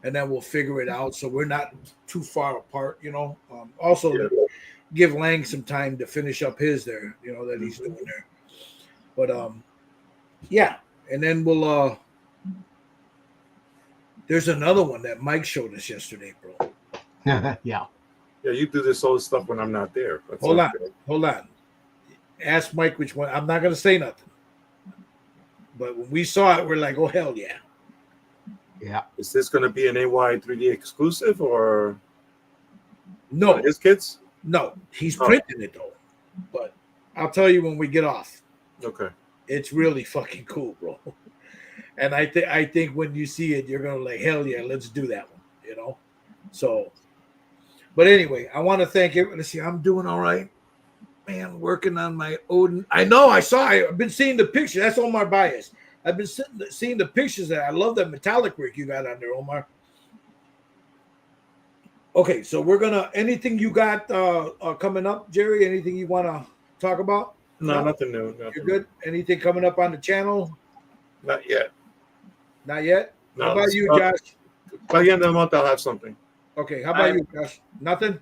and then we'll figure it out so we're not too far apart. Also to give Lang some time to finish up his there, that he's doing there. But yeah, and then we'll there's another one that Mike showed us yesterday, bro. Yeah. Yeah, you do this all this stuff when I'm not there. Hold on. Ask Mike which one. I'm not gonna say nothing. But when we saw it, we're like, oh hell yeah. Yeah. Is this gonna be an AY 3D exclusive or no his kids? No, he's printing it though. But I'll tell you when we get off. Okay. It's really fucking cool, bro. And I think when you see it, you're gonna like, hell yeah, let's do that one, So, but anyway, I want to thank everyone. Let's see, I'm doing all right, man. Working on my Odin. I know. I've been seeing the picture. That's Omar Bias. I've been seeing the pictures. I love that metallic work you got on there, Omar. Okay, so we're gonna. Anything you got coming up, Jerry? Anything you want to talk about? No, nothing new. Nothing. You're good. Anything coming up on the channel? Not yet. Not yet. No, how about you, Josh? By the end of the month, I'll have something. Okay. How about you, Josh? Nothing.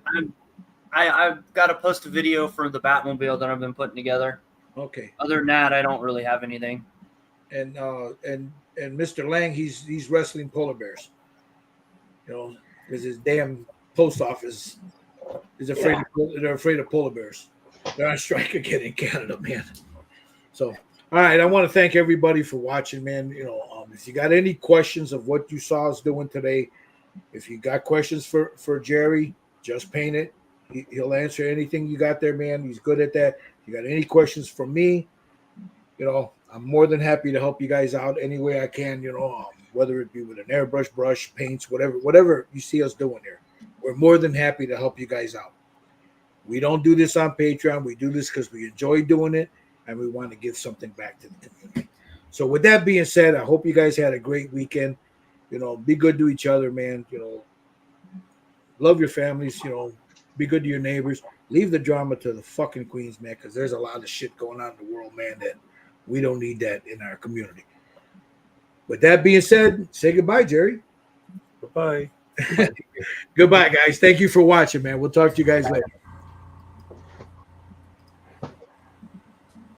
I've got to post a video for the Batmobile that I've been putting together. Okay. Other than that, I don't really have anything. And and Mr. Lang, he's wrestling polar bears. You know, because his damn post office is afraid. They're afraid of polar bears. They're on strike again in Canada, man. So, all right, I want to thank everybody for watching, man. You know, if you got any questions of what you saw us doing today, if you got questions for Jerry, just paint it. He'll answer anything you got there, man. He's good at that. If you got any questions for me, you know, I'm more than happy to help you guys out any way I can. You know, whether it be with an airbrush, brush, paints, whatever you see us doing here, we're more than happy to help you guys out. We don't do this on Patreon. We do this because we enjoy doing it and we want to give something back to the community. So with that being said, I hope you guys had a great weekend. You know, be good to each other, man. You know, love your families. You know, be good to your neighbors. Leave the drama to the fucking queens, man, because there's a lot of shit going on in the world, man, that we don't need that in our community. With that being said, say goodbye, Jerry. Bye-bye. Goodbye, guys. Thank you for watching, man. We'll talk to you guys later.